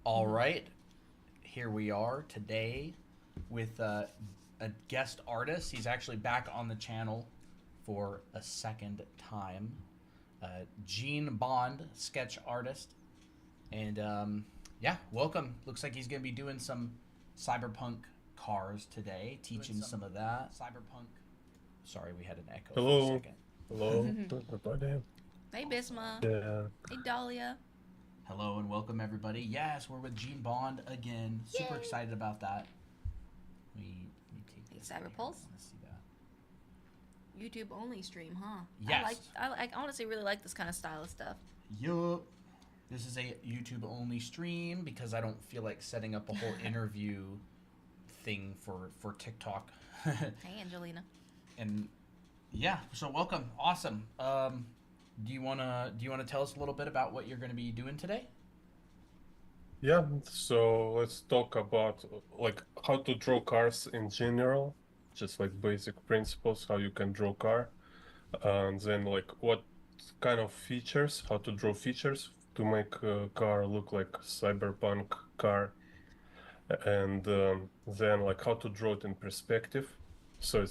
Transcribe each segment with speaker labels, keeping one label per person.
Speaker 1: All right, here we are today with a guest artist. He's actually back on the channel for a second time. Gene Bond, sketch artist. And yeah, welcome. Looks like he's going to be doing some cyberpunk cars today, teaching some of that. Cyberpunk. Sorry, we had an echo for a
Speaker 2: Hello.
Speaker 1: second.
Speaker 2: Hello, everybody.
Speaker 3: Hey, Bisma.
Speaker 2: Yeah.
Speaker 3: Hey, Dahlia.
Speaker 1: Hello and welcome everybody. Yes, we're with Gene Bond again. Super
Speaker 3: Yay.
Speaker 1: excited about that. We take
Speaker 3: Hey,
Speaker 1: this.
Speaker 3: Cyberpulse?
Speaker 1: I want to see that.
Speaker 3: YouTube only stream, huh?
Speaker 1: Yes.
Speaker 3: I honestly really like this kind of style of stuff.
Speaker 1: Yup. This is a YouTube only stream because I don't feel like setting up a whole interview thing for TikTok.
Speaker 3: Hey, Angelina.
Speaker 1: And yeah, so welcome. Awesome. Do you wanna tell us a little bit about what you're gonna be doing today?
Speaker 2: Yeah, so let's talk about like how to draw cars in general, just like basic principles, how you can draw car, and then like what kind of features, how to draw features to make a car look like cyberpunk car, and then like how to draw it in perspective. So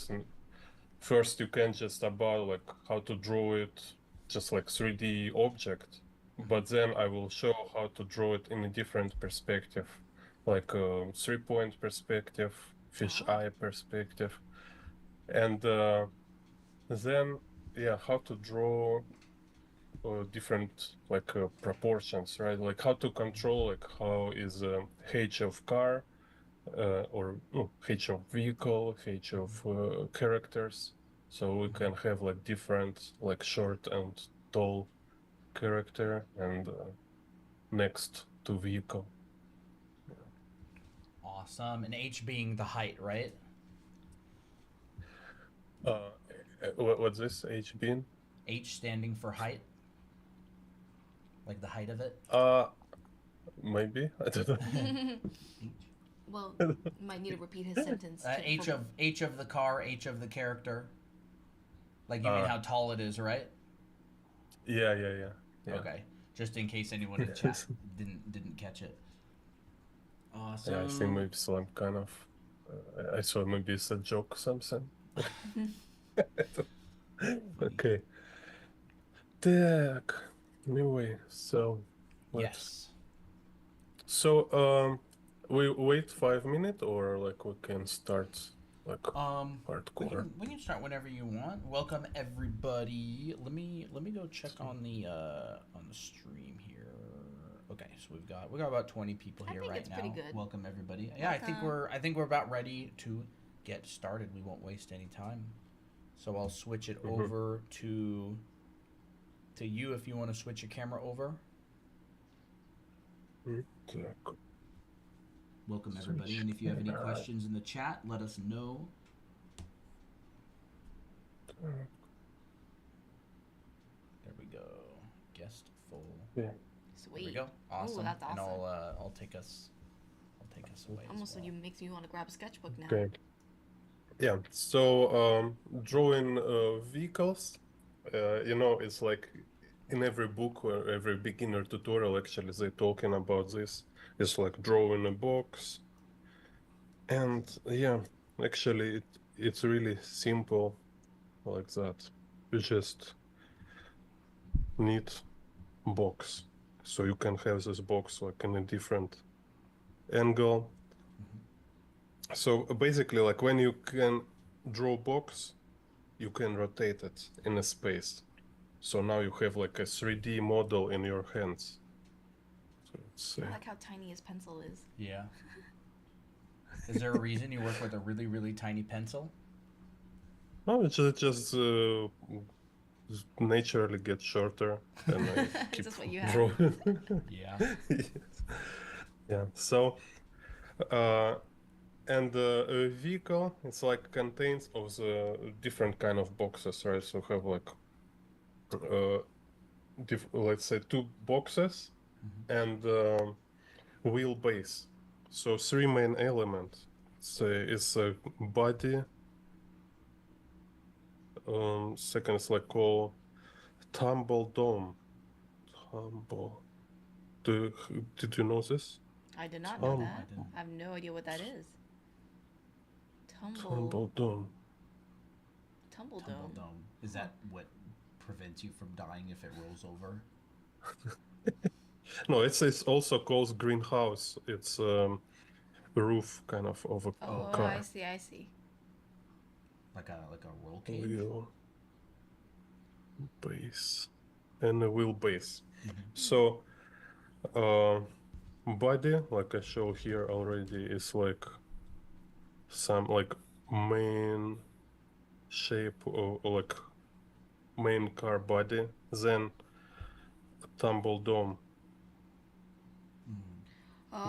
Speaker 2: first you can just about like how to draw it just like 3D object, but then I will show how to draw it in a different perspective, like a 3-point perspective, fisheye perspective, and then yeah, how to draw different like proportions, right? Like how to control like how is height of car or height of vehicle, height of characters. So we can have like different like short and tall character and next to vehicle.
Speaker 1: Awesome. And H being the height, right?
Speaker 2: Uh, what's this HB?
Speaker 1: H standing for height, like the height of it.
Speaker 2: Maybe I don't know.
Speaker 3: Well, you might need to repeat his sentence.
Speaker 1: H of the car, H of the character. Like you mean
Speaker 2: Uh,
Speaker 1: how tall it is, right?
Speaker 2: yeah.
Speaker 1: Okay. Just in case anyone in chat didn't catch it.
Speaker 2: Yeah, I think
Speaker 1: Awesome.
Speaker 2: maybe some kind of. I saw maybe it's a joke something. Okay. Так. Anyway, so let's.
Speaker 1: Yes.
Speaker 2: So we wait 5 minutes or like we can start like hardcore.
Speaker 1: We can start whenever you want. Welcome everybody. Let me go check on the stream here. Okay, so we got about 20 people
Speaker 3: I
Speaker 1: here
Speaker 3: think
Speaker 1: right
Speaker 3: it's
Speaker 1: now.
Speaker 3: pretty good.
Speaker 1: Welcome everybody. Yeah, I think we're about ready to get started. We won't waste any time. So I'll switch it over to you if you want to switch your camera over.
Speaker 2: Так.
Speaker 1: Welcome everybody, and if you have any questions in the chat, let us know. There we go. Guest full.
Speaker 2: Yeah.
Speaker 3: Sweet.
Speaker 1: There we go. Awesome.
Speaker 3: Ooh, that's awesome.
Speaker 1: And I'll take us away.
Speaker 3: Almost
Speaker 1: as well.
Speaker 3: makes me want to grab a sketchbook now.
Speaker 2: Okay. Yeah. So drawing vehicles, it's like in every book or every beginner tutorial actually they're talking about this. It's like drawing a box. And yeah, actually it's really simple like that. You just need box. So you can have this box like in a different angle. So basically like when you can draw box, you can rotate it in a space. So now you have like a 3D model in your hands. So let's see.
Speaker 3: I like how tiny his pencil is.
Speaker 1: Yeah. Is there a reason you work with a really, really tiny pencil?
Speaker 2: No, it's just naturally get shorter and I keep
Speaker 3: Is this what you have?
Speaker 2: drawing.
Speaker 1: Yeah.
Speaker 2: Yes. Yeah. So and a vehicle, it's like contains of the different kind of boxes, right? So have like let's say 2 boxes and wheelbase. So 3 main elements. So it's a body. Second is like called tumble dome. Tumble. Did you know this?
Speaker 3: I did not know
Speaker 2: Tum-
Speaker 3: that.
Speaker 1: I didn't.
Speaker 3: I have no idea what that is.
Speaker 2: Tumble dome.
Speaker 3: Tumble
Speaker 1: Tumble
Speaker 3: dome.
Speaker 1: dome. Is that what prevents you from dying if it rolls over?
Speaker 2: No, it's also called greenhouse. It's roof kind of a
Speaker 3: Oh,
Speaker 1: okay.
Speaker 3: I
Speaker 2: car.
Speaker 3: see. I see.
Speaker 1: Like a roll cage?
Speaker 2: Wheel base and a wheelbase.
Speaker 1: Mm-hmm.
Speaker 2: So body, like I show here already, is like some like main shape or like main car body. Then tumble dome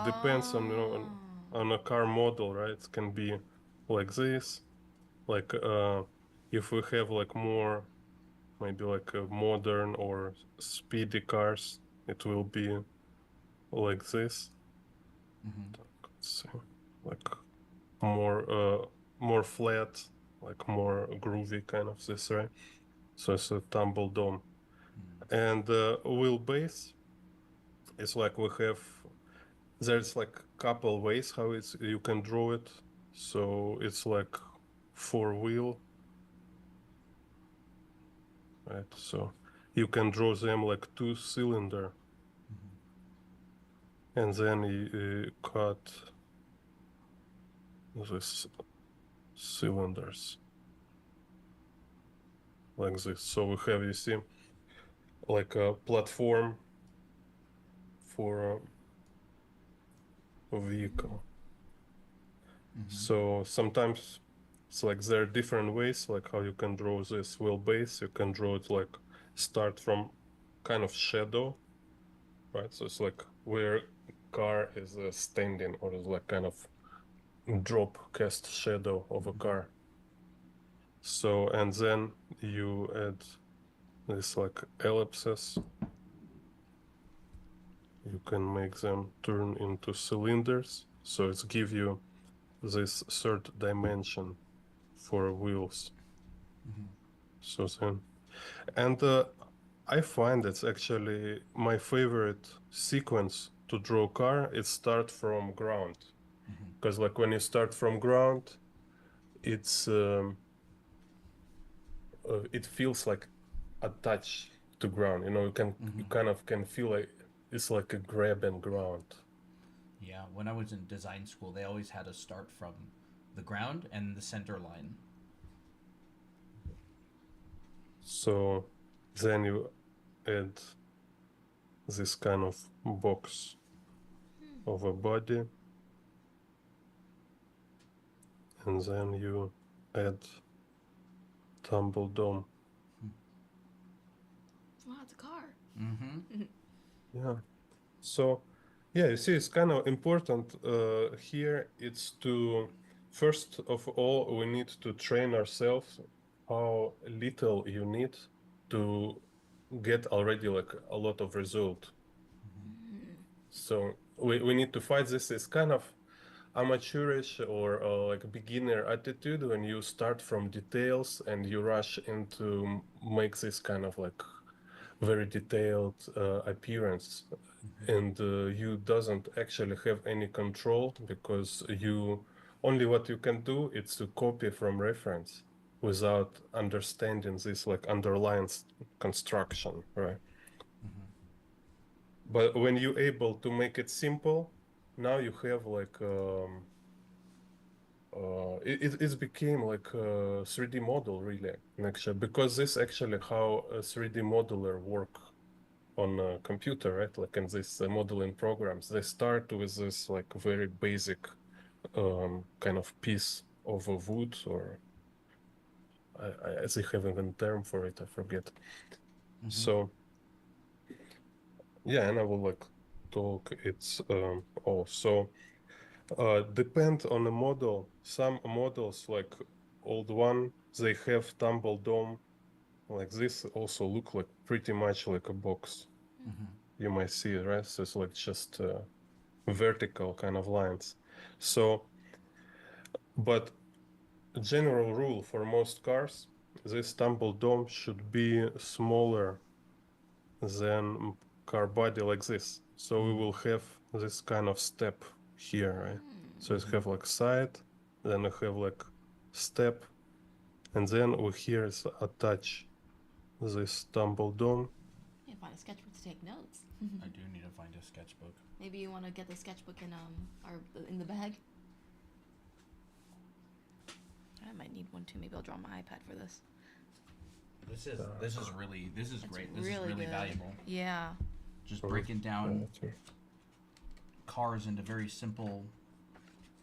Speaker 2: depends on
Speaker 3: Oh.
Speaker 2: on a car model, right? It can be like this, like if we have like more maybe like modern or speedy cars, it will be like this.
Speaker 1: Mm-hmm.
Speaker 2: Let's see, like more flat, like more groovy kind of this, right? So it's a tumble dome. And wheelbase is like we have there's like couple ways how it's you can draw it. So it's like four wheel, right? So you can draw them like two cylinder, and then you cut these cylinders like this. So we have, you see, like a platform for a vehicle.
Speaker 1: Mm-hmm.
Speaker 2: So sometimes it's like there are different ways, like how you can draw this wheelbase. You can draw it like start from kind of shadow, right? So it's like where car is standing, or is like kind of drop cast shadow of a car. So and then you add this like ellipses. You can make them turn into cylinders. So it's give you this third dimension for wheels.
Speaker 1: Mm-hmm.
Speaker 2: So then, and I find it's actually my favorite sequence to draw car. It start from ground, because like when you start from ground, it's it feels like attached to ground. You know, you kind of can feel like it's like a grabbing ground.
Speaker 1: Yeah, when I was in design school, they always had us start from the ground and the center line.
Speaker 2: So then you add this kind of box of a body, and then you add tumble dome.
Speaker 3: Wow, it's a car.
Speaker 1: Mm-hmm.
Speaker 2: Yeah. So yeah, you see, it's kind of important here. It's to first of all we need to train ourselves how little you need to get already like a lot of result. So we need to fight this. Is kind of amateurish or like beginner attitude when you start from details and you rush into make this kind of like very detailed appearance, and you doesn't actually have any control because you only what you can do is to copy from reference without understanding this like underlying construction, right? But when you're able to make it simple, now you have like it's became like a 3D model really actually, because this actually how a 3D modeler work on a computer, right? Like in this modeling programs, they start with this like very basic kind of piece of a wood, or they have even term for it, I forget. So yeah, and I will like talk it's also depend on the model. Some models like old one, they have tumble dome like this, also look like pretty much like a box. You might see it, right? So it's like just vertical kind of lines. So, but general rule for most cars, this tumble dome should be smaller than car body like this. So we will have this kind of step here, right? So it have like side, then we have like step, and then we here is attach this tumble dome.
Speaker 3: Yeah, find a sketchbook to take notes.
Speaker 1: I do need to find a sketchbook.
Speaker 3: Maybe you want to get the sketchbook in the bag. I might need one too. Maybe I'll draw on my iPad for this.
Speaker 1: This is great. This is
Speaker 3: really
Speaker 1: really
Speaker 3: good.
Speaker 1: valuable.
Speaker 3: Yeah.
Speaker 1: Just breaking down cars into very simple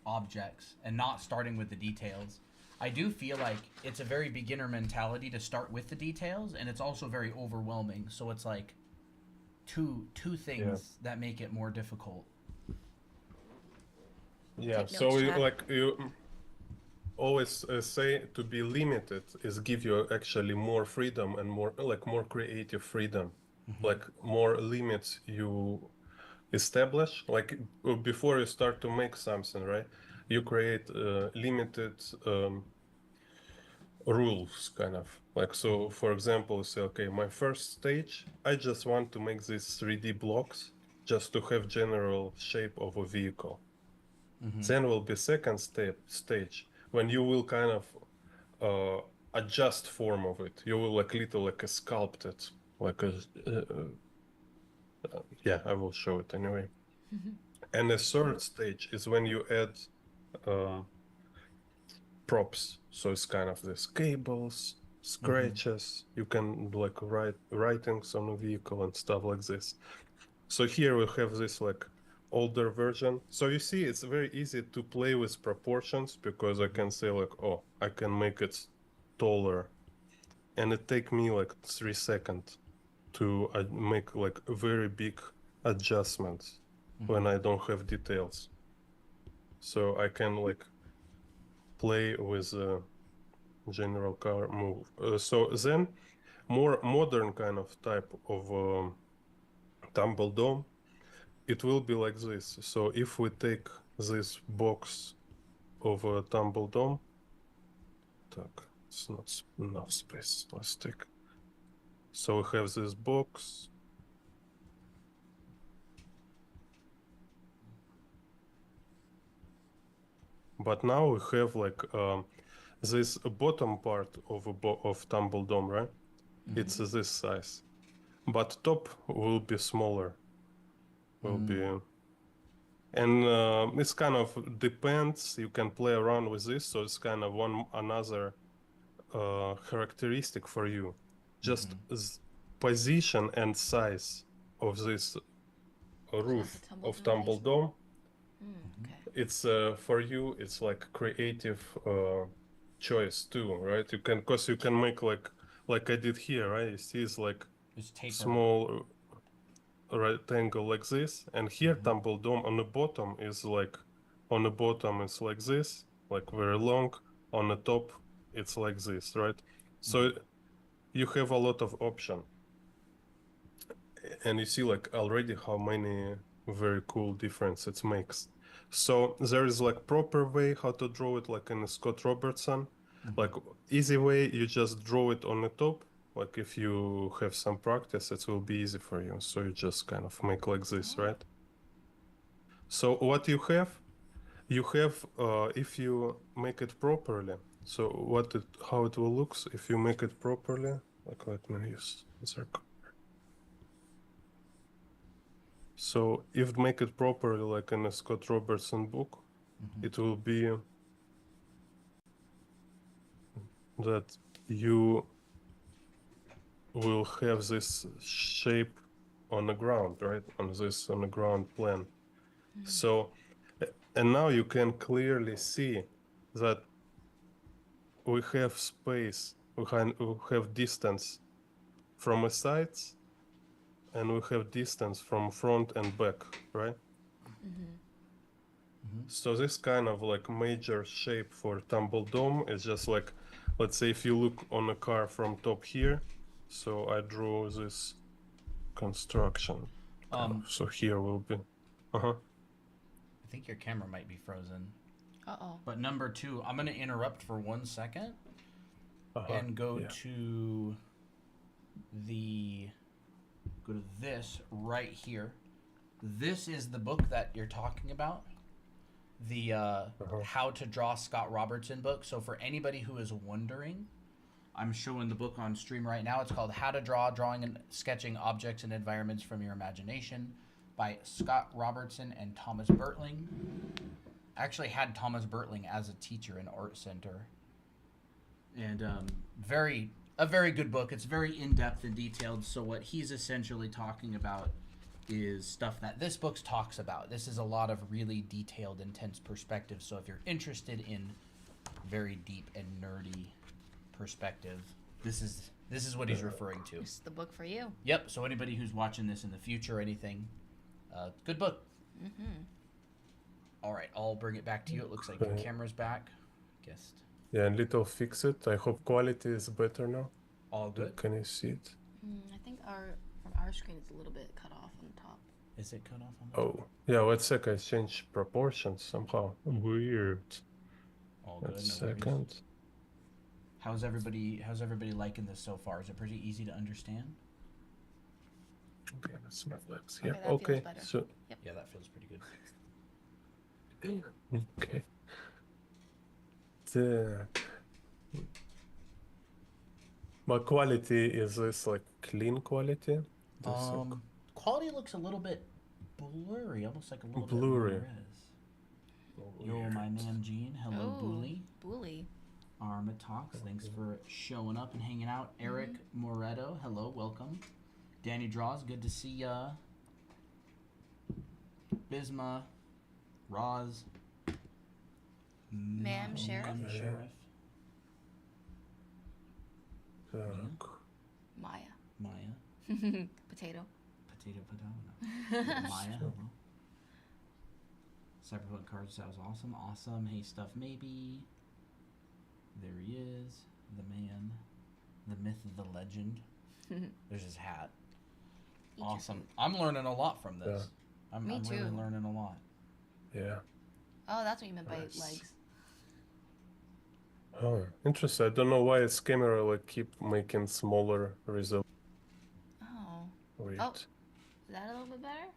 Speaker 1: objects and not starting with the details. I do feel like it's a very beginner mentality to start with the details, and it's also very overwhelming. So it's like two things that make it more difficult.
Speaker 2: Yeah.
Speaker 3: Take
Speaker 2: So
Speaker 3: notes,
Speaker 2: we,
Speaker 3: chat.
Speaker 2: like you always say, to be limited is give you actually more freedom and more creative freedom. Like more limits you establish, like before you start to make something, right? You create limited rules, kind of like. So for example, say, okay, my first stage, I just want to make these 3D blocks just to have general shape of a vehicle. Then will be second stage when you will kind of adjust form of it. You will like a sculpt it, like a yeah, I will show it anyway. And the third stage is when you add props. So it's kind of this cables, scratches. You can like write writings on a vehicle and stuff like this. So here we have this like older version. So you see, it's very easy to play with proportions because I can say like, oh, I can make it taller, and it take me like 3 seconds to make like very big adjustments when I don't have details. So I can like play with a general car move. So then more modern kind of type of tumble dome, it will be like this. So if we take this box of a tumble dome, it's not enough space. Let's take. So we have this box. But now we have like this bottom part of tumble dome, right? It's this size, but top will be smaller. Will be, and it's kind of depends. You can play around with this, so it's kind of another characteristic for you. Just position and size of this roof of tumble dome.
Speaker 3: Okay.
Speaker 2: It's for you. It's like creative choice too, right? You can, cause you can make like I did here, right? You see, it's like small rectangle like this, and here tumble dome on the bottom is like, it's like this, like very long. On the top, it's like this, right? So you have a lot of option, and you see like already how many very cool difference it makes. So there is like proper way how to draw it, like in Scott Robertson. Like easy way, you just draw it on the top. Like if you have some practice, it will be easy for you. So you just kind of make like this, right? So what you have if you make it properly. So how it will looks if you make it properly. Like let me use circle. So if make it properly, like in a Scott Robertson book, it will be that you will have this shape on the ground, right? On the ground plan. So, and now you can clearly see that we have space, we have distance from the sides, and we have distance from front and back, right? So this kind of like major shape for tumble dome is just like, let's say if you look on a car from top here, so I drew this construction. So here will be,
Speaker 1: I think your camera might be frozen.
Speaker 3: Uh-oh.
Speaker 1: But number 2, I'm going to interrupt for 1 second and go to this right here. this is the book that you're talking about. The How to Draw Scott Robertson book. So for anybody who is wondering, I'm showing the book on stream right now. It's called How to Draw, Drawing and Sketching Objects and Environments from Your Imagination by Scott Robertson and Thomas Bertling. I actually had Thomas Bertling as a teacher in Art Center. And a very good book. It's very in-depth and detailed. So what he's essentially talking about is stuff that this book talks about. This is a lot of really detailed, intense perspective. So if you're interested in very deep and nerdy perspective, this is what he's referring to.
Speaker 3: This is the book for you.
Speaker 1: Yep. So anybody who's watching this in the future or anything, good book. All right, I'll bring it back to you. It looks like the camera's back. Guessed.
Speaker 2: Yeah, and little fix it. I hope quality is better now.
Speaker 1: All good.
Speaker 2: Can you see it?
Speaker 3: I think our screen is a little bit cut off on the top.
Speaker 1: Is it cut off on the
Speaker 2: Oh, yeah, wait a sec. I changed proportions somehow. Weird.
Speaker 1: All
Speaker 2: Wait
Speaker 1: good.
Speaker 2: a
Speaker 1: No
Speaker 2: second.
Speaker 1: worries. How's everybody liking this so far? Is it pretty easy to understand?
Speaker 2: Okay, that's my flex.
Speaker 3: Okay,
Speaker 2: Yeah,
Speaker 3: that feels
Speaker 2: okay.
Speaker 3: better.
Speaker 2: So,
Speaker 1: Yeah, that feels pretty good.
Speaker 2: okay. The... My quality is this like clean quality? This, like,
Speaker 1: Quality looks a little bit blurry, almost like a little
Speaker 2: Blurry.
Speaker 1: bit res. Yo, my man Gene. Hello, Booley.
Speaker 3: Bully.
Speaker 1: Arma Talks. Thanks for showing up and hanging out. Eric Moretto. Hello, welcome. Danny Draws. Good to see ya. Bisma. Roz.
Speaker 3: Ma'am Sheriff.
Speaker 1: Ma'am Sheriff.
Speaker 3: Maya.
Speaker 1: Maya.
Speaker 3: Potato.
Speaker 1: Potato. No. Maya. Hello. Cyberpunk Cars. That was awesome. Awesome. Hey, Stuff Maybe. There he is. The man. The myth, the legend. There's his hat. Awesome. I'm learning a lot from this. I'm
Speaker 3: Me
Speaker 1: really
Speaker 3: too.
Speaker 1: learning a lot.
Speaker 2: Yeah.
Speaker 3: Oh, that's what you meant by
Speaker 2: Nice.
Speaker 3: legs.
Speaker 2: Oh, interesting. I don't know why its camera like keep making smaller result.
Speaker 3: Oh.
Speaker 2: Wait.
Speaker 3: Oh. Is that a little bit better?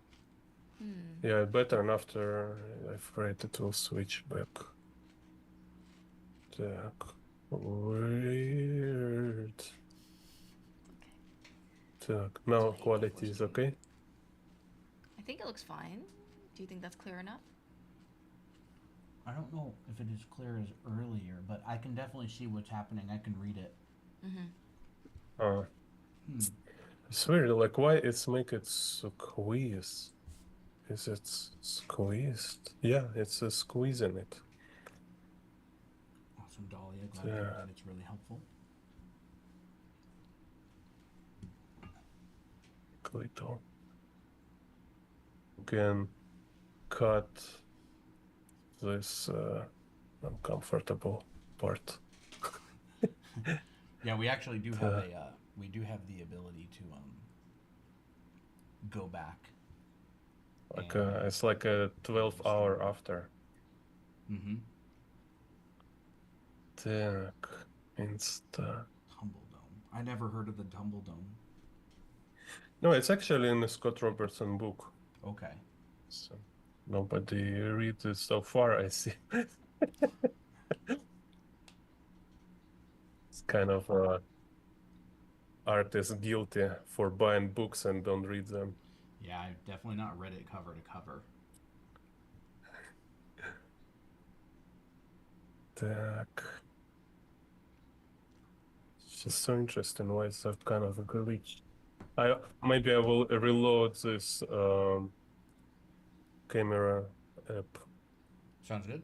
Speaker 2: Yeah, better. And after I'm afraid it will switch back. Так. Weird. Так. Now quality is okay.
Speaker 3: I think it looks fine. Do you think that's clear enough?
Speaker 1: I don't know if it is clear as earlier, but I can definitely see what's happening. I can read it.
Speaker 2: It's weird. Like, why it's make it squeeze? Is it squeezed? Yeah, it's a squeeze in it.
Speaker 1: Awesome, Dahlia. Glad to hear that. It's really helpful.
Speaker 2: Little. You can cut this uncomfortable part.
Speaker 1: Yeah, we actually do have we do have the ability to go back.
Speaker 2: Like it's like a 12-hour after. Так, Insta.
Speaker 1: Tumble Dome. I never heard of the Tumble Dome.
Speaker 2: No, it's actually in the Scott Robertson book.
Speaker 1: Okay.
Speaker 2: So nobody read it so far, I see. It's kind of art is guilty for buying books and don't read them.
Speaker 1: Yeah, I've definitely not read it cover to cover.
Speaker 2: Так. It's just so interesting why it's that kind of a glitch. Maybe I will reload this camera app.
Speaker 1: Sounds good.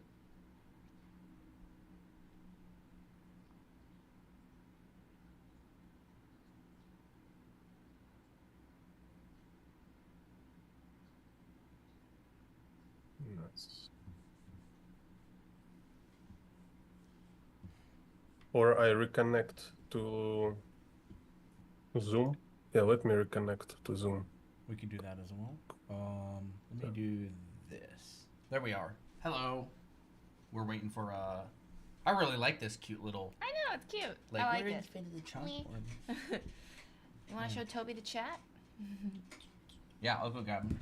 Speaker 2: Nice. Or I reconnect to Zoom. Yeah, let me reconnect to Zoom.
Speaker 1: We can do that as well. Let me do this. There we are. Hello. We're waiting for I really like this cute little.
Speaker 3: I know, it's cute.
Speaker 1: Like,
Speaker 3: I like
Speaker 1: where
Speaker 3: it.
Speaker 1: is Finn of the Chalkboard?
Speaker 3: You want to show Toby the chat?
Speaker 1: Yeah, I'll go grab him.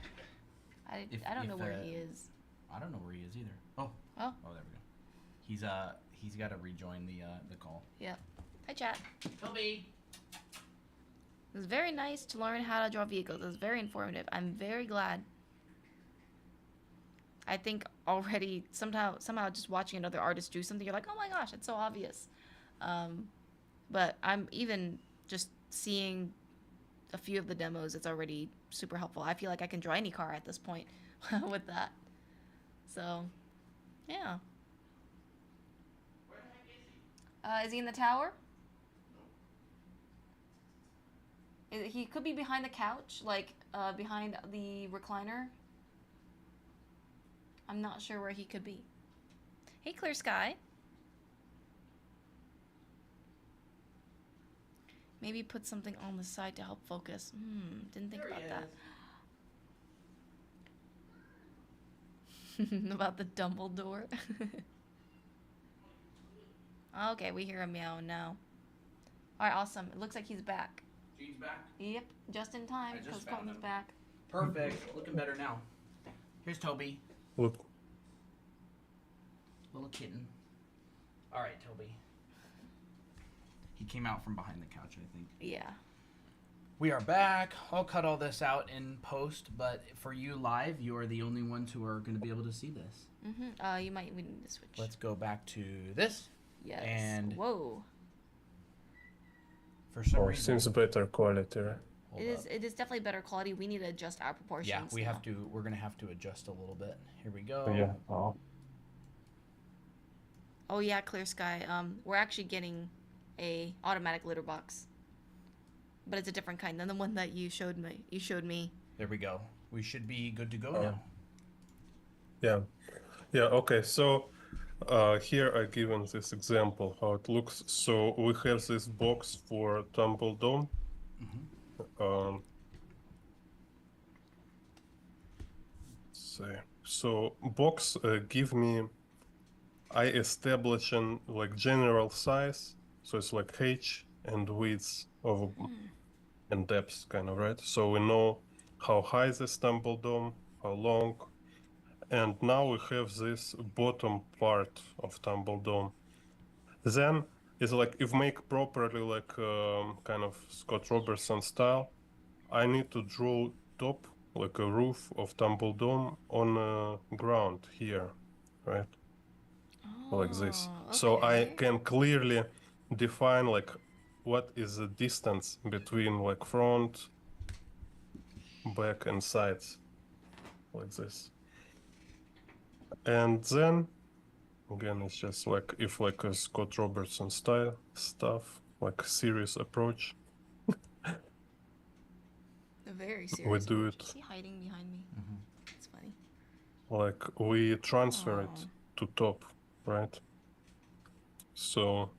Speaker 3: I don't know where he is.
Speaker 1: I don't know where he is either. Oh, there we go. He's got to rejoin the call.
Speaker 3: Yep. Hi, chat.
Speaker 1: Toby.
Speaker 3: It was very nice to learn how to draw vehicles. It was very informative. I'm very glad. I think already somehow just watching another artist do something, you're like, oh my gosh, it's so obvious. But I'm even just seeing a few of the demos, it's already super helpful. I feel like I can draw any car at this point with that. So, yeah.
Speaker 1: Where the heck is he?
Speaker 3: Is he in the tower? He could be behind the couch, like behind the recliner. I'm not sure where he could be. Hey, Clear Sky. Maybe put something on the side to help focus. Didn't think about that. About the Dumbledore. Okay, we hear him meowing now. Alright, awesome. It looks like he's back.
Speaker 1: Gene's back?
Speaker 3: Yep, just in time, because Colton's back.
Speaker 1: Perfect. Looking better now. Here's Toby.
Speaker 2: Look.
Speaker 1: Little kitten. Alright, Toby. He came out from behind the couch, I think.
Speaker 3: Yeah.
Speaker 1: We are back. I'll cut all this out in post, but for you live, you are the only ones who are going to be able to see this.
Speaker 3: We need to switch.
Speaker 1: Let's go back to this.
Speaker 3: Yes.
Speaker 1: And
Speaker 3: whoa.
Speaker 1: For some reason,
Speaker 2: seems better quality, right?
Speaker 3: It is definitely better quality. We need to adjust our proportions.
Speaker 1: Yeah, we're going to have to adjust a little bit. Here we go.
Speaker 2: Yeah.
Speaker 3: Oh yeah, Clear Sky. We're actually getting a automatic litter box, but it's a different kind than the one that you showed me.
Speaker 1: There we go. We should be good to go now.
Speaker 2: Yeah. Okay. So here I given this example how it looks. So we have this box for Tumble Dome. So box give me. I establish an like general size, so it's like height and width of and depth, kind of, right? So we know how high this Tumble Dome, how long, and now we have this bottom part of Tumble Dome. Then it's like if make properly, like kind of Scott Robertson style, I need to draw top like a roof of Tumble Dome on ground here, right? Like this.
Speaker 3: Okay.
Speaker 2: So I can clearly define like what is the distance between like front, back and sides, like this. And then again, it's just like if like a Scott Robertson style stuff, like serious approach.
Speaker 3: A very serious
Speaker 2: we do
Speaker 3: approach.
Speaker 2: it.
Speaker 3: Is he hiding behind me? It's funny.
Speaker 2: Like we transfer it to top, right? So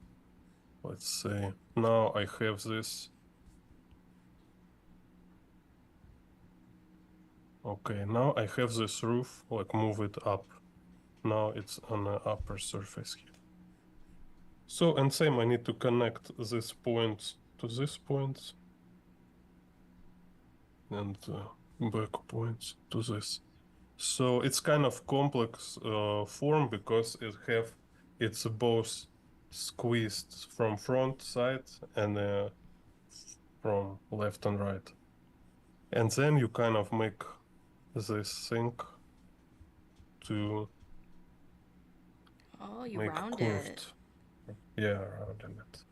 Speaker 2: let's say now I have this. Okay, now I have this roof, like move it up. Now it's on the upper surface here. So, and same, I need to connect this point to this point. And back points to this. So it's kind of complex form because it's both squeezed from front side and from left and right. And then you kind of make this thing to
Speaker 3: you
Speaker 2: make
Speaker 3: round
Speaker 2: curved.
Speaker 3: it.
Speaker 2: Yeah, rounding it.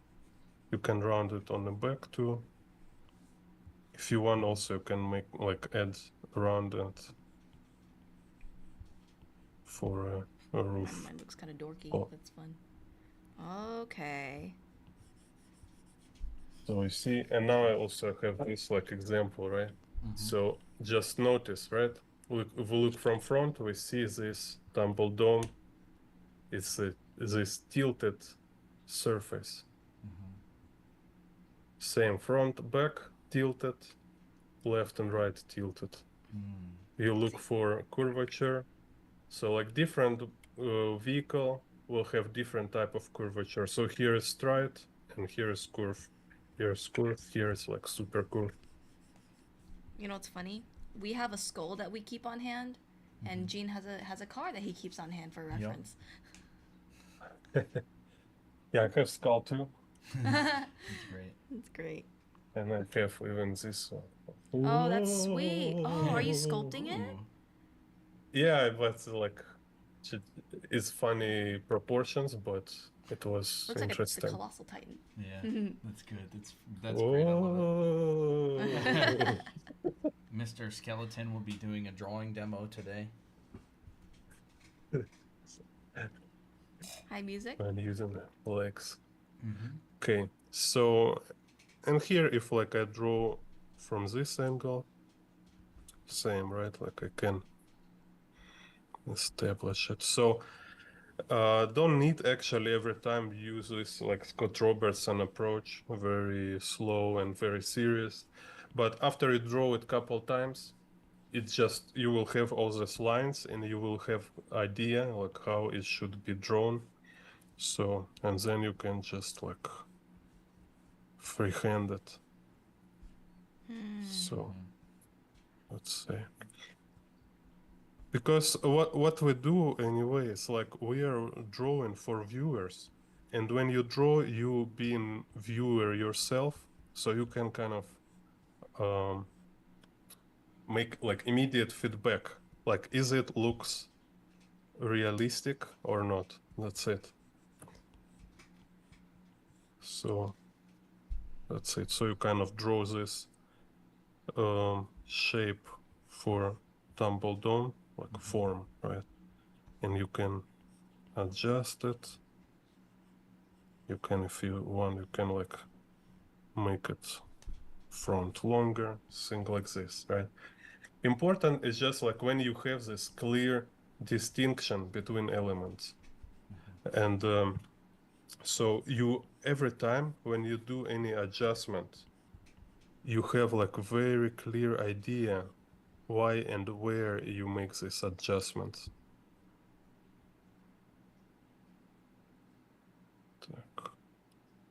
Speaker 2: You can round it on the back too. If you want, also you can make like add around it for a roof.
Speaker 3: Mine looks kind of dorky.
Speaker 2: Oh.
Speaker 3: That's fun. Okay.
Speaker 2: So you see, and now I also have this like example, right? So just notice, right? Look, if we look from front, we see this Tumble Dome. It's this tilted surface. Same front, back, tilted, left and right tilted. You look for curvature. So like different vehicle will have different type of curvature. So here is straight and here is curve. Here is curve, here is like super curve.
Speaker 3: You know what's funny? we have a skull that we keep on hand, and Gene has a car that he keeps on hand for reference.
Speaker 2: Yeah, I have skull too,
Speaker 1: That's great.
Speaker 3: It's great.
Speaker 2: and I have even this one.
Speaker 3: Oh, that's sweet. Oh, are you sculpting it?
Speaker 1: Ooh.
Speaker 2: Yeah, but like it's funny proportions, but it was
Speaker 3: Looks like it's a
Speaker 2: interesting.
Speaker 3: colossal titan.
Speaker 1: Yeah, that's good. That's great. I love it.
Speaker 2: Whoa.
Speaker 1: Mr. Skeleton will be doing a drawing demo today.
Speaker 3: Hi, music.
Speaker 2: I'm using the legs.
Speaker 1: Mm-hmm.
Speaker 2: Okay, so and here if like I draw from this angle, same, right? Like I can establish it. So don't need actually every time use this like Scott Robertson approach, very slow and very serious. But after you draw it couple times, it's just you will have all these lines and you will have idea like how it should be drawn. So and then you can just like freehand it. So let's say because what we do anyway is like we are drawing for viewers, and when you draw you being viewer yourself, so you can kind of make like immediate feedback, like is it looks realistic or not. That's it. So that's it. So you kind of draw this shape for Dumbledore, like form, right? And you can adjust it. You can, if you want, you can like make it front longer, thing like this, right? Important is just like when you have this clear distinction between elements. And so you, every time when you do any adjustment, you have like a very clear idea why and where you make these adjustments.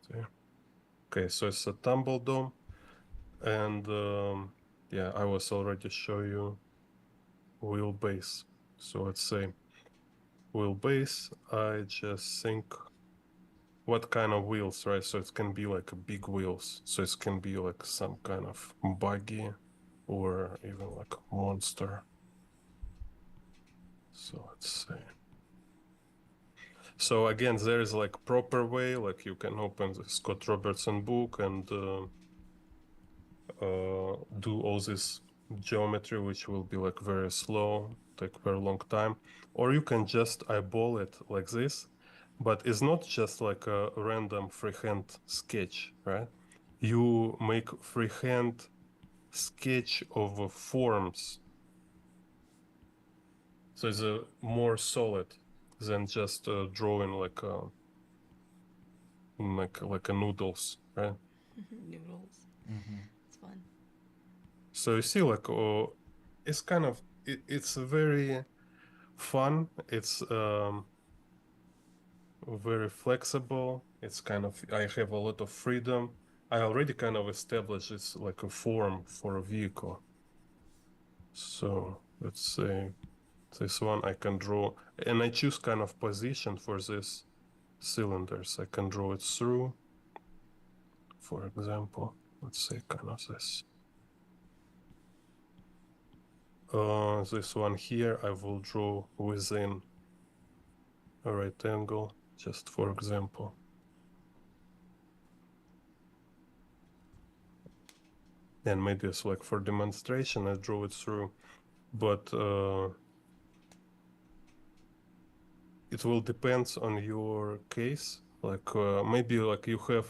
Speaker 2: There. Okay, so it's a tumble dome, and yeah, I was already show you wheelbase. So let's say wheelbase, I just think what kind of wheels, right? So it can be like a big wheels. So it can be like some kind of buggy or even like a monster. So let's see. So again, there is like proper way, like you can open the Scott Robertson book and do all this geometry, which will be like very slow, take very long time. Or you can just eyeball it like this, but it's not just like a random freehand sketch, right? You make freehand sketch of forms. So it's a more solid than just drawing like a noodles, right?
Speaker 3: Noodles.
Speaker 1: Mm-hmm.
Speaker 3: It's fun.
Speaker 2: So you see, like, it's kind of it's very fun. It's very flexible. It's kind of I have a lot of freedom. I already kind of established it's like a form for a vehicle. So let's say this one I can draw, and I choose kind of position for this cylinders. I can draw it through. For example, let's say kind of this. This one here I will draw within a right angle, just for example. And maybe it's like for demonstration, I draw it through, but it will depend on your case. Like maybe like you have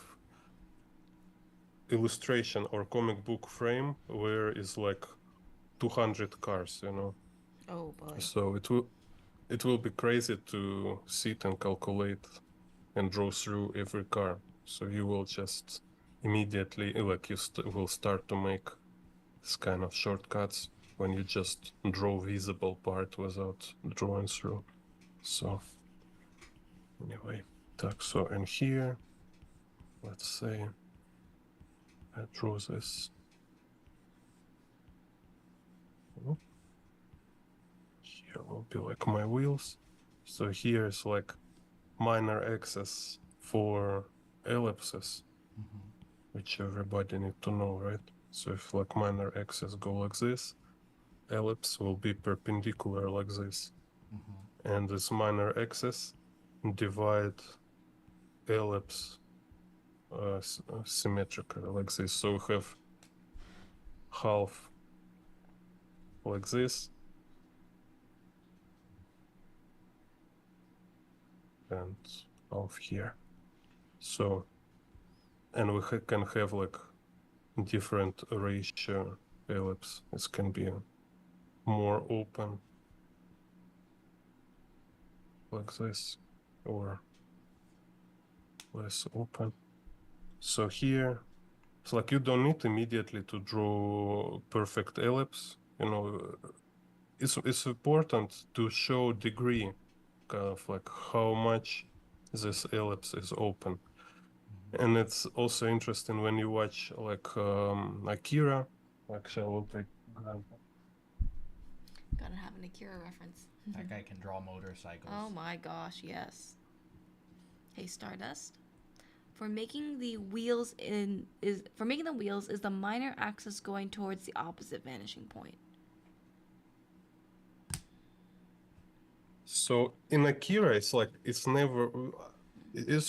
Speaker 2: illustration or comic book frame where is like 200 cars, you know.
Speaker 3: Oh boy.
Speaker 2: So it will be crazy to sit and calculate and draw through every car. So you will just immediately like you will start to make this kind of shortcuts when you just draw visible part without drawing through. So anyway, so in here, let's say I draw this. Here will be like my wheels. So here is like minor axis for ellipses, which everybody need to know, right? So if like minor axis go like this, ellipse will be perpendicular like this. And this minor axis divide ellipse symmetrically like this. So we have half like this and half here. So, and we can have like different ratio ellipse. This can be more open like this or less open. So here, it's like you don't need immediately to draw perfect ellipse. You know, it's important to show degree, kind of like how much this ellipse is open. And it's also interesting when you watch like Akira. Actually, I will take example.
Speaker 3: Gotta have an Akira reference.
Speaker 1: That guy can draw motorcycles.
Speaker 3: Oh my gosh, yes. Hey Stardust. For making the wheels is the minor axis going towards the opposite vanishing point?
Speaker 2: So in Akira, it's like it's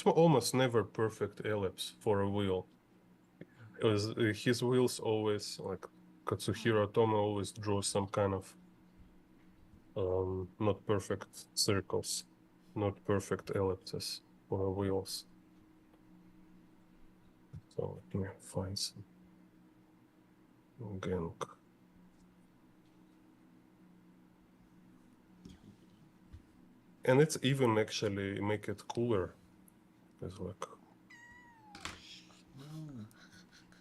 Speaker 2: almost never perfect ellipse for a wheel. His wheels always, like Katsuhiro Otomo always draws some kind of not perfect circles, not perfect ellipses for wheels. So let me find some again. And it's even actually make it cooler. It's like,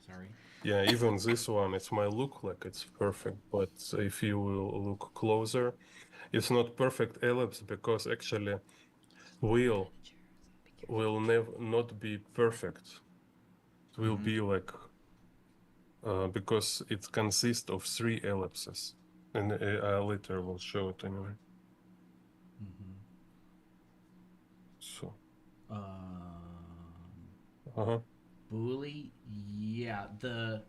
Speaker 1: Sorry.
Speaker 2: yeah, even this one, it might look like it's perfect, but if you will look closer, it's not perfect ellipse because actually wheel will not be perfect. It will be like, because it consists of 3 ellipses. And I later will show it anyway. So.
Speaker 1: Booley, yeah. The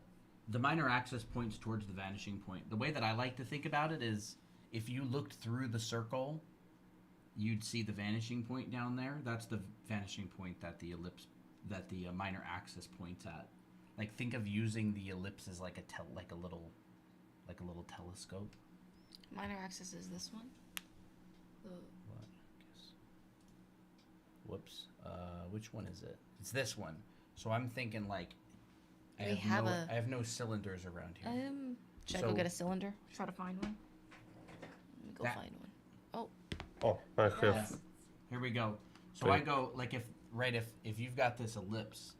Speaker 1: minor axis points towards the vanishing point. The way that I like to think about it is, if you looked through the circle, you'd see the vanishing point down there. That's the vanishing point that the minor axis points at. Like, think of using the ellipse as like a little telescope.
Speaker 3: Minor axis is this one?
Speaker 1: What? Whoops. Which one is it? It's this one. So I'm thinking like I have no cylinders around here.
Speaker 3: Should I go get a cylinder? Try to find one. Let me go find one.
Speaker 2: Oh, I have.
Speaker 1: Yeah. Here we go. So I go like if you've got this ellipse,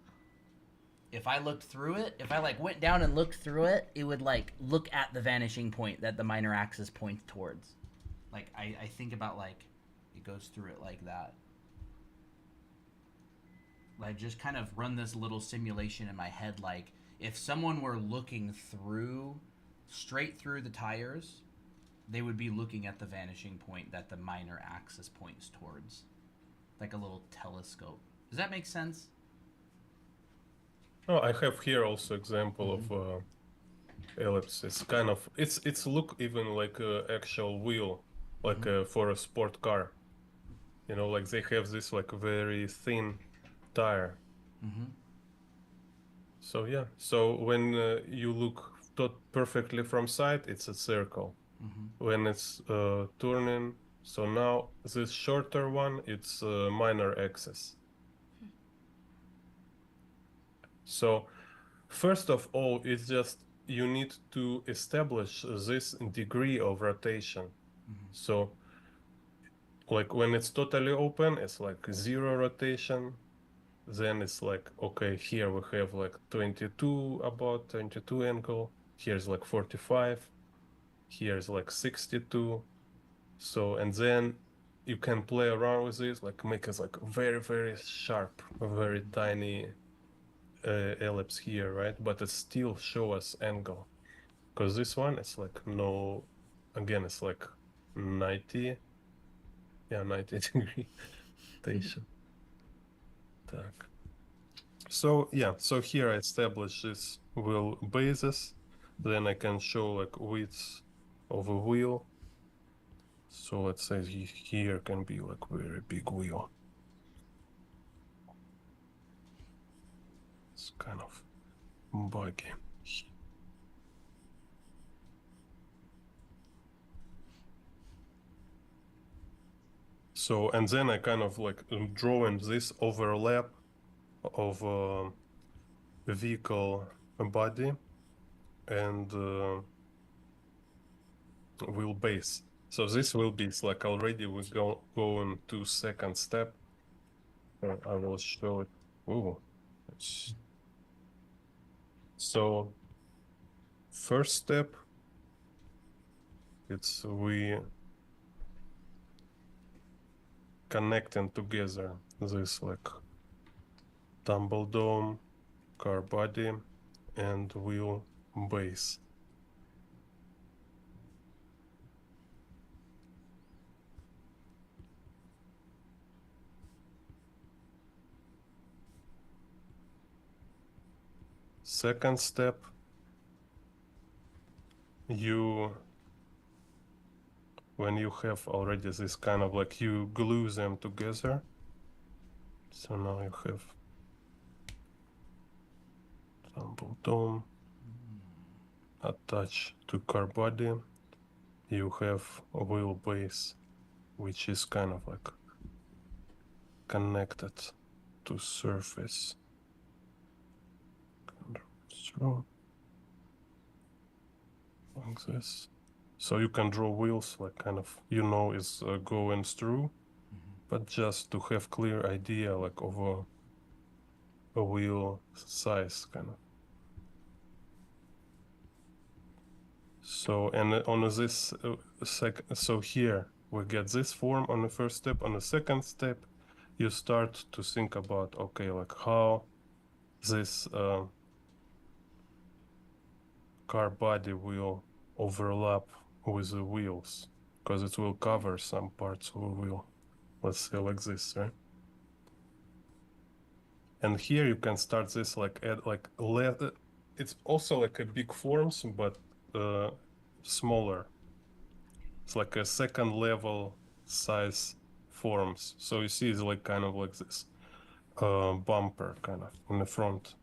Speaker 1: if I looked through it, if I like went down and looked through it, it would like look at the vanishing point that the minor axis points towards. Like I think about like it goes through it like that. I just kind of run this little simulation in my head, like if someone were looking straight through the tires, they would be looking at the vanishing point that the minor axis points towards, like a little telescope. Does that make sense?
Speaker 2: Oh, I have here also example of ellipse. It's kind of it's look even like a actual wheel, like for a sport car. You know, like they have this like very thin tire. So yeah, so when you look perfectly from side, it's a circle. When it's turning, so now this shorter one, it's minor axis. So first of all, it's just you need to establish this degree of rotation. So like when it's totally open, it's like 0 rotation. Then it's like, okay, here we have like 22, about 22 angle. Here's like 45. Here's like 62. So, and then you can play around with this, like make it like very, very sharp, very tiny ellipse here, right? But it still shows us angle. Because this one is like no again, it's like 90. Yeah, 90 degree rotation. Так. So yeah, so here I establish this wheel basis. Then I can show like width of a wheel. So let's say here can be like very big wheel. It's kind of buggy. So, and then I kind of like drawing this overlap of vehicle body and wheelbase. So this will be like already we going to second step. I will show it. Ooh. So first step, it's we connecting together this like tumble dome, car body, and wheel base. Second step, when you have already this kind of like you glue them together. So now you have tumble dome attached to car body. You have a wheel base, which is kind of like connected to surface. Through like this. So you can draw wheels like kind of, is going through, but just to have clear idea like of a wheel size kind of. So, and on this so here we get this form on the first step. On the second step, you start to think about, okay, like how this car body will overlap with the wheels, because it will cover some parts of the wheel. Let's say like this, right? And here you can start this like add like it's also like a big forms, but smaller. It's like a second level size forms. So you see it's like kind of like this bumper kind of in the front.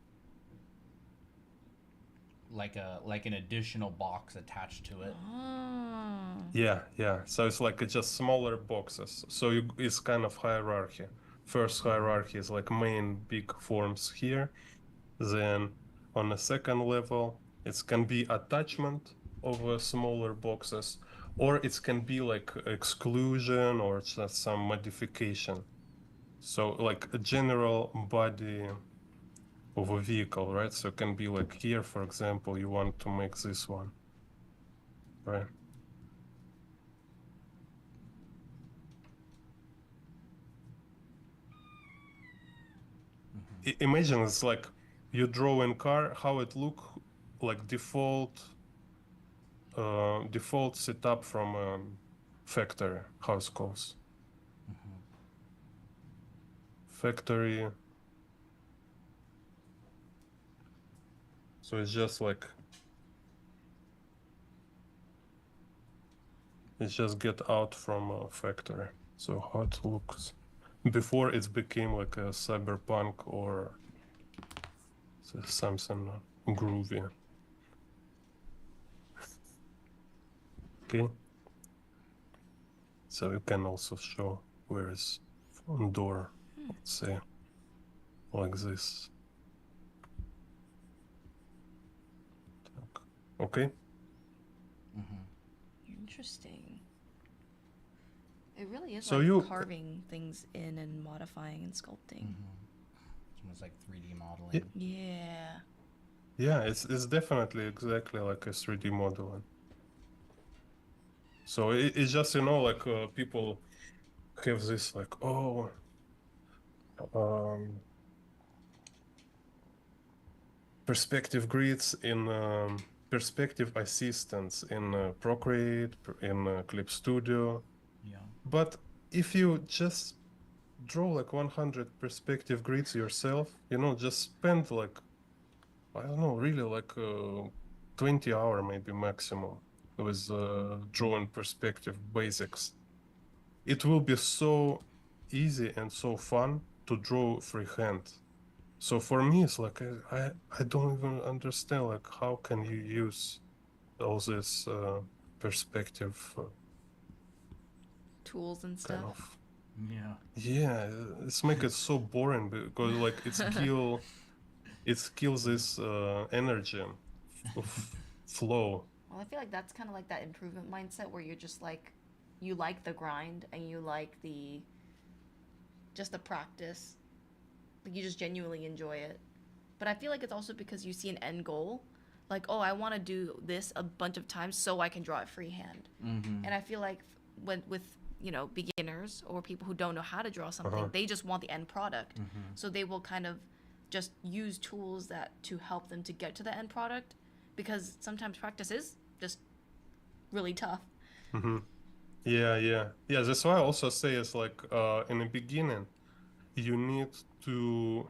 Speaker 1: Like an additional box attached to it.
Speaker 3: Oh.
Speaker 2: Yeah. So it's like just smaller boxes. So it's kind of hierarchy. First hierarchy is like main big forms here. Then on the second level, it can be attachment of smaller boxes, or it can be like exclusion or just some modification. So like a general body of a vehicle, right? So it can be like here, for example, you want to make this one, right? Imagine it's like you draw in car, how it look like default setup from factory, how it calls. Factory. So it's just like it just get out from a factory. So how it looks before it became like a cyberpunk or something groovy. Okay. So you can also show where is front door, let's say, like this. Okay.
Speaker 3: Interesting. It really is
Speaker 2: So
Speaker 3: like
Speaker 2: you
Speaker 3: carving things in and modifying and sculpting.
Speaker 1: It's almost like 3D modeling.
Speaker 3: Yeah.
Speaker 2: Yeah, it's definitely exactly like a 3D modeling. So it's just like people have this like perspective grids in perspective assistance in Procreate, in Clip Studio.
Speaker 1: Yeah.
Speaker 2: But if you just draw like 100 perspective grids yourself, just spend like, I don't know, really like 20 hour maybe maximum with drawing perspective basics. It will be so easy and so fun to draw freehand. So for me, it's like I don't even understand like how can you use all this perspective
Speaker 3: Tools and
Speaker 2: kind
Speaker 3: stuff.
Speaker 2: of.
Speaker 1: Yeah.
Speaker 2: Yeah, it's make it so boring because like it kills this energy of flow.
Speaker 3: Well, I feel like that's kind of like that improvement mindset where you're just like, you like the grind and you like just the practice. Like you just genuinely enjoy it. But I feel like it's also because you see an end goal. Like, oh, I want to do this a bunch of times so I can draw it freehand.
Speaker 1: Mm-hmm.
Speaker 3: And I feel like with beginners or people who don't know how to draw something, they just want the end product.
Speaker 1: Mm-hmm.
Speaker 3: So they will kind of just use tools that to help them to get to the end product, because sometimes practice is just really tough.
Speaker 2: Mm-hmm. Yeah. That's why I also say it's like in the beginning, you need to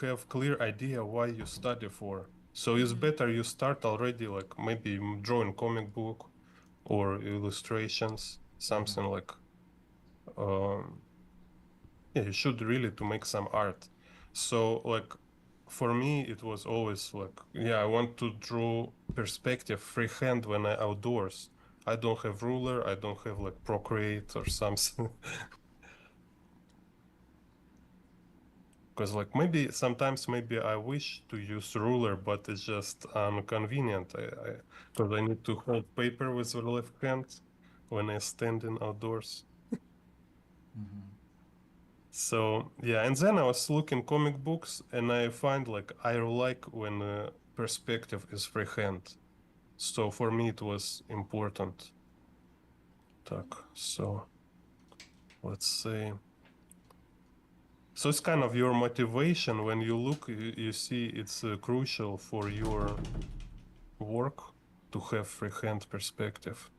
Speaker 2: have clear idea why you study for. So it's better you start already like maybe drawing comic book or illustrations, something like yeah, you should really to make some art. So like for me it was always like, yeah, I want to draw perspective freehand when I outdoors. I don't have ruler, I don't have like Procreate or something. Because like maybe sometimes maybe I wish to use ruler, but it's just inconvenient. Because I need to hold paper with the left hand when I stand in outdoors.
Speaker 1: Mm-hmm.
Speaker 2: So yeah, and then I was looking comic books, and I find like I like when perspective is freehand. So for me it was important. So let's say. So it's kind of your motivation when you look, you see it's crucial for your work to have freehand perspective.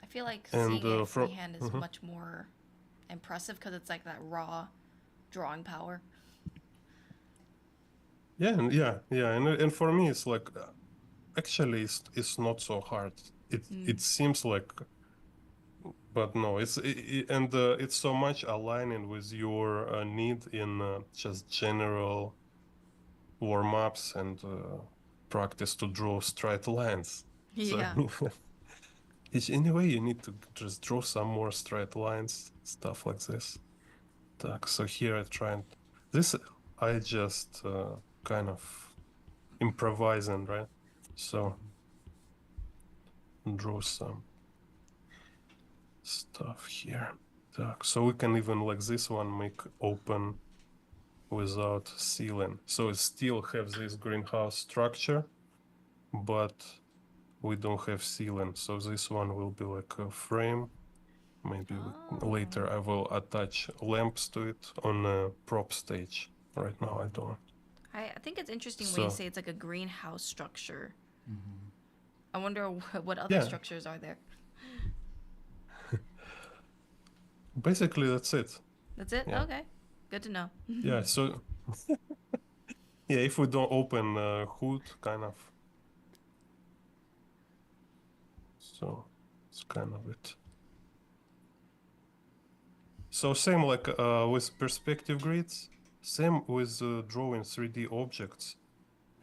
Speaker 3: I feel like
Speaker 2: And
Speaker 3: seeing it
Speaker 2: from
Speaker 3: freehand is much more impressive because it's like that raw drawing power.
Speaker 2: and for me it's like actually it's not so hard. It seems like, but no, it's so much aligning with your need in just general warm-ups and practice to draw straight lines. So
Speaker 3: Yeah.
Speaker 2: anyway, you need to just draw some more straight lines, stuff like this. So here I try and this I just kind of improvising, right? So draw some stuff here. So we can even like this one make open without sealing. So it still has this greenhouse structure, but we don't have sealing. So this one will be like a frame. Maybe later I will attach lamps to it on a prop stage. Right now I don't.
Speaker 3: I think it's interesting when you say it's like a greenhouse structure.
Speaker 1: Mm-hmm.
Speaker 3: I wonder what other structures are there.
Speaker 2: Basically, that's it.
Speaker 3: That's it?
Speaker 2: Yeah.
Speaker 3: Okay. Good to know.
Speaker 2: Yeah, so yeah, if we don't open hood, kind of. So it's kind of it. So same like with perspective grids, same with drawing 3D objects.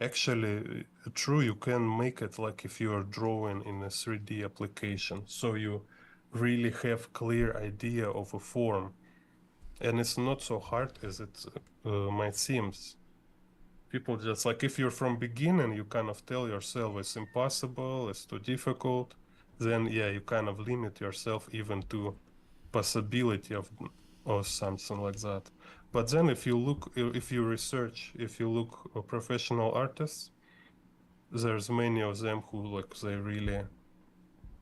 Speaker 2: Actually, true, you can make it like if you are drawing in a 3D application. So you really have clear idea of a form. And it's not so hard as it might seem. People just like, if you're from beginning, you kind of tell yourself it's impossible, it's too difficult. Then yeah, you kind of limit yourself even to possibility of or something like that. But then if you look, if you research, if you look at professional artists, there's many of them who like they really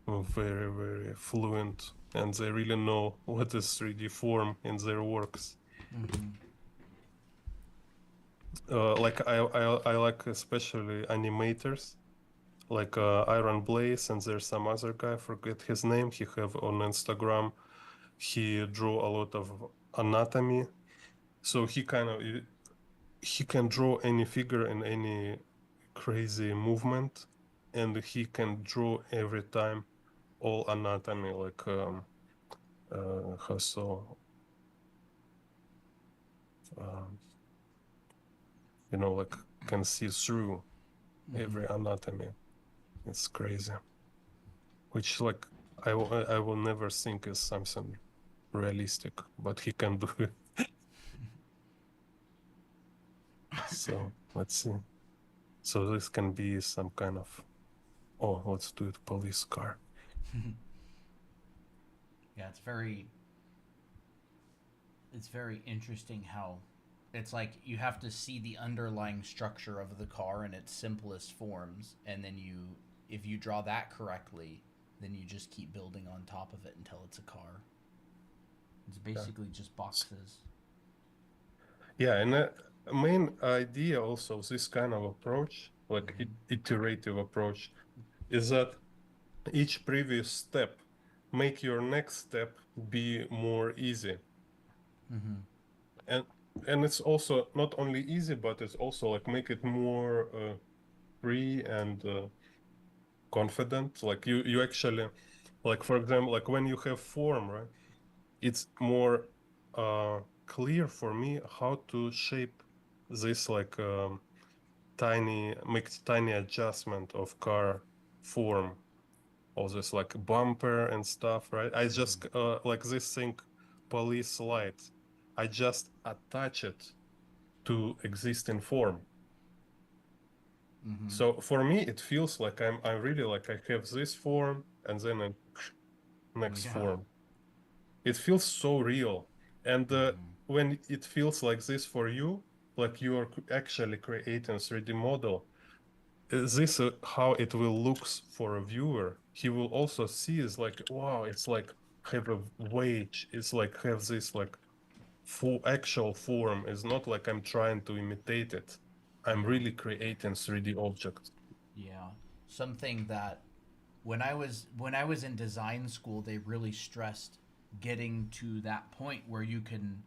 Speaker 2: very, very fluent and they really know what is 3D form in their works.
Speaker 1: Mm-hmm.
Speaker 2: like I like especially animators like Iron Blaze, and there's some other guy, forget his name. He have on Instagram. He drew a lot of anatomy, so he kind of he can draw any figure in any crazy movement, and he can draw every time all anatomy like so um, you know, like can see through every anatomy. It's crazy, which like I will never think is something realistic, but he can do it. So let's see. So this can be some kind of, oh, let's do it, police car.
Speaker 1: Yeah, it's very interesting how it's like you have to see the underlying structure of the car in its simplest forms, and then if you draw that correctly, then you just keep building on top of it until it's a car. It's basically just boxes.
Speaker 2: Yeah, and main idea also of this kind of approach, like iterative approach, is that each previous step make your next step be more easy.
Speaker 1: Mm-hmm.
Speaker 2: And it's also not only easy, but it's also like make it more free and confident. Like you actually, like for example, like when you have form, right? It's more clear for me how to shape this like make tiny adjustment of car form, all this like bumper and stuff, right? I just like this thing, police light. I just attach it to existing form.
Speaker 1: Mm-hmm.
Speaker 2: So for me, it feels like I really like I have this form and then a next
Speaker 1: Yeah.
Speaker 2: form. It feels so real. And when it feels like this for you, like you are actually creating a 3D model, this how it will looks for a viewer. He will also see is like, wow, it's like have a weight. It's like have this like full actual form. It's not like I'm trying to imitate it. I'm
Speaker 1: Yeah.
Speaker 2: really creating 3D objects.
Speaker 1: Yeah. Something that when I was in design school, they really stressed getting to that point where you can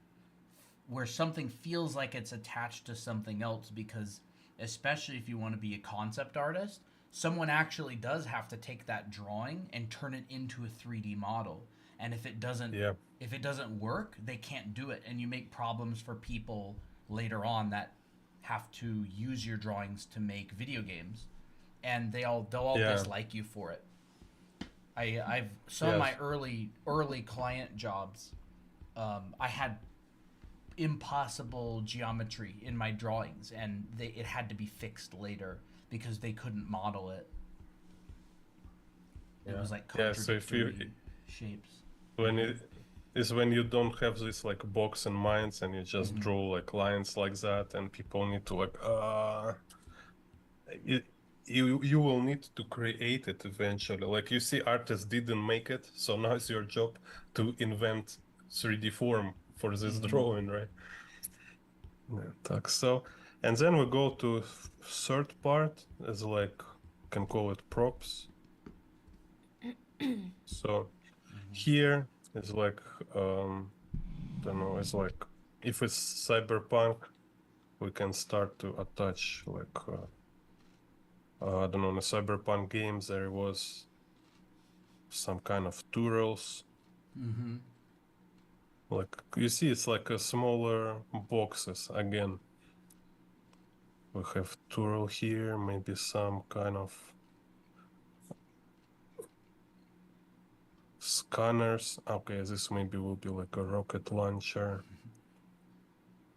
Speaker 1: where something feels like it's attached to something else, because especially if you want to be a concept artist, someone actually does have to take that drawing and turn it into a 3D model. And
Speaker 2: Yeah.
Speaker 1: if it doesn't work, they can't do it, and you make problems for people later on that have to use your drawings to make video games, and they'll all
Speaker 2: Yeah.
Speaker 1: dislike you for it. I've some of my
Speaker 2: Yes.
Speaker 1: early client jobs, I had impossible geometry in my drawings, and it had to be fixed later because they couldn't model it. It
Speaker 2: Yeah.
Speaker 1: was like
Speaker 2: Yeah. So if you
Speaker 1: contradictory shapes.
Speaker 2: when it is when you don't have this like box in mind and you just
Speaker 1: Mm-hmm.
Speaker 2: draw like lines like that and people need to like it, you will need to create it eventually. Like you see artists didn't make it, so now it's your job to invent 3D form for this
Speaker 1: Mm-hmm.
Speaker 2: drawing, right? Yeah, так, so and then we go to third part as like can call it props. So here is like don't know, it's like if it's cyberpunk, we can start to attach like I don't know, in the cyberpunk games there was some kind of turrets.
Speaker 1: Mm-hmm.
Speaker 2: Like you see, it's like a smaller boxes again. We have turret here, maybe some kind of scanners. Okay, this maybe will be like a rocket launcher.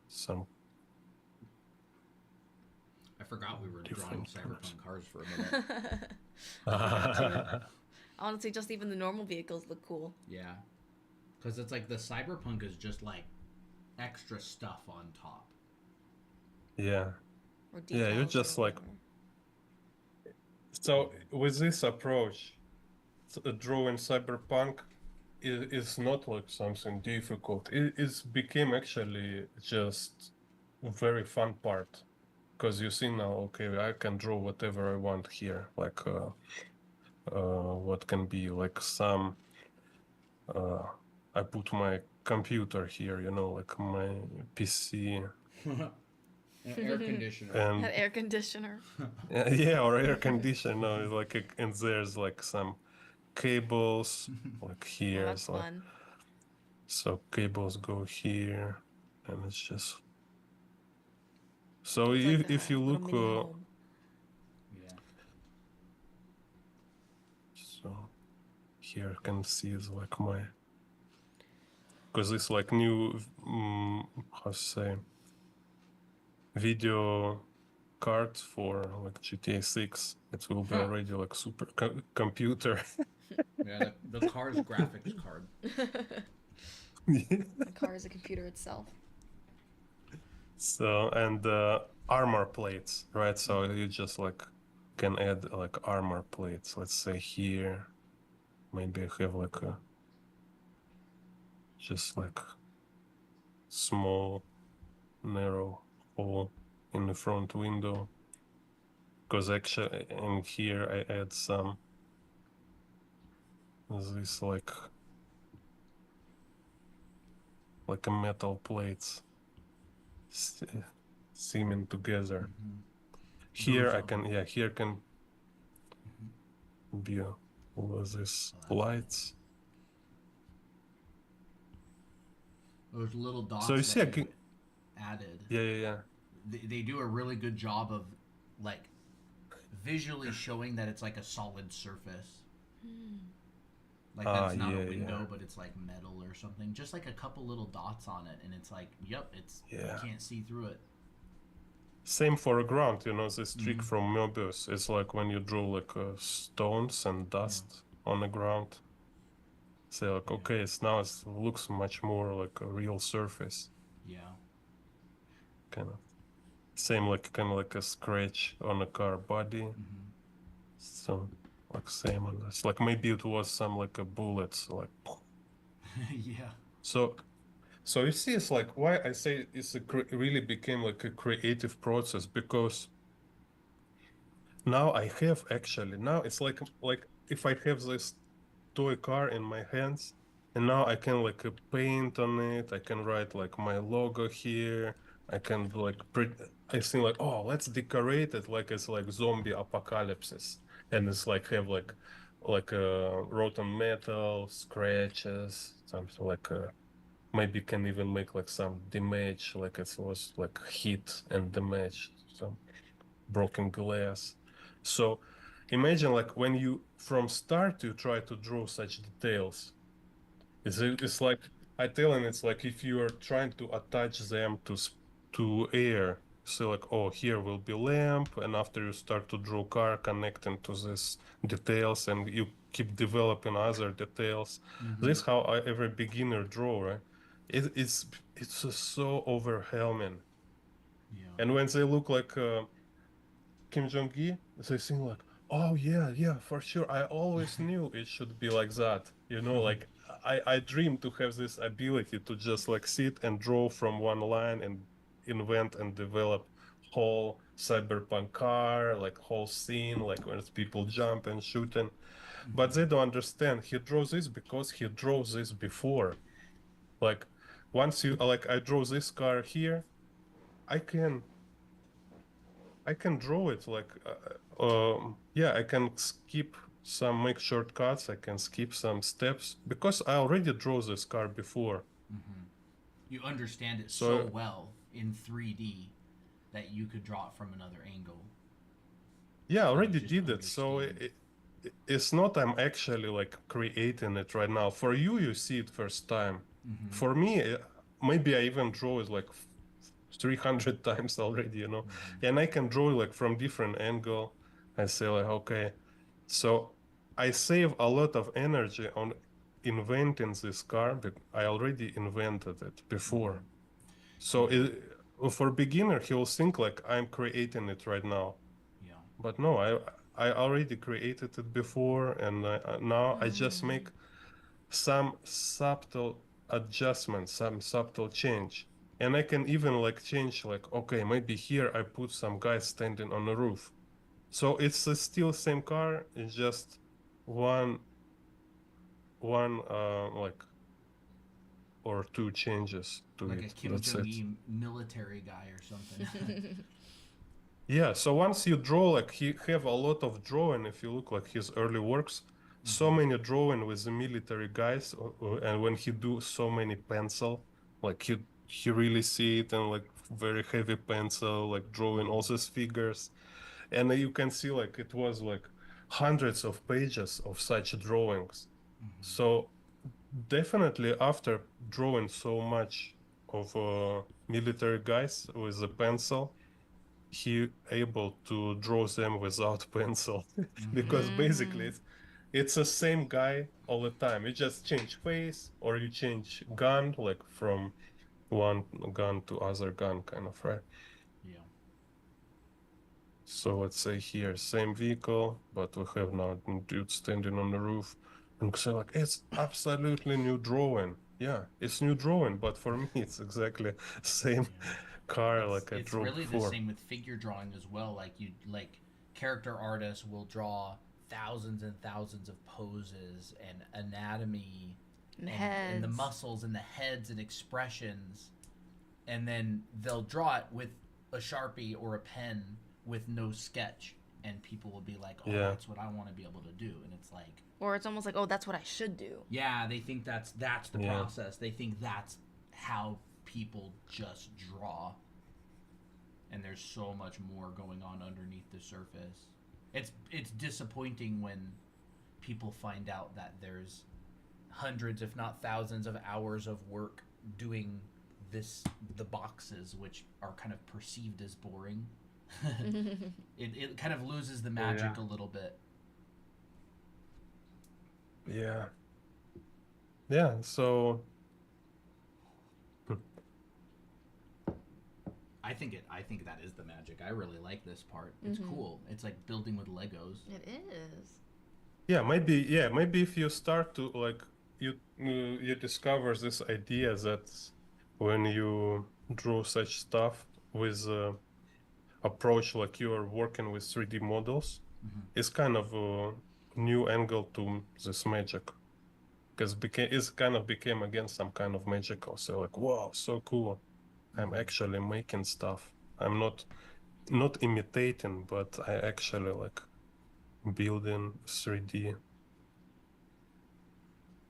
Speaker 2: Some
Speaker 1: I forgot we were drawing
Speaker 2: different turrets.
Speaker 1: cyberpunk cars for a minute.
Speaker 3: I forgot too. Honestly, just even the normal vehicles look cool.
Speaker 1: Yeah, because it's like the cyberpunk is just like extra stuff on top.
Speaker 2: Yeah.
Speaker 3: Or
Speaker 2: Yeah, you're
Speaker 3: decals
Speaker 2: just
Speaker 3: or
Speaker 2: like
Speaker 3: whatever.
Speaker 2: so with this approach, drawing cyberpunk is not like something difficult. It became actually just very fun part, because you see now, okay, I can draw whatever I want here, like what can be like some I put my computer here, you know, like my PC
Speaker 1: An air conditioner.
Speaker 2: and
Speaker 3: That air conditioner.
Speaker 2: yeah, or air conditioner, like and there's like some cables like
Speaker 3: Oh,
Speaker 2: here.
Speaker 3: that's
Speaker 2: It's like
Speaker 3: fun.
Speaker 2: so cables go here, and it's just so
Speaker 3: It's like
Speaker 2: if
Speaker 3: a
Speaker 2: you
Speaker 3: little
Speaker 2: look
Speaker 3: mini home.
Speaker 1: Yeah.
Speaker 2: so here you can see is like my because it's like new how to say video card for like GTA 6. It will be already like super computer.
Speaker 1: Yeah, the car's graphics card.
Speaker 3: The car is a computer itself.
Speaker 2: So and armor plates, right? So you just like can add like armor plates. Let's say here, maybe I have like a just like small narrow hole in the front window. Because actually in here I add some this like a metal plates seaming together. Here I can here can be all of these lights.
Speaker 1: Those little dots
Speaker 2: So you see,
Speaker 1: that you added.
Speaker 2: yeah.
Speaker 1: They do a really good job of like visually showing that it's like a solid surface. Like that's not a window, but it's like metal or something. Just like a couple little dots on it, and it's like, yep, it's you can't see through it.
Speaker 2: Same for a ground, you know, this trick from Möbius. It's like when you draw like stones and dust on the ground. Say like, okay, it's now it looks much more like a real surface.
Speaker 1: Yeah.
Speaker 2: Kind of same like kind of like a scratch on a car body. So like same on this. Like maybe it was some like a bullets like.
Speaker 1: Yeah.
Speaker 2: So you see, it's like why I say it's really became like a creative process because now I have actually now it's like if I have this toy car in my hands and now I can like paint on it. I can write like my logo here. I can like I think like oh let's decorate it like it's like zombie apocalypse and it's like have like rotten metal scratches something like maybe can even make like some damage, like it was like hit and damage, some broken glass. So imagine like when you from start you try to draw such details. It's like I tell and it's like if you are trying to attach them to air. So like oh here will be lamp and after you start to draw car connecting to this details and you keep developing other details. This is how every beginner draw, right? It's just so overwhelming.
Speaker 1: Yeah.
Speaker 2: And when they look like Kim Jong-gi, they think like, oh yeah, for sure. I always knew it should be like that. You know, like I dream to have this ability to just like sit and draw from one line and invent and develop whole cyberpunk car, like whole scene, like when people jump and shooting. But they don't understand. He draws this because he draws this before. Like once you like I draw this car here, I can draw it like yeah, I can skip some make shortcuts, I can skip some steps because I already draw this car before.
Speaker 1: You understand it
Speaker 2: So
Speaker 1: so well in 3D that you could draw it from another angle.
Speaker 2: yeah, I already
Speaker 1: just
Speaker 2: did it. So
Speaker 1: understand.
Speaker 2: it's not I'm actually like creating it right now. For you, you see it first time. For me, maybe I even draw it like 300 times already, you know, and I can draw like from different angle. I say like, okay, so I save a lot of energy on inventing this car, but I already invented it before. So for beginner, he will think like I'm creating it right now.
Speaker 1: Yeah.
Speaker 2: But no, I already created it before, and now I just make some subtle adjustments, some subtle change. And I can even like change like, okay, maybe here I put some guy standing on the roof. So it's still same car, it's just one like or two changes to
Speaker 1: Like a
Speaker 2: it.
Speaker 1: Kim
Speaker 2: That's
Speaker 1: Jong
Speaker 2: it.
Speaker 1: Il military guy or something.
Speaker 2: Yeah, so once you draw, like he have a lot of drawing. If you look like his early works, so many drawing with the military guys, and when he do so many pencil, like he really see it and like very heavy pencil, like drawing all these figures, and you can see like it was like hundreds of pages of such drawings. So definitely after drawing so much of military guys with a pencil, he able to draw them without pencil because basically it's the same guy all the time. You just change face or you change gun, like from one gun to other gun, kind of, right?
Speaker 1: Yeah.
Speaker 2: So let's say here, same vehicle, but we have now a dude standing on the roof. And so like, it's absolutely new drawing. Yeah, it's new drawing, but for me, it's exactly same
Speaker 1: Yeah.
Speaker 2: car
Speaker 1: It's
Speaker 2: like I
Speaker 1: it's
Speaker 2: drew
Speaker 1: really the
Speaker 2: before.
Speaker 1: same with figure drawing as well. Like character artists will draw thousands and thousands of poses and anatomy
Speaker 3: And
Speaker 1: and the
Speaker 3: heads.
Speaker 1: muscles and the heads and expressions, and then they'll draw it with a Sharpie or a pen with no sketch, and people will be like, "Oh,
Speaker 2: Yeah,
Speaker 1: that's what I want to be able to do." And it's like,
Speaker 3: Or it's almost like, oh, that's what I should do.
Speaker 1: yeah, they think that's the
Speaker 2: yeah,
Speaker 1: process. They think that's how people just draw, and there's so much more going on underneath the surface. It's disappointing when people find out that there's hundreds, if not thousands, of hours of work doing the boxes, which are kind of perceived as boring. It kind of loses the magic
Speaker 2: yeah,
Speaker 1: a little bit.
Speaker 2: yeah, yeah. So,
Speaker 1: I think that is the magic. I really like this part. It's cool. It's like building with Legos.
Speaker 3: It is.
Speaker 2: yeah, maybe if you start to like you discover this idea that when you draw such stuff with approach like you are working with 3D models, it's kind of a new angle to this magic because became it's kind of became again some kind of magical. So like, wow, so cool. I'm actually making stuff. I'm not imitating, but I actually like building 3D,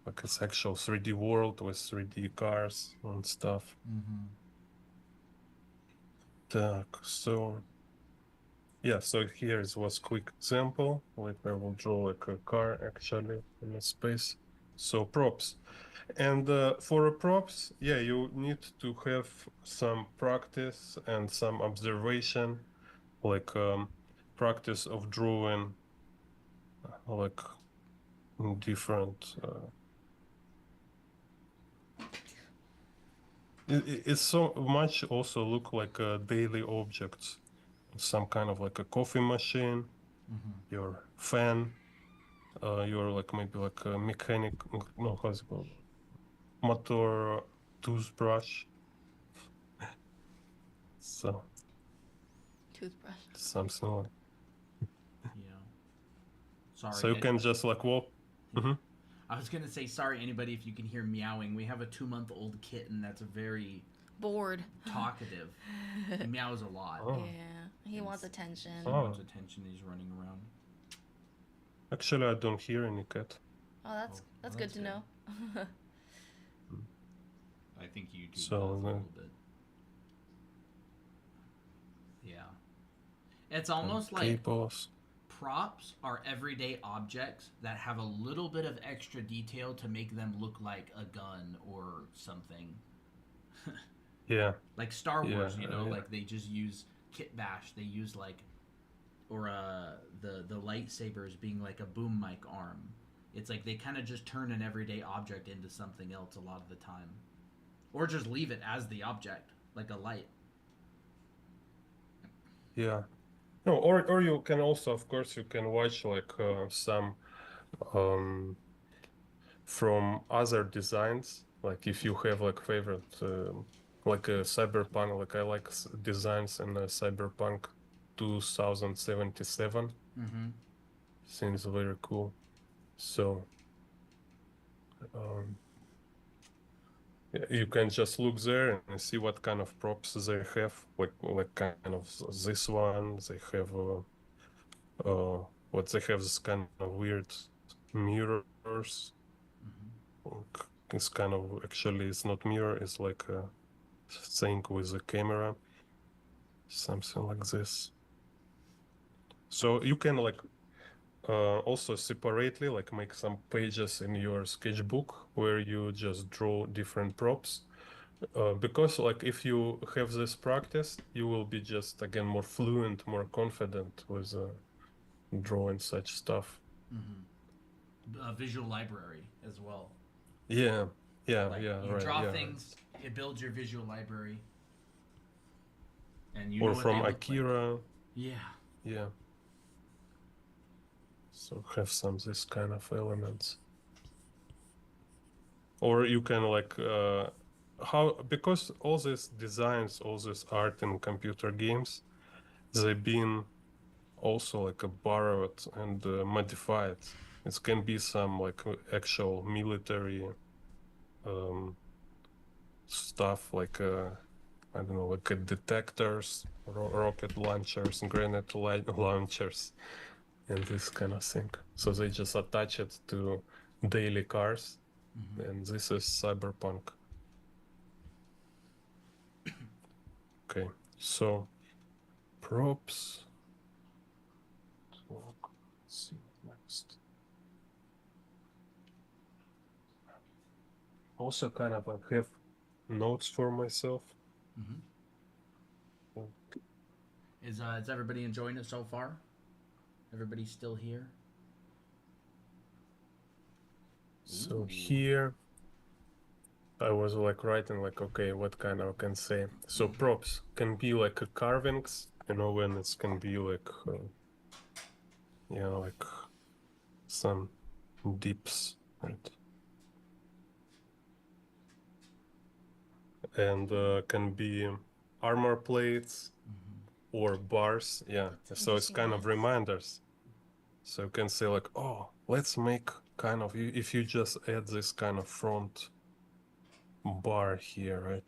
Speaker 2: like it's actual 3D world with 3D cars and stuff. Так, so yeah, so here is was quick example. Like I will draw like a car actually in a space. So props. And for a props, yeah, you need to have some practice and some observation, like practice of drawing like different it's so much also look like daily objects, some kind of like a coffee machine, your fan, your like maybe like a mechanic, no, how's it called, motor toothbrush. So
Speaker 3: Toothbrush.
Speaker 2: something like,
Speaker 1: Yeah. Sorry.
Speaker 2: so you can just like walk. Mhm.
Speaker 1: I was gonna say sorry anybody if you can hear meowing. We have a 2-month-old kitten that's very
Speaker 3: Bored.
Speaker 1: talkative. He meows a lot.
Speaker 2: Oh.
Speaker 3: Yeah. He wants attention.
Speaker 1: He
Speaker 2: Oh.
Speaker 1: wants attention. He's running around.
Speaker 2: Actually, I don't hear any cat.
Speaker 3: Oh, that's
Speaker 1: that's
Speaker 3: good to
Speaker 1: good.
Speaker 3: know.
Speaker 1: I think YouTube
Speaker 2: So,
Speaker 1: does a little bit. Yeah. It's almost like
Speaker 2: Cables.
Speaker 1: props are everyday objects that have a little bit of extra detail to make them look like a gun or something.
Speaker 2: Yeah.
Speaker 1: Like Star Wars,
Speaker 2: Yeah,
Speaker 1: you know,
Speaker 2: yeah.
Speaker 1: like they just use kit bash. They use like, or the lightsabers being like a boom mic arm. It's like they kind of just turn an everyday object into something else a lot of the time, or just leave it as the object, like a light.
Speaker 2: Yeah. No, or you can also, of course, you can watch like some um from other designs. Like if you have like favorite like a Cyberpunk. Like I like designs in Cyberpunk 2077.
Speaker 1: Mm-hmm.
Speaker 2: Seems very cool. So um, you can just look there and see what kind of props they have. Like kind of this one. They have what they have this kind of weird mirrors. It's kind of actually it's not mirror. It's like a thing with a camera, something like this. So you can like also separately like make some pages in your sketchbook where you just draw different props. Because like if you have this practice, you will be just again more fluent, more confident with drawing such stuff.
Speaker 1: Mm-hmm. A visual library as well.
Speaker 2: Yeah, yeah,
Speaker 1: Like
Speaker 2: yeah,
Speaker 1: you
Speaker 2: right,
Speaker 1: draw
Speaker 2: yeah.
Speaker 1: things, it builds your visual library, and you
Speaker 2: Or
Speaker 1: know what
Speaker 2: from
Speaker 1: they look
Speaker 2: Akira.
Speaker 1: like. Yeah.
Speaker 2: Yeah. So have some this kind of elements. Or you can like because all these designs, all this art in computer games, they've been also like borrowed and modified. It can be some like actual military stuff like I don't know, like detectors, rocket launchers, grenade launchers, and this kind of thing. So they just attach it to daily cars, and this is cyberpunk. Okay, so props. Let's see what next. Also, kind of like have notes for myself.
Speaker 1: Mm-hmm. Is everybody enjoying it so far? Everybody's still here?
Speaker 2: So
Speaker 1: Ooh.
Speaker 2: here I was like writing like, okay, what kind of can say? So props can be like carvings, when it can be like, like some dips, right? And can be armor plates or bars. Yeah,
Speaker 3: That's
Speaker 2: so it's
Speaker 3: interesting
Speaker 2: kind of
Speaker 3: list.
Speaker 2: reminders. So you can say like, oh, let's make kind of, if you just add this kind of front bar here, right?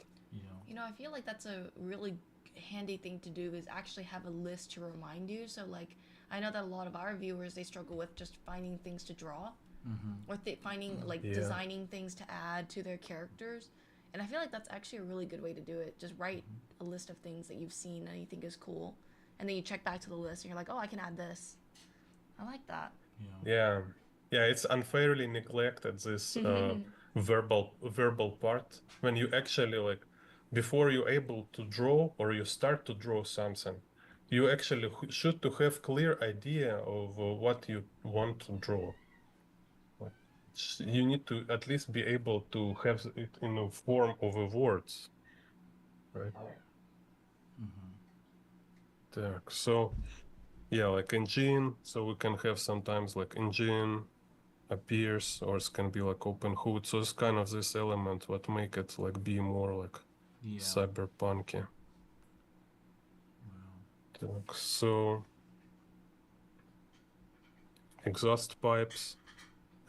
Speaker 3: I feel like that's a really handy thing to do is actually have a list to remind you. So, like, I know that a lot of our viewers, they struggle with just finding things to draw or finding, like,
Speaker 2: Yeah.
Speaker 3: designing things to add to their characters. And I feel like that's actually a really good way to do it. Just write a list of things that you've seen and you think is cool. And then you check back to the list and you're like, oh, I can add this. I like that.
Speaker 2: Yeah, it's unfairly neglected, this verbal part, when you actually like before you're able to draw or you start to draw something, you actually should to have clear idea of what you want to draw. Like, you need to at least be able to have it in a form of words, right? So yeah, like engine, so we can have sometimes like engine appears, or it can be like open hood. So it's kind of this element what make it like be more like cyberpunky. So exhaust pipes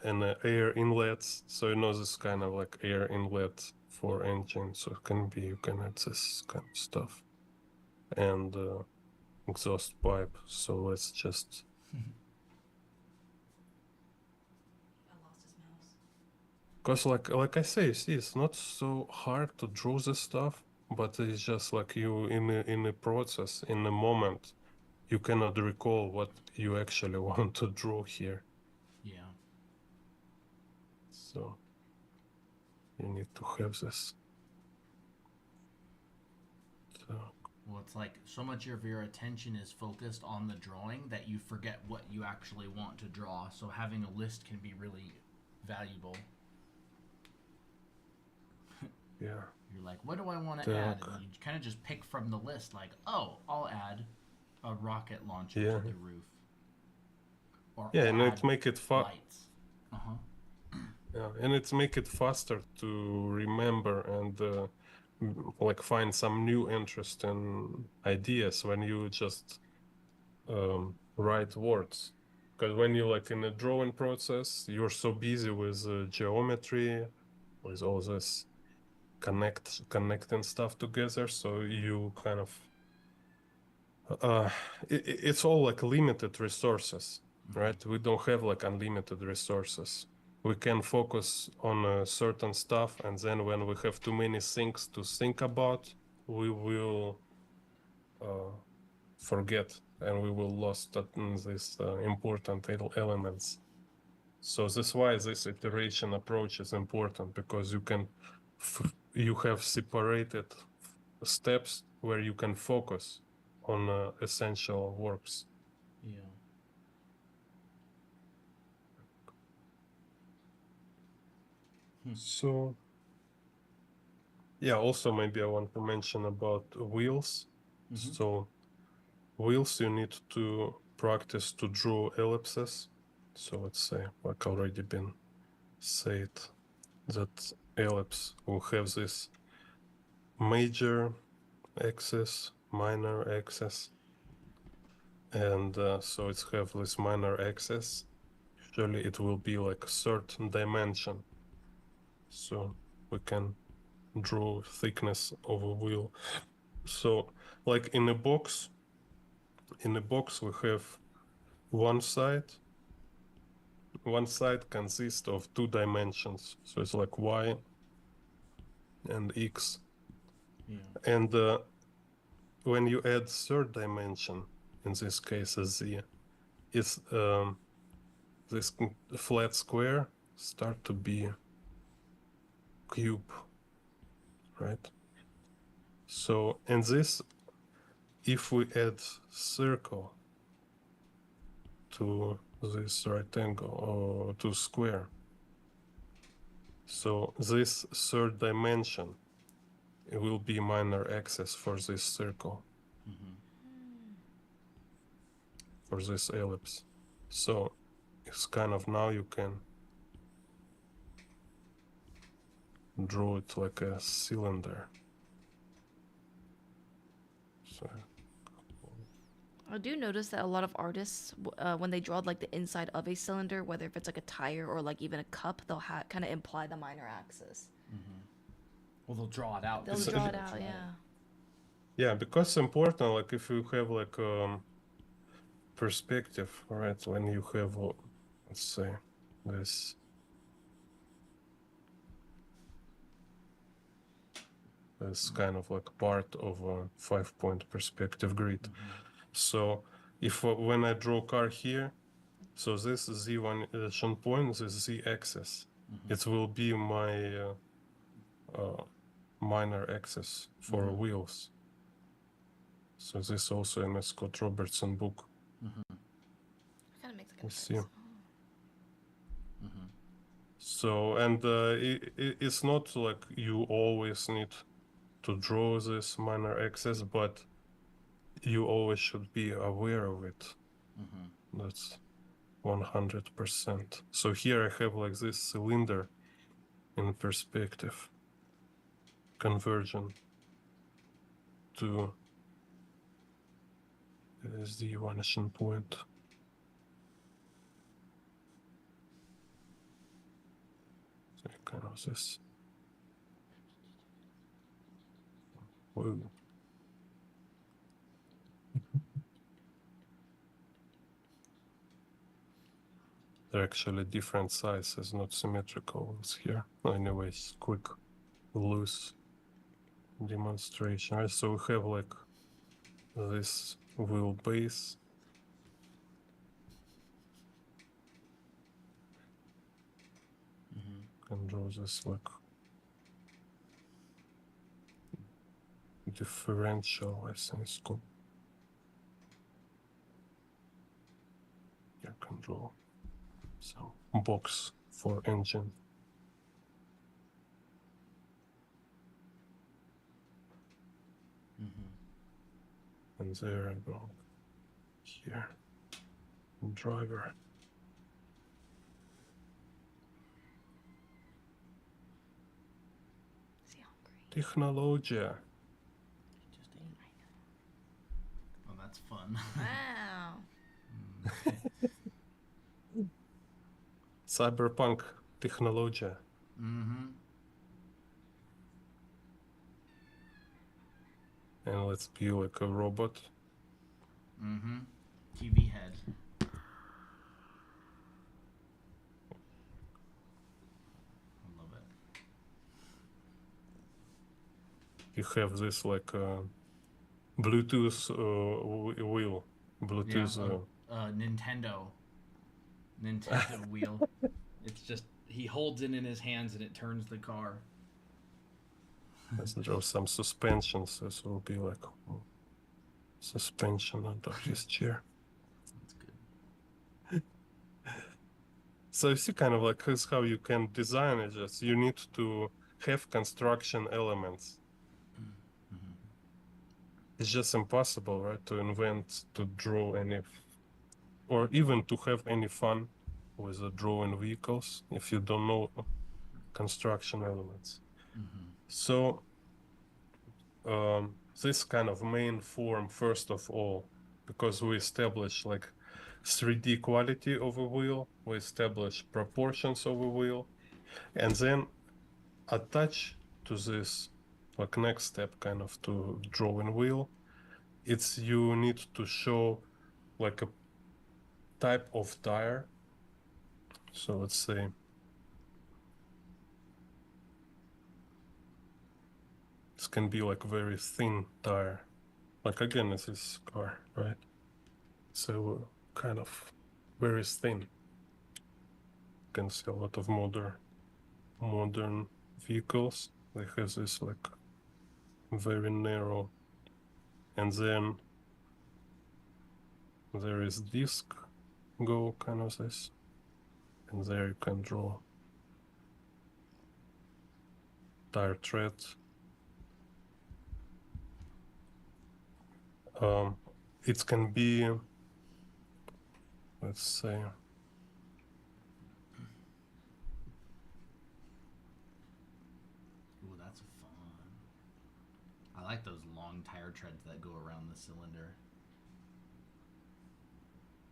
Speaker 2: and air inlets. So this kind of like air inlet for engine. So it can be, you can add this kind of stuff. And exhaust pipe. So let's just because like I say, see, it's not so hard to draw this stuff, but it's just like you in a process, in a moment, you cannot recall what you actually want to draw here.
Speaker 1: Yeah.
Speaker 2: So you need to have this. So
Speaker 1: Well, it's like so much of your attention is focused on the drawing that you forget what you actually want to draw. So having a list can be really valuable.
Speaker 2: yeah.
Speaker 1: You're like, what do I want to add? And you kind of just pick from the list, like, oh, I'll add a rocket launcher to the roof. Or
Speaker 2: Yeah,
Speaker 1: I'll
Speaker 2: and
Speaker 1: add
Speaker 2: it make it
Speaker 1: lights.
Speaker 2: Yeah, and it make it faster to remember and like find some new interesting ideas when you just write words. Because when you like in the drawing process, you're so busy with geometry, with all this connecting stuff together, so you kind of it's all like limited resources, right? We don't have like unlimited resources. We can focus on certain stuff, and then when we have too many things to think about, we will forget, and we will lost these important elements. So that's why this iteration approach is important, because you have separated steps where you can focus on essential works.
Speaker 1: Yeah.
Speaker 2: So, yeah, also maybe I want to mention about wheels. So, wheels, you need to practice to draw ellipses. So let's say, like already been said, that ellipse will have this major axis, minor axis, and so it's have this minor axis. Usually it will be like a certain dimension, so we can draw thickness of a wheel. So like in a box we have one side consists of two dimensions, so it's like y and x.
Speaker 1: Yeah.
Speaker 2: And when you add third dimension, in this case a z, it's this flat square start to be cube, right? So, and this, if we add circle to this rectangle or to square, so this third dimension, it will be minor axis for this circle, for this ellipse. So it's kind of, now you can draw it like a cylinder. So
Speaker 3: I do notice that a lot of artists, when they draw like the inside of a cylinder, whether if it's like a tire or like even a cup, they'll kind of imply the minor axis.
Speaker 1: Well, they'll draw it out.
Speaker 3: They'll draw it out, yeah.
Speaker 2: yeah, because it's important, like if you have like perspective, right? When you have, let's say, this kind of like part of a 5-point perspective grid. So if when I draw car here, so this z1 point, this z-axis, it will be my minor axis for wheels. So this also in a Scott Robertson book.
Speaker 3: Kind of makes like a
Speaker 2: Let's see.
Speaker 3: fence.
Speaker 2: So, and it's not like you always need to draw this minor axis, but you always should be aware of it. That's 100%. So here I have like this cylinder in perspective, conversion to the vanishing point. So kind of this. Whoa. They're actually different sizes, not symmetrical ones here. Anyways, quick, loose demonstration. Right, so we have like this wheel base. Can draw this like differential, I think it's called. Yeah, can draw some box for engine. And there I go. Here, driver.
Speaker 3: Is he hungry?
Speaker 2: Technology.
Speaker 1: It just ain't. Oh, that's fun.
Speaker 3: Wow.
Speaker 2: Cyberpunk technology.
Speaker 1: Mm-hmm.
Speaker 2: And let's be like a robot.
Speaker 1: Mm-hmm. TV head. I love it.
Speaker 2: You have this like Bluetooth wheel. Bluetooth.
Speaker 1: Yeah, Nintendo wheel. It's just he holds it in his hands and it turns the car.
Speaker 2: Let's draw some suspensions. This will be like suspension under his chair.
Speaker 1: That's good.
Speaker 2: So you see, kind of like here's how you can design it. Just you need to have construction elements.
Speaker 1: Mm-hmm.
Speaker 2: It's just impossible, right, to invent, to draw any, or even to have any fun with drawing vehicles if you don't know construction elements.
Speaker 1: Mm-hmm.
Speaker 2: So this kind of main form, first of all, because we establish like 3D quality of a wheel, we establish proportions of a wheel, and then attach to this, like next step kind of to drawing wheel, it's you need to show like a type of tire. So let's say this can be like very thin tire. Like again, this is car, right? So kind of very thin. You can see a lot of modern vehicles. They have this like very narrow, and then there is disc go kind of this, and there you can draw tire tread. It can be, let's say,
Speaker 1: Ooh, that's fun. I like those long tire treads that go around the cylinder.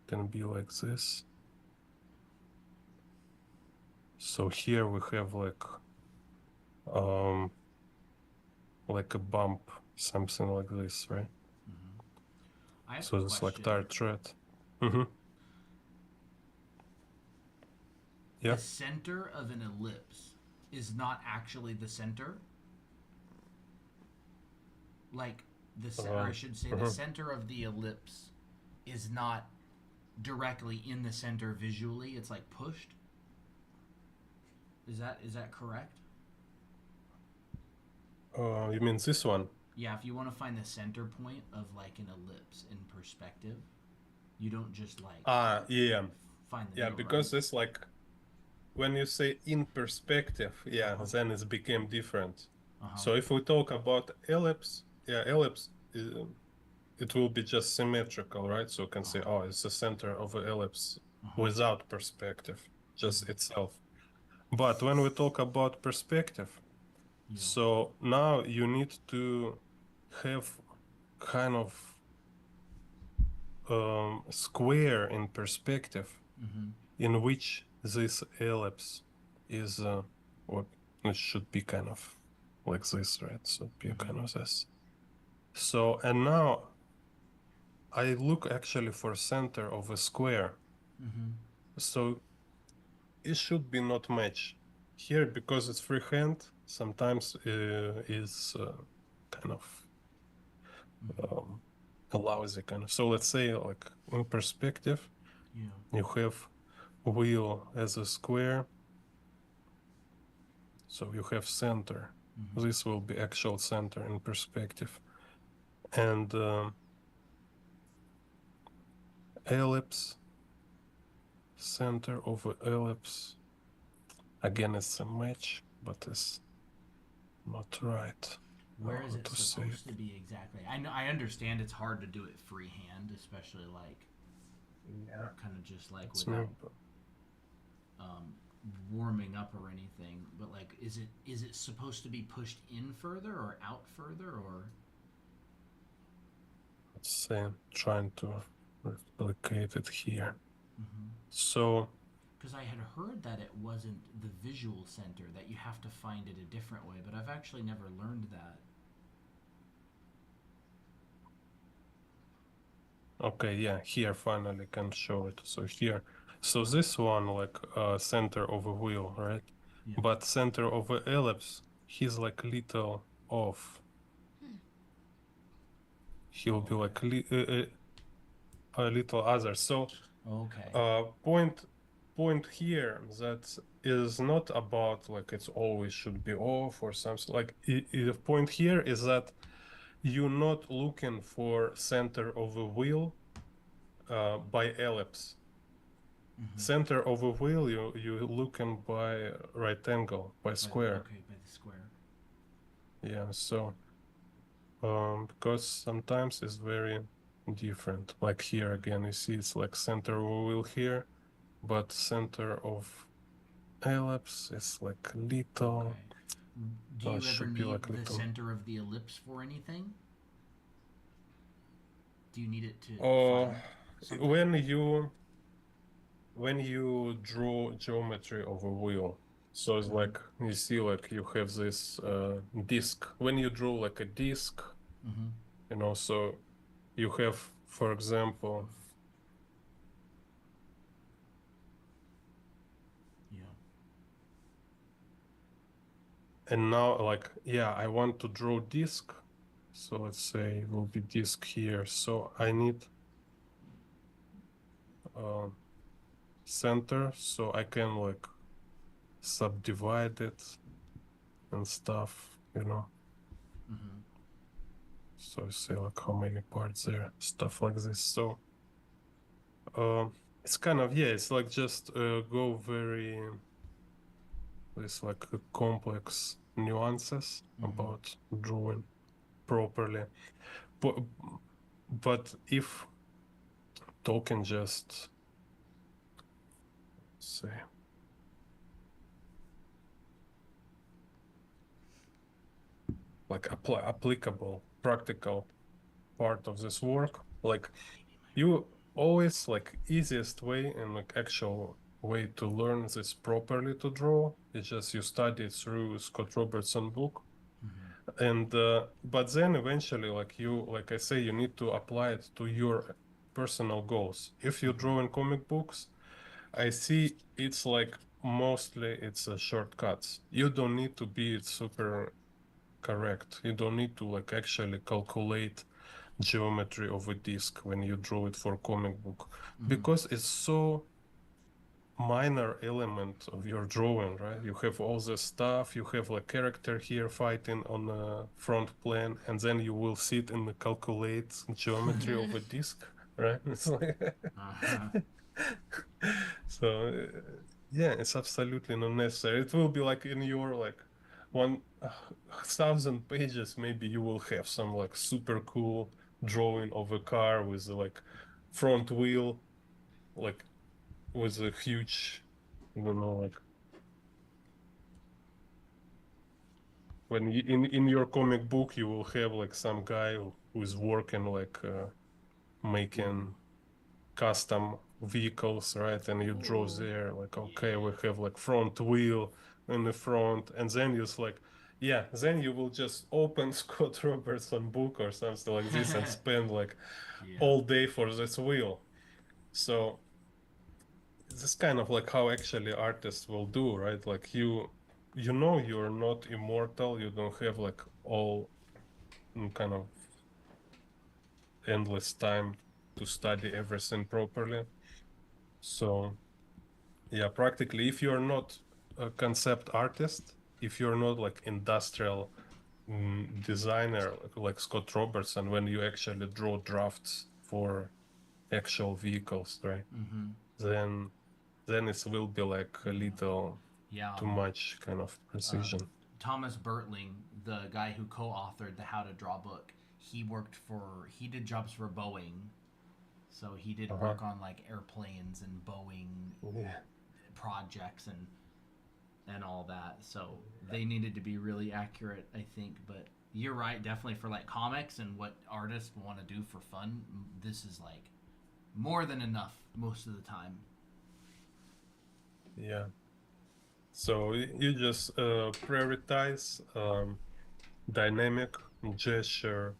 Speaker 2: can be like this. So here we have like a bump, something like this, right?
Speaker 1: Mm-hmm. I have
Speaker 2: So
Speaker 1: a
Speaker 2: it's like
Speaker 1: question.
Speaker 2: tire tread. Mm-hmm. Yeah.
Speaker 1: The center of an ellipse is not actually the center. Like or I should say, the center of the ellipse is not directly in the center visually. It's like pushed. Is that correct?
Speaker 2: You mean this one?
Speaker 1: Yeah, if you want to find the center point of like an ellipse in perspective, you don't just like
Speaker 2: yeah.
Speaker 1: find the
Speaker 2: Yeah,
Speaker 1: middle,
Speaker 2: because
Speaker 1: right?
Speaker 2: it's like when you say in perspective, yeah, then it became different. So if we talk about ellipse, yeah, ellipse, it will be just symmetrical, right? So you can say, oh, it's the center of an ellipse without perspective, just itself. But when we talk about perspective, so now you need to have kind of square in perspective in which this ellipse is, or it should be kind of like this, right? So be kind of this. So, and now I look actually for center of a square. So it should be not match here because it's freehand. Sometimes is kind of lousy kind of. So let's say like in perspective, you have wheel as a square. So you have center. This will be actual center in perspective. And ellipse, center of an ellipse. Again, it's a match, but it's not right.
Speaker 1: Where is it supposed to be exactly? I understand it's hard to do it freehand, especially like kind of just like without warming up or anything, but like, is it supposed to be pushed in further or out further or?
Speaker 2: Let's say I'm trying to replicate it here.
Speaker 1: Mm-hmm.
Speaker 2: So,
Speaker 1: Because I had heard that it wasn't the visual center, that you have to find it a different way, but I've actually never learned that.
Speaker 2: okay, yeah, here finally can show it. So here, so this one like center of a wheel, right?
Speaker 1: Yeah.
Speaker 2: But center of a ellipse, he's like little off. He'll be like a little other. So
Speaker 1: Okay.
Speaker 2: point here that is not about like it's always should be off or something. Like the point here is that you're not looking for center of a wheel by ellipse.
Speaker 1: Mm-hmm.
Speaker 2: Center of a wheel you're looking by right angle, by square.
Speaker 1: Okay, by the square.
Speaker 2: Yeah, so because sometimes it's very different. Like here again, you see it's like center of a wheel here, but center of ellipse is like little.
Speaker 1: Okay. Do you
Speaker 2: it
Speaker 1: ever
Speaker 2: should be
Speaker 1: need
Speaker 2: like
Speaker 1: the
Speaker 2: little.
Speaker 1: center of the ellipse for anything? Do you need it to
Speaker 2: Oh,
Speaker 1: find something?
Speaker 2: when you draw geometry of a wheel, so it's like you see like you have this disc. When you draw like a disc,
Speaker 1: Mm-hmm.
Speaker 2: you know, so you have, for example,
Speaker 1: Yeah.
Speaker 2: and now like yeah, I want to draw disc. So let's say it will be disc here. So I need center so I can like subdivide it and stuff, you know.
Speaker 1: Mm-hmm.
Speaker 2: So I say like how many parts there, stuff like this. So it's kind of, yeah, it's like just go very this like complex nuances about drawing properly. But if talking just say like applicable practical part of this work, like you always like easiest way and like actual way to learn this properly to draw is just you study through Scott Robertson book. And but then eventually like you, like I say, you need to apply it to your personal goals. If you draw in comic books, I see it's like mostly it's shortcuts. You don't need to be super correct. You don't need to like actually calculate geometry of a disc when you draw it for comic book because it's so minor element of your drawing, right? You have all the stuff, you have like character here fighting on the front plane, and then you will sit and calculate geometry of a disc, right? It's like so yeah, it's absolutely not necessary. It will be like in your like 1,000 pages, maybe you will have some like super cool drawing of a car with like front wheel, like with a huge, I don't know, like when you, in your comic book you will have like some guy who is working like making custom vehicles, right? And you draw there like, okay, we have like front wheel in the front, and then you just like, yeah, then you will just open Scott Robertson book or something like this and spend like all day for this wheel. So this kind of like how actually artists will do, right? Like you know you're not immortal, you don't have like all kind of endless time to study everything properly. So yeah, practically if you're not a concept artist, if you're not like industrial designer like Scott Robertson, when you actually draw drafts for actual vehicles, right? Then it will be like a little too much kind of precision.
Speaker 1: Thomas Bertling, the guy who co-authored the How to Draw book, he did jobs for Boeing, so he did work on like airplanes and Boeing projects, and and all that. So they needed to be really accurate, I think. But you're right, definitely for like comics and what artists want to do for fun, this is like more than enough most of the time.
Speaker 2: Yeah. So you just prioritize dynamic gesture,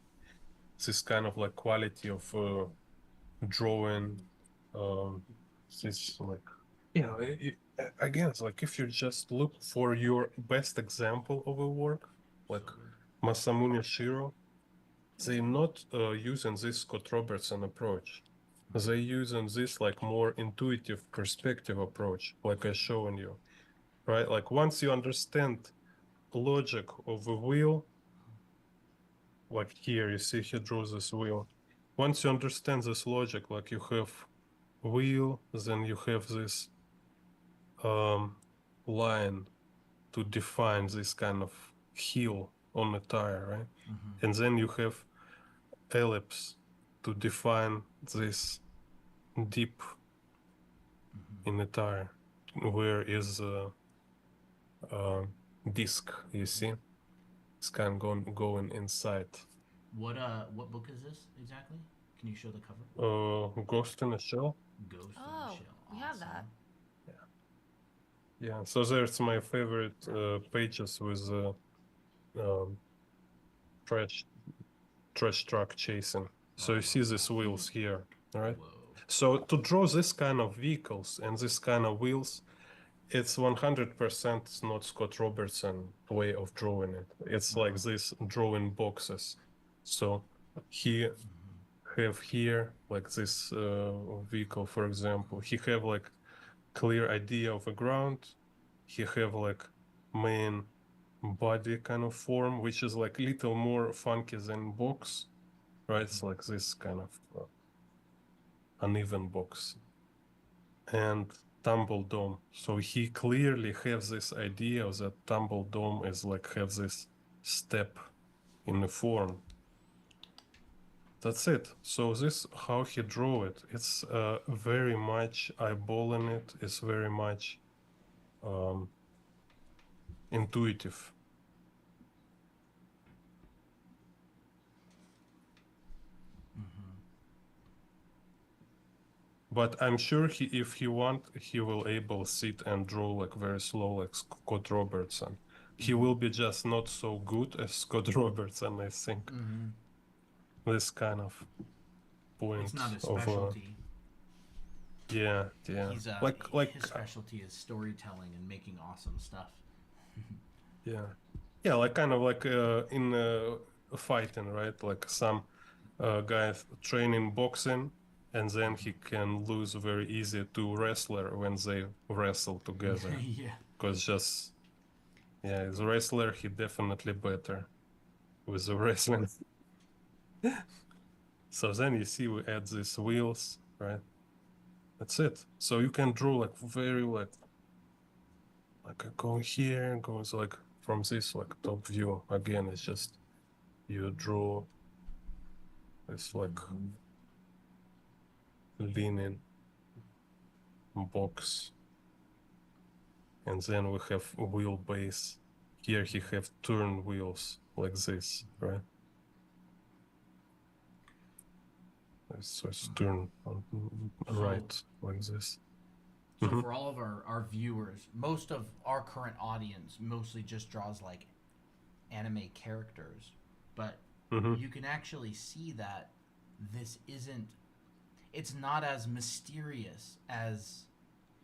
Speaker 2: this kind of like quality of drawing, this like again, it's like if you just look for your best example of a work, like Masamune Shiro, they're not using this Scott Robertson approach. They're using this like more intuitive perspective approach, like I shown you, right? Like once you understand logic of a wheel, like here you see he draws this wheel. Once you understand this logic, like you have wheel, then you have this line to define this kind of heel on a tire, right? And then you have ellipse to define this dip in the tire, where is disc, you see? It's kind of going inside.
Speaker 1: What book is this exactly? Can you show the cover?
Speaker 2: Ghost in a Shell.
Speaker 1: Ghost in the
Speaker 3: Oh,
Speaker 1: Shell.
Speaker 3: we have that.
Speaker 2: Yeah, so there's my favorite pages with trash truck chasing. So you see these wheels here, right?
Speaker 1: Whoa.
Speaker 2: So to draw this kind of vehicles and this kind of wheels, it's 100% not Scott Robertson way of drawing it. It's like this drawing boxes. So he have here like this vehicle, for example. He have like clear idea of a ground. He have like main body kind of form, which is like little more funky than box, right? It's like this kind of uneven box. And tumble dome. So he clearly has this idea that tumble dome is like have this step in the form. That's it. So this how he drew it. It's very much eyeballing it. It's very much intuitive. But I'm sure if he want, he will able sit and draw like very slow, like Scott Robertson. He will be just not so good as Scott Robertson, I think. This kind of point
Speaker 1: It's not his
Speaker 2: of
Speaker 1: specialty.
Speaker 2: yeah.
Speaker 1: He's
Speaker 2: like
Speaker 1: his specialty is storytelling and making awesome stuff.
Speaker 2: yeah, like kind of like in fighting, right? Like some guys training boxing, and then he can lose very easy to wrestler when they wrestle together.
Speaker 1: Yeah.
Speaker 2: Because just as a wrestler, he definitely better with the wrestling. So then you see we add these wheels, right? That's it. So you can draw like very like I go here, goes like from this like top view. Again, it's just you draw this like leaning box. And then we have wheelbase. Here he have turn wheels like this, right? So it's turn right like this.
Speaker 1: So for all of our viewers, most of our current audience mostly just draws like anime characters, but you can actually see that this isn't, it's not as mysterious as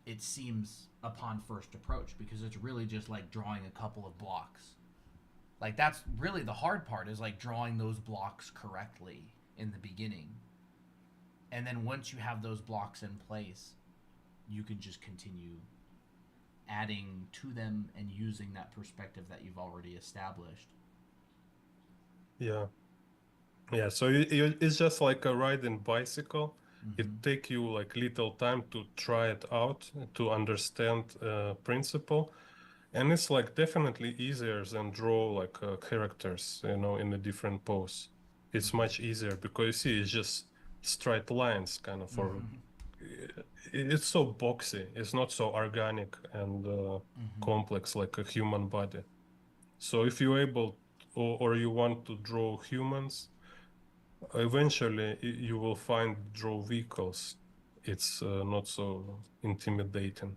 Speaker 1: it seems upon first approach, because it's really just like drawing a couple of blocks. Like that's really the hard part, is like drawing those blocks correctly in the beginning. And then once you have those blocks in place, you can just continue adding to them and using that perspective that you've already established.
Speaker 2: Yeah. So it's just like a riding bicycle. It take you like little time to try it out, to understand principle, and it's like definitely easier than draw like characters, in a different pose. It's much easier because you see it's just straight lines kind of, or it's so boxy. It's not so organic and complex like a human body. So if you're able or you want to draw humans, eventually you will find draw vehicles. It's not so intimidating.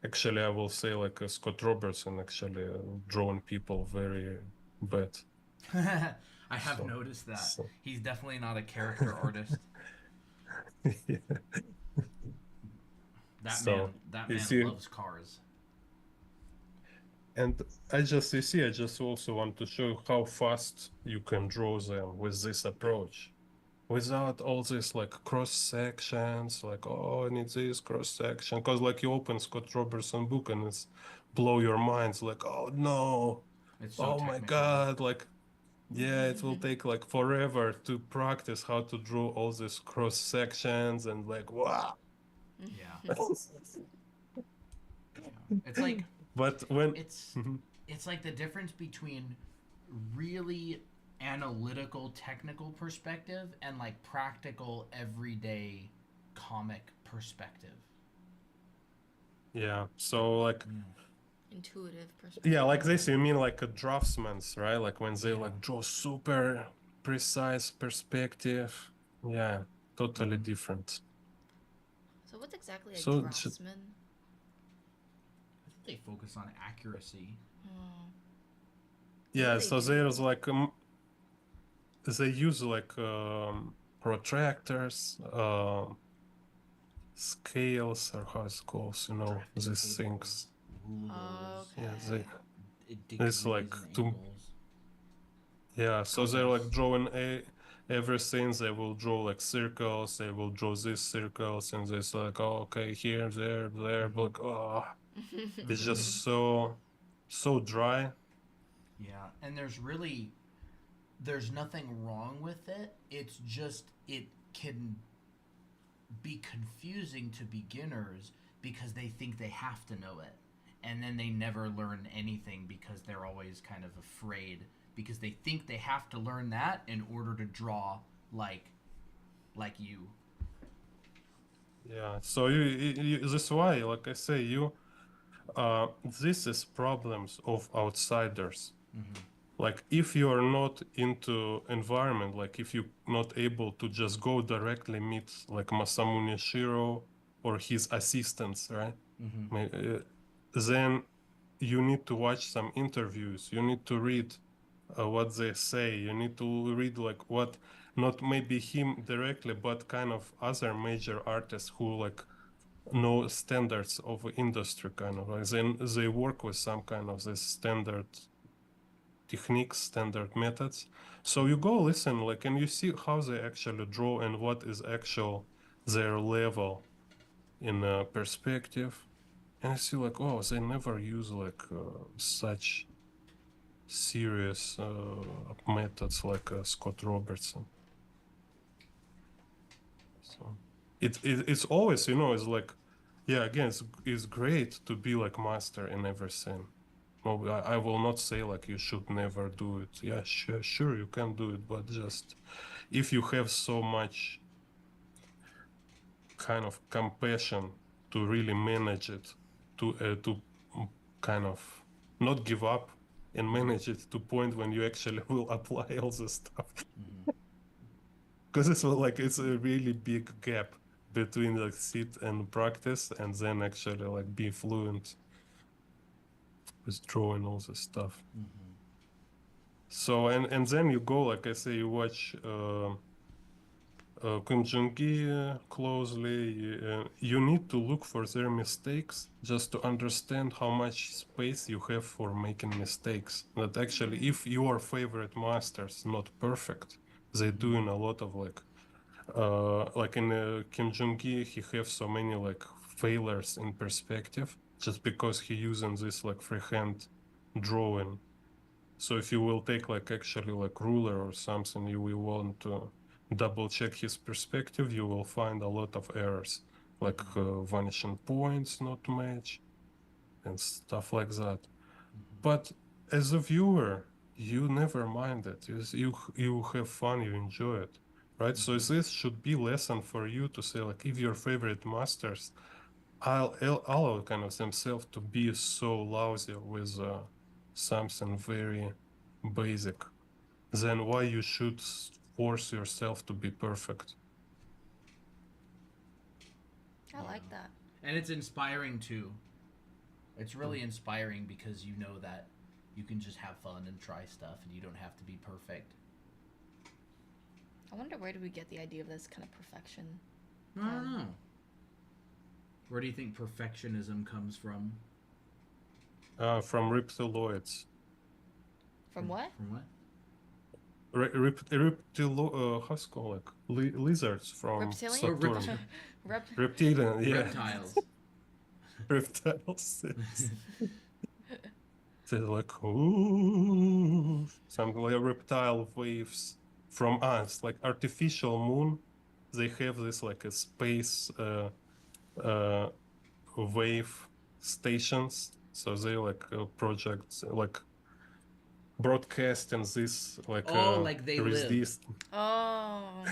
Speaker 2: Actually, I will say like Scott Robertson actually drawing people very bad.
Speaker 1: I have
Speaker 2: So-
Speaker 1: noticed that.
Speaker 2: so-
Speaker 1: He's definitely not a character artist.
Speaker 2: Yeah.
Speaker 1: That
Speaker 2: So,
Speaker 1: that
Speaker 2: you
Speaker 1: man
Speaker 2: see-
Speaker 1: loves cars.
Speaker 2: And I just also want to show how fast you can draw them with this approach. Without all this like cross sections, like, oh, I need this cross section. Because like you open Scott Robertson book and it's blow your minds like, oh no,
Speaker 1: It's so
Speaker 2: oh my
Speaker 1: technical.
Speaker 2: God, like, yeah, it will take like forever to practice how to draw all these cross sections and like, wow.
Speaker 1: Yeah. It's like
Speaker 2: But when
Speaker 1: it's
Speaker 2: Mhm.
Speaker 1: it's like the difference between really analytical technical perspective and like practical everyday comic perspective.
Speaker 2: yeah, so like
Speaker 3: Intuitive perspective.
Speaker 2: yeah, like this, you mean like a draftsman's, right? Like when they
Speaker 1: Yeah.
Speaker 2: like draw super precise perspective. Yeah, totally different.
Speaker 3: So what's exactly a
Speaker 2: So
Speaker 3: draftsman?
Speaker 1: I think they focus on accuracy.
Speaker 3: Oh.
Speaker 2: yeah,
Speaker 3: do
Speaker 2: so
Speaker 3: they do?
Speaker 2: there's like they use like protractors, scales, or how it's called, you know,
Speaker 1: Drafting
Speaker 2: these
Speaker 1: tables,
Speaker 2: things.
Speaker 1: rulers.
Speaker 2: Yeah,
Speaker 3: Okay.
Speaker 1: Degrees
Speaker 2: like
Speaker 1: and
Speaker 2: to-
Speaker 1: angles.
Speaker 2: yeah, so they're like
Speaker 1: Compass.
Speaker 2: drawing everything. They will draw like circles. They will draw these circles, and it's like, oh, okay, here, there, there. But like, oh, it's just so dry.
Speaker 1: Yeah, and there's nothing wrong with it. It's just it can be confusing to beginners because they think they have to know it. And then they never learn anything because they're always kind of afraid because they think they have to learn that in order to draw like you.
Speaker 2: Yeah. So this is why, like I say, this is problems of outsiders. Like if you are not into environment, like if you're not able to just go directly meet like Masamune Shiro or his assistants, right? Then you need to watch some interviews. You need to read what they say. You need to read like what, not maybe him directly, but kind of other major artists who like know standards of industry kind of. Like then they work with some kind of this standard techniques, standard methods. So you go listen, like, and you see how they actually draw and what is actual their level in perspective. And I see like, oh, they never use like such serious methods like Scott Robertson. So it's always, you know, it's like, yeah, again, it's great to be like master in everything. No, I will not say like you should never do it. Yeah, sure you can do it, but just if you have so much kind of compassion to really manage it, to kind of not give up and manage it to point when you actually will apply all this stuff. Because it's like it's a really big gap between like sit and practice and then actually like be fluent with drawing all this stuff. So and then you go, like I say, you watch Kim Jong-gi closely. You need to look for their mistakes just to understand how much space you have for making mistakes. That actually, if your favorite masters not perfect, they're doing a lot of like in Kim Jong-gi, he have so many like failures in perspective just because he using this like freehand drawing. So if you will take like actually like ruler or something, you will want to double check his perspective, you will find a lot of errors, like vanishing points not match and stuff like that. But as a viewer, you never mind it. You have fun, you enjoy it, right? So this should be lesson for you to say like, if your favorite masters allow kind of themselves to be so lousy with something very basic, then why you should force yourself to be perfect?
Speaker 3: I like that.
Speaker 1: And it's inspiring too. It's really inspiring because you know that you can just have fun and try stuff and you don't have to be perfect.
Speaker 3: I wonder where do we get the idea of this kind of perfection?
Speaker 1: I don't know. Where do you think perfectionism comes from?
Speaker 2: From reptiloids.
Speaker 3: From what?
Speaker 1: From what?
Speaker 2: How's it called? Like lizards from
Speaker 3: Reptilian?
Speaker 2: Saturn.
Speaker 3: Rep-
Speaker 2: Reptilian, yeah.
Speaker 1: Reptiles.
Speaker 2: Reptiles. They're like, ooh, something like reptile waves from us, like artificial moon. They have this like a space wave stations. So they like projects like broadcasting this like
Speaker 1: like they live.
Speaker 2: this.
Speaker 3: Oh.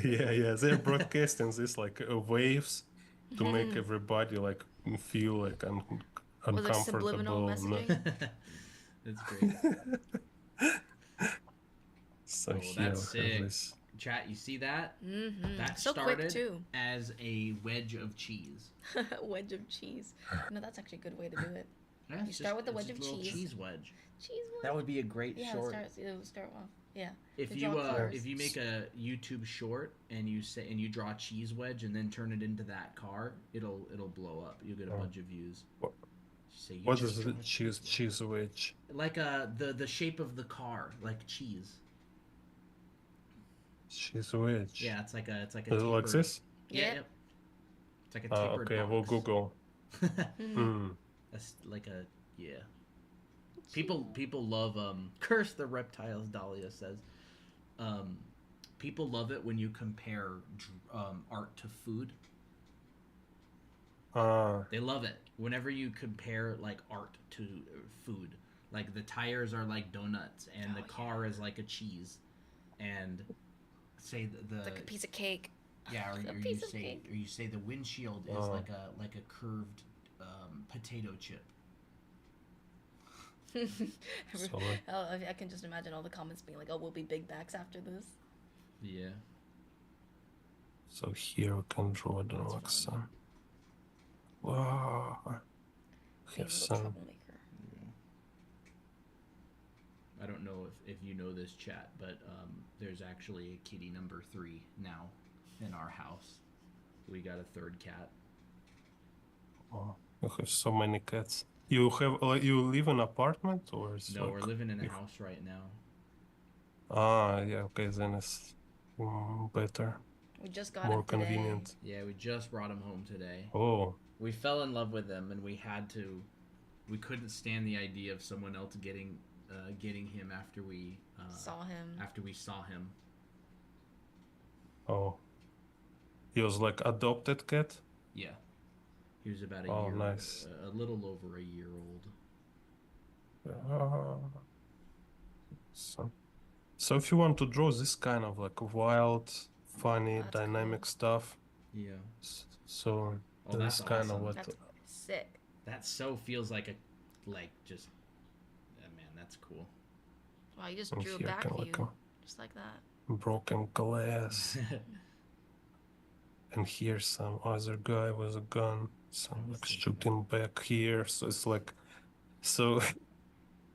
Speaker 2: Yeah, they're broadcasting this like waves to make everybody like feel like
Speaker 3: Was it subliminal
Speaker 2: uncomfortable.
Speaker 3: messaging?
Speaker 1: That's great.
Speaker 2: So
Speaker 1: Oh,
Speaker 2: here
Speaker 1: that's
Speaker 2: we have
Speaker 1: sick.
Speaker 2: this.
Speaker 1: Chat, you see that?
Speaker 3: Mm-hmm.
Speaker 1: That
Speaker 3: So quick
Speaker 1: started
Speaker 3: too.
Speaker 1: as a wedge of cheese.
Speaker 3: Wedge of cheese. No, that's actually a good way to do it.
Speaker 1: Yeah,
Speaker 3: You start with the wedge of
Speaker 1: little
Speaker 3: cheese.
Speaker 1: cheese wedge.
Speaker 3: Cheese one.
Speaker 1: That would be a great
Speaker 3: Yeah,
Speaker 1: short.
Speaker 3: it'll start off. Yeah.
Speaker 1: If
Speaker 3: They
Speaker 1: you
Speaker 3: draw cars.
Speaker 1: if you make a YouTube short and you draw a cheese wedge and then turn it into that car, it'll blow up. You'll get a bunch of views.
Speaker 2: What-
Speaker 1: Say you
Speaker 2: What
Speaker 1: just
Speaker 2: is
Speaker 1: draw
Speaker 2: the
Speaker 1: a
Speaker 2: cheese wedge?
Speaker 1: Like the shape of the car, like cheese.
Speaker 2: Cheese wedge.
Speaker 1: Yeah, it's like a
Speaker 2: Is it like
Speaker 1: tapered-
Speaker 2: this?
Speaker 1: Yeah,
Speaker 3: Yeah.
Speaker 1: yep. It's like a tapered
Speaker 2: Okay, we'll
Speaker 1: box.
Speaker 2: Google. Mm.
Speaker 1: That's like a yeah. People love curse the reptiles. Dahlia says, people love it when you compare art to food. They love it whenever you compare like art to food. Like the tires are like donuts and the car is like a cheese, and say the
Speaker 3: It's like a piece of cake.
Speaker 1: yeah,
Speaker 3: A
Speaker 1: or
Speaker 3: piece of cake.
Speaker 1: you say the windshield is like a curved potato chip.
Speaker 2: So,
Speaker 3: I can just imagine all the comments being like, "Oh, we'll be big backs after this."
Speaker 1: Yeah.
Speaker 2: so here we can draw the like some. Wow.
Speaker 3: Being
Speaker 2: Have
Speaker 3: a little
Speaker 2: some.
Speaker 3: troublemaker.
Speaker 1: I don't know if you know this, chat, but there's actually a kitty number 3 now in our house. We got a third cat.
Speaker 2: Oh, you have so many cats. You have you live in an apartment or is
Speaker 1: No,
Speaker 2: like,
Speaker 1: we're living in a house right now.
Speaker 2: yeah, okay, then it's better,
Speaker 3: We just got
Speaker 2: more
Speaker 3: it today.
Speaker 2: convenient.
Speaker 1: Yeah, we just brought him home today.
Speaker 2: Oh,
Speaker 1: We fell in love with him, and we couldn't stand the idea of someone else getting him after we
Speaker 3: Saw him.
Speaker 1: After we saw him.
Speaker 2: oh. He was like adopted cat?
Speaker 1: Yeah. He was about a
Speaker 2: Oh,
Speaker 1: year,
Speaker 2: nice.
Speaker 1: a little over a year old.
Speaker 2: So if you want to draw this kind of like wild, funny,
Speaker 3: That's
Speaker 2: dynamic
Speaker 3: cool.
Speaker 2: stuff,
Speaker 1: Yeah.
Speaker 2: so
Speaker 1: Oh,
Speaker 2: this
Speaker 1: that's
Speaker 2: kind
Speaker 1: awesome.
Speaker 2: of what
Speaker 3: That's sick.
Speaker 1: That so feels like just man, that's cool.
Speaker 3: Wow, you just
Speaker 2: and
Speaker 3: drew a
Speaker 2: here
Speaker 3: back
Speaker 2: kind of
Speaker 3: view,
Speaker 2: like
Speaker 3: just like that.
Speaker 2: a broken glass. And here's some other guy with a gun, some like shooting back here. So it's like, so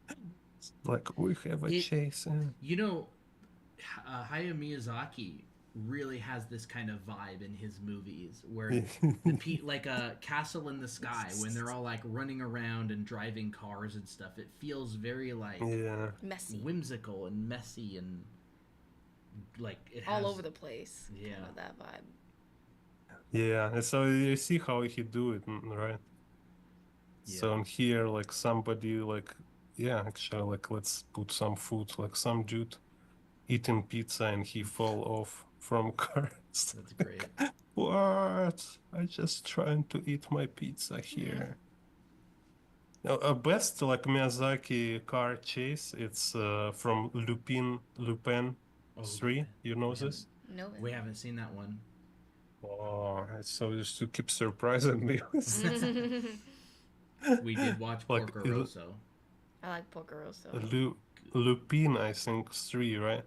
Speaker 2: it's like we have a chase.
Speaker 1: You know, Hayao Miyazaki really has this kind of vibe in his movies where like a Castle in the Sky, when they're all like running around and driving cars and stuff, it feels very like
Speaker 2: Yeah.
Speaker 3: Messy.
Speaker 1: whimsical and messy and like it
Speaker 3: All
Speaker 1: has,
Speaker 3: over the place.
Speaker 1: Yeah.
Speaker 3: Kind of that vibe.
Speaker 2: Yeah, and so you see how he do it, right? So in here, like somebody, like, yeah, actually, like let's put some food, like some dude eating pizza and he fall off from cars.
Speaker 1: That's great.
Speaker 2: What? I just trying to eat my pizza here. Best like Miyazaki car chase. It's from Lupin
Speaker 1: Oh,
Speaker 2: 3. You know this?
Speaker 3: No.
Speaker 1: we haven't seen that one.
Speaker 2: Oh, it's so just to keep surprising me.
Speaker 1: We did watch
Speaker 2: Like
Speaker 1: Porco Rosso.
Speaker 3: I like Porco Rosso.
Speaker 2: Lupin, I think 3, right?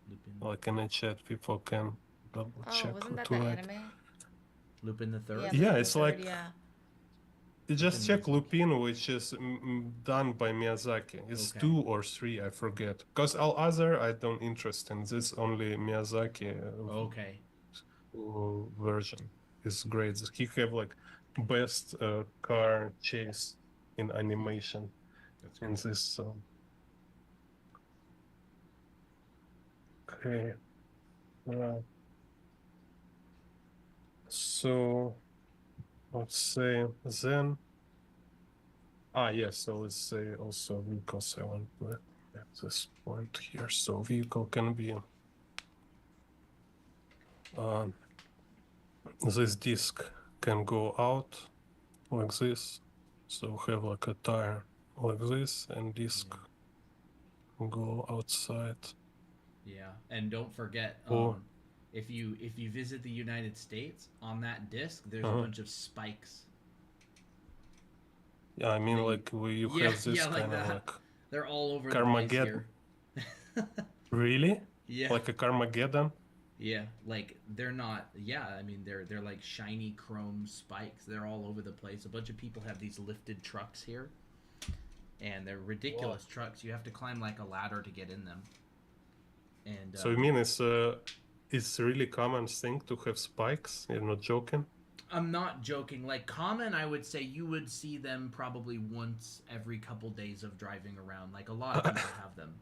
Speaker 1: Lupin.
Speaker 2: Like in the chat, people can double
Speaker 3: Oh,
Speaker 2: check
Speaker 3: wasn't that the
Speaker 2: tonight.
Speaker 3: anime?
Speaker 1: Lupin the Third.
Speaker 3: Yeah,
Speaker 2: Yeah,
Speaker 3: Lupin
Speaker 2: it's
Speaker 3: the Third,
Speaker 2: like
Speaker 3: yeah.
Speaker 2: you just
Speaker 1: Lupin
Speaker 2: check Lupin, which is done by Miyazaki. It's
Speaker 1: Okay.
Speaker 2: 2 or 3, I forget. Because all other I don't interest in. This only Miyazaki
Speaker 1: Okay.
Speaker 2: version is great. He have like best car chase in animation
Speaker 1: That's
Speaker 2: in
Speaker 1: cool.
Speaker 2: this. Okay. Right. So let's say then. Yes. So let's say also vehicles. I want to at this point here. So vehicle can be this disc can go out like this. So have like a tire like this, and disc go outside.
Speaker 1: Yeah, and don't forget,
Speaker 2: Or
Speaker 1: if you visit the United States, on that disc, there's a
Speaker 2: uh-huh.
Speaker 1: bunch of spikes.
Speaker 2: Yeah, I mean,
Speaker 1: They-
Speaker 2: like you
Speaker 1: yeah,
Speaker 2: have this
Speaker 1: yeah, like
Speaker 2: kind of
Speaker 1: that.
Speaker 2: like
Speaker 1: They're all over the place
Speaker 2: Carmageddon.
Speaker 1: here.
Speaker 2: Really?
Speaker 1: Yeah.
Speaker 2: Like a Carmageddon?
Speaker 1: Yeah, like they're not. Yeah, I mean they're like shiny chrome spikes. They're all over the place. A bunch of people have these lifted trucks here, and they're ridiculous trucks. You have to climb like a ladder to get in them. And
Speaker 2: So you mean it's a really common thing to have spikes? You're not joking?
Speaker 1: I'm not joking. Like common, I would say you would see them probably once every couple days of driving around. Like a lot of people have them.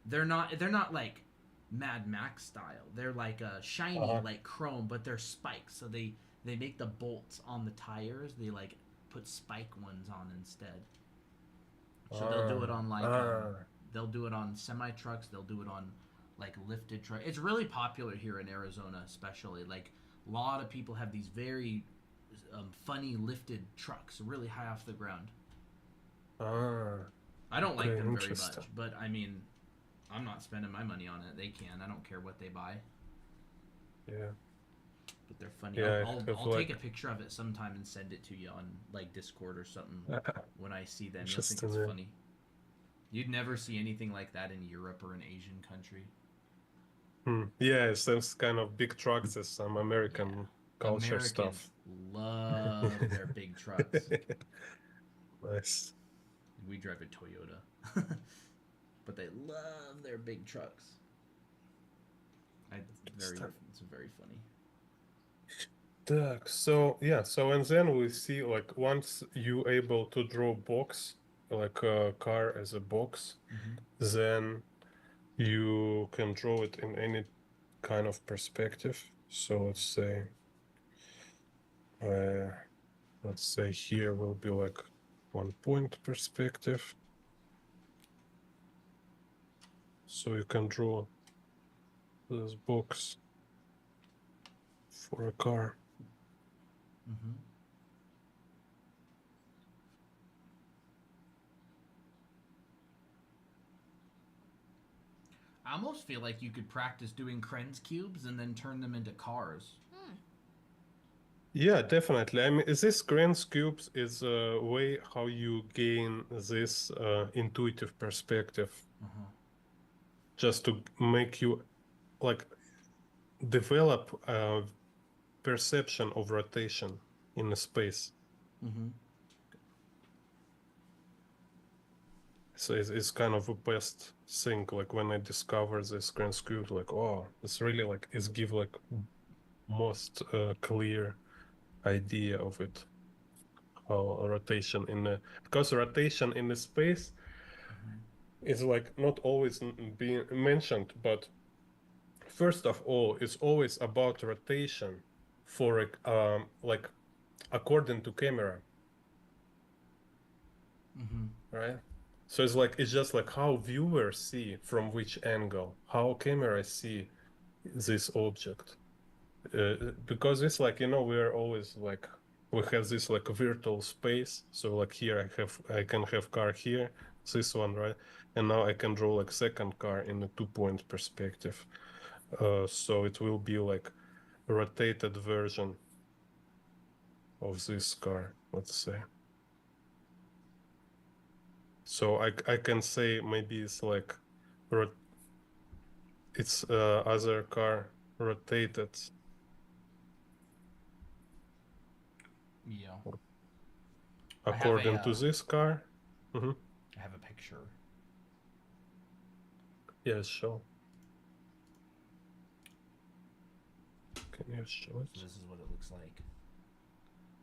Speaker 1: They're not like Mad Max style. They're like shiny, like chrome, but they're spikes. So they make the bolts on the tires. They like put spike ones on instead. So they'll do it on like they'll do it on semi trucks. They'll do it on like lifted trucks. It's really popular here in Arizona, especially. Like a lot of people have these very funny lifted trucks, really high off the ground. I don't like them very much, but I mean, I'm not spending my money on it. They can. I don't care what they buy.
Speaker 2: Yeah.
Speaker 1: But they're funny.
Speaker 2: Yeah,
Speaker 1: I'll take a picture of it sometime and send it to you on like Discord or something when I see them. You'll think it's funny. You'd never see anything like that in Europe or an Asian country.
Speaker 2: Yeah, it's those kind of big trucks as some American culture
Speaker 1: Americans
Speaker 2: stuff.
Speaker 1: Love their big trucks.
Speaker 2: Nice.
Speaker 1: We drive a Toyota. But they love their big trucks. It's very funny.
Speaker 2: So yeah, so and then we see like once you able to draw box, like a car as a box, then you can draw it in any kind of perspective. So let's say here will be like 1 point perspective. So you can draw this box for a car.
Speaker 1: I almost feel like you could practice doing Krenz cubes and then turn them into cars.
Speaker 2: Yeah, definitely. I mean, this Krenz cubes is a way how you gain this intuitive perspective, just to make you like develop a perception of rotation in a space. So it's kind of a best thing. Like when I discovered this Krenz cube, like it's really like it's give like most clear idea of it. How rotation because rotation in the space is like not always being mentioned, but first of all, it's always about rotation for like according to camera, right? So it's just like how viewers see from which angle, how camera see this object, because it's like we're always like we have this like virtual space. So like here I can have car here, this one, right? And now I can draw like second car in a 2-point perspective. So it will be like a rotated version of this car, let's say. So I can say maybe it's like it's other car rotated.
Speaker 1: Yeah.
Speaker 2: According to this car. Mm-hmm.
Speaker 1: I have a picture.
Speaker 2: Yes, sure. Can you show it?
Speaker 1: So this is what it looks like.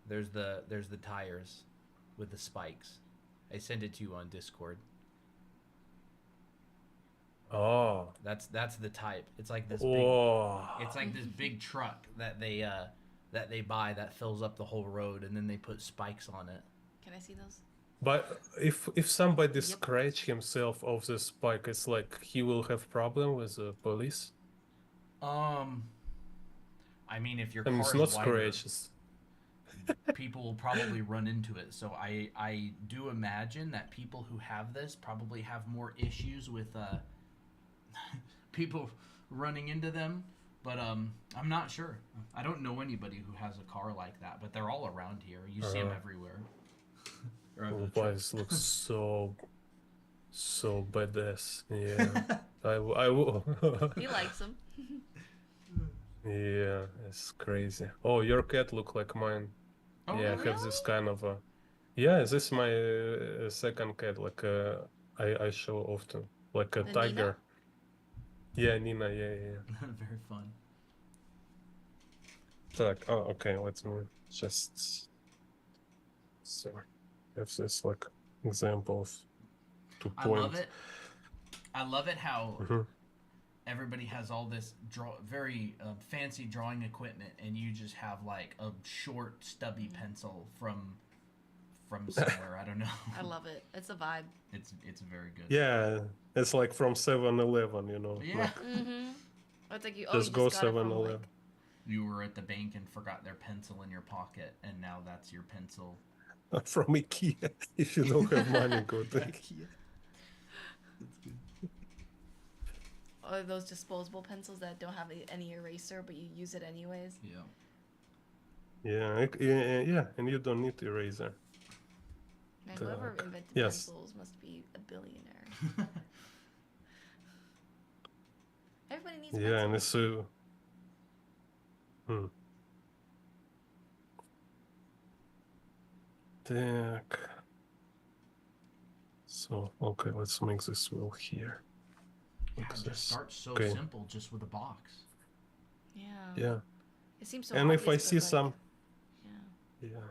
Speaker 1: There's the tires with the spikes. I sent it to you on Discord.
Speaker 2: Oh.
Speaker 1: That's the type. It's like this it's like this big truck that they buy that fills up the whole road, and then they put spikes on it.
Speaker 3: Can I see those?
Speaker 2: But if somebody scratch himself off the spike, it's like he will have problem with the police.
Speaker 1: I mean, if your car
Speaker 2: it's
Speaker 1: is
Speaker 2: not
Speaker 1: wider,
Speaker 2: scratches.
Speaker 1: people will probably run into it. So I do imagine that people who have this probably have more issues with people running into them. But I'm not sure. I don't know anybody who has a car like that, but they're all around here. You see them everywhere.
Speaker 2: Oh, this looks so badass. Yeah, I will.
Speaker 3: He likes them.
Speaker 2: Yeah, it's crazy. Oh, your cat look like mine.
Speaker 1: Oh,
Speaker 2: yeah,
Speaker 1: really?
Speaker 2: I have this kind of a. Yeah, this is my second cat. Like I show often, like a
Speaker 3: The
Speaker 2: tiger.
Speaker 3: Nina?
Speaker 2: Yeah, Nina. Yeah.
Speaker 1: Very fun.
Speaker 2: Так, oh, okay. Let me just. So, have this like example of 2 points.
Speaker 1: I love it. I love it how everybody has all this very fancy drawing equipment, and you just have like a short, stubby pencil from somewhere. I don't know.
Speaker 3: I love it. It's a vibe.
Speaker 1: It's very good.
Speaker 2: Yeah, it's like from 7-Eleven, you know.
Speaker 1: Yeah.
Speaker 2: Like,
Speaker 3: It's like you.
Speaker 2: just
Speaker 3: you
Speaker 2: go
Speaker 3: just got it from
Speaker 2: 7-Eleven.
Speaker 3: like.
Speaker 1: You were at the bank and forgot their pencil in your pocket, and now that's your pencil.
Speaker 2: From IKEA. If you don't have money, go to IKEA.
Speaker 1: That's good.
Speaker 3: Or those disposable pencils that don't have any eraser, but you use it anyways.
Speaker 1: Yeah.
Speaker 2: Yeah, and you don't need eraser.
Speaker 3: Man, whoever invented
Speaker 2: Yes.
Speaker 3: pencils must be a billionaire. Everybody needs
Speaker 2: Yeah, and
Speaker 3: pencils.
Speaker 2: it's Так. So, okay, let's make this wheel here.
Speaker 1: Yeah,
Speaker 2: Like
Speaker 1: it
Speaker 2: this.
Speaker 1: just starts so
Speaker 2: Okay.
Speaker 1: simple, just with a box.
Speaker 2: Yeah.
Speaker 3: It seems so
Speaker 2: And
Speaker 3: obvious,
Speaker 2: if I
Speaker 3: but,
Speaker 2: see
Speaker 3: like,
Speaker 2: some,
Speaker 3: yeah.
Speaker 2: yeah.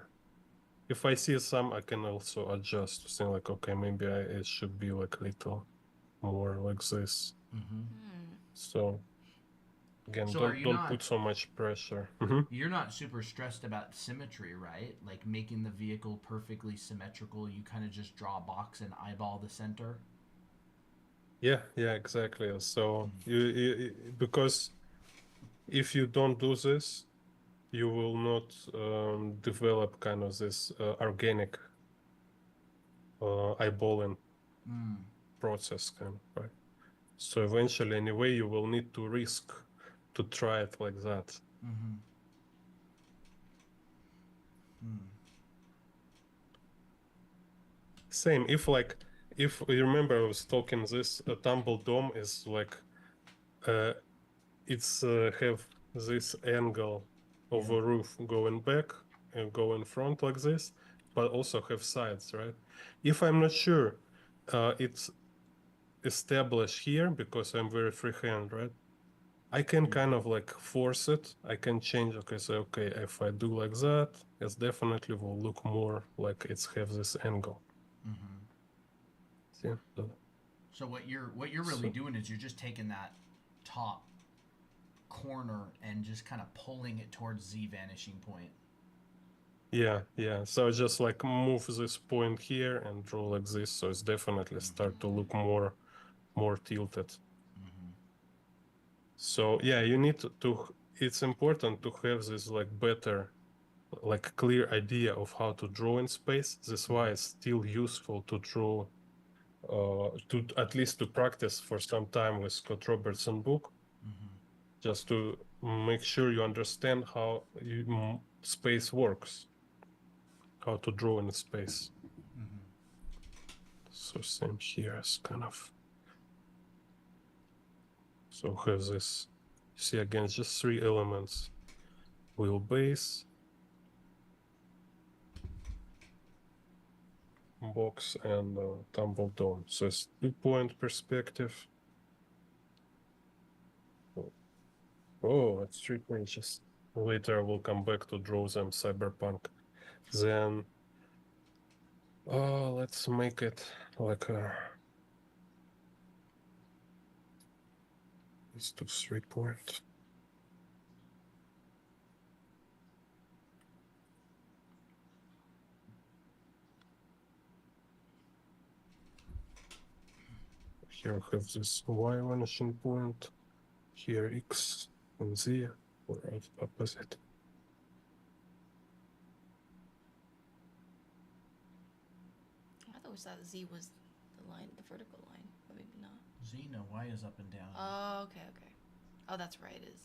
Speaker 2: If I see some, I can also adjust. Saying like, okay, maybe it should be like a little more like this. So, again,
Speaker 1: So are you
Speaker 2: don't
Speaker 1: not-
Speaker 2: put so much pressure.
Speaker 1: You're not super stressed about symmetry, right? Like making the vehicle perfectly symmetrical. You kind of just draw a box and eyeball the center.
Speaker 2: Yeah, exactly. So you because if you don't do this, you will not develop kind of this organic eyeballing process, kind of, right? So eventually, anyway, you will need to risk to try it like that. Same. If you remember, I was talking this tumble dome is like it's have this angle of a roof going back and go in front like this, but also have sides, right? If I'm not sure it's established here because I'm very freehand, right? I can kind of like force it. I can change. Okay, so okay, if I do like that, it definitely will look more like it's have this angle. See?
Speaker 1: So what you're really doing is you're just taking that top corner and just kind of pulling it towards Z vanishing point.
Speaker 2: Yeah. So just like move this point here and draw like this, so it's definitely start to look more tilted. So yeah, you need to. It's important to have this like better, like a clear idea of how to draw in space. That's why it's still useful to draw, to at least to practice for some time with Scott Robertson book, just to make sure you understand how space works, how to draw in space. So same here is kind of. So have this. See again, just 3 elements: wheelbase, box, and tumble dome. So it's 2-point perspective. Oh, it's 3 pages. Later I will come back to draw them cyberpunk. Then let's make it like a. Let's do 3-point. Here I have this Y vanishing point. Here X and Z, or opposite.
Speaker 3: I thought we saw the Z was the line, the vertical line, but maybe not.
Speaker 1: Z, no, Y is up and down.
Speaker 3: Oh, okay. Oh, that's right, it is.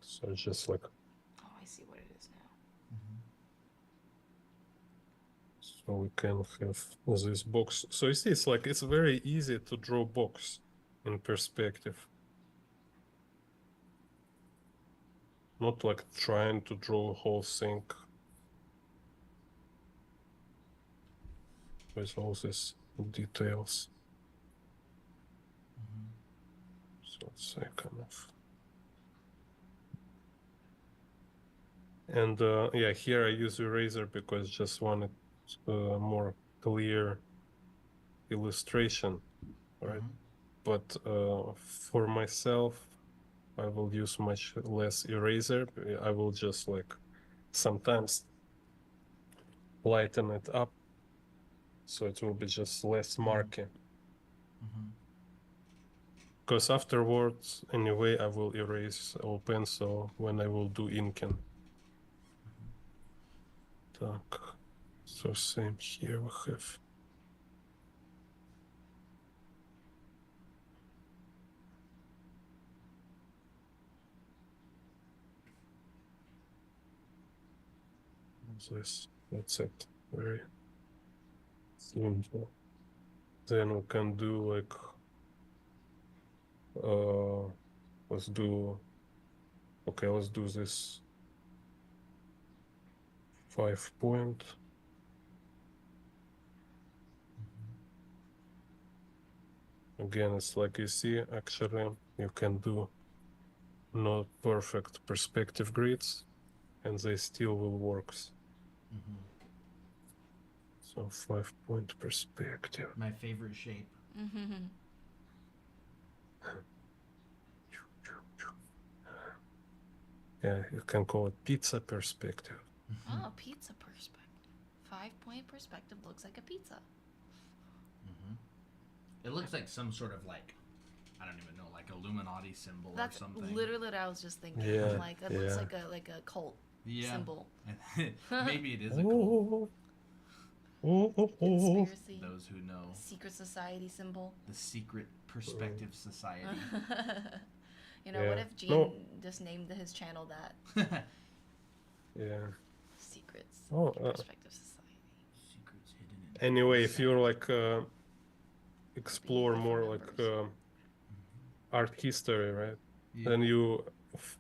Speaker 2: So it's just like.
Speaker 3: Oh, I see what it is now.
Speaker 2: So we can have this box. So you see, it's like it's very easy to draw box in perspective. Not like trying to draw a whole thing with all these details. So it's a kind of. And yeah, here I use eraser because just wanted more clear illustration, right? But for myself, I will use much less eraser. I will just like sometimes lighten it up, so it will be just less marking. Because afterwards, anyway, I will erase all pencil when I will do inking. Так, so same here we have. This, that's it, very simple. Then we can do like, let's do this 5-point. Again, it's like you see, actually, you can do not perfect perspective grids, and they still will work. So 5-point perspective.
Speaker 1: My favorite shape.
Speaker 2: Yeah, you can call it pizza perspective.
Speaker 3: Oh, pizza perspective. 5-point perspective looks like a pizza.
Speaker 1: It looks like some sort of like, I don't even know, like Illuminati symbol
Speaker 3: That's
Speaker 1: or something.
Speaker 3: literally what I was just thinking.
Speaker 2: Yeah,
Speaker 3: I'm like, it looks like a cult symbol.
Speaker 1: Maybe it is a cult.
Speaker 3: Conspiracy.
Speaker 1: Those who know.
Speaker 3: Secret society symbol.
Speaker 1: The secret perspective society.
Speaker 3: You know, what if Gene just named his channel that?
Speaker 2: Yeah.
Speaker 3: Secrets. Perspective society.
Speaker 1: Secrets hidden in.
Speaker 2: Anyway, if you're like explore more like art history, right?
Speaker 1: Yeah.
Speaker 2: Then you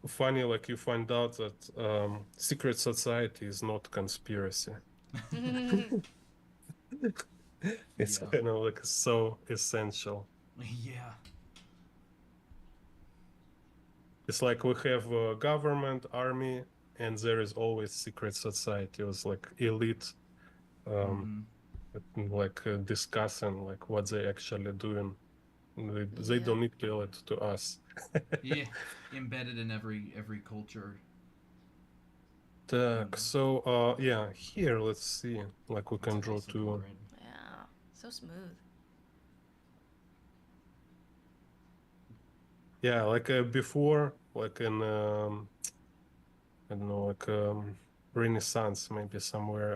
Speaker 2: funny like you find out that secret society is not conspiracy. It's kind of like so essential.
Speaker 1: Yeah.
Speaker 2: It's like we have a government, army, and there is always secret society. It was like elite, like discussing like what they actually doing. They don't need to tell it to us.
Speaker 1: Yeah, embedded in every culture.
Speaker 2: Так, so yeah, here let's see, like we can draw two.
Speaker 3: Yeah, so smooth.
Speaker 2: Yeah, like before, like in I don't know, like Renaissance, maybe somewhere.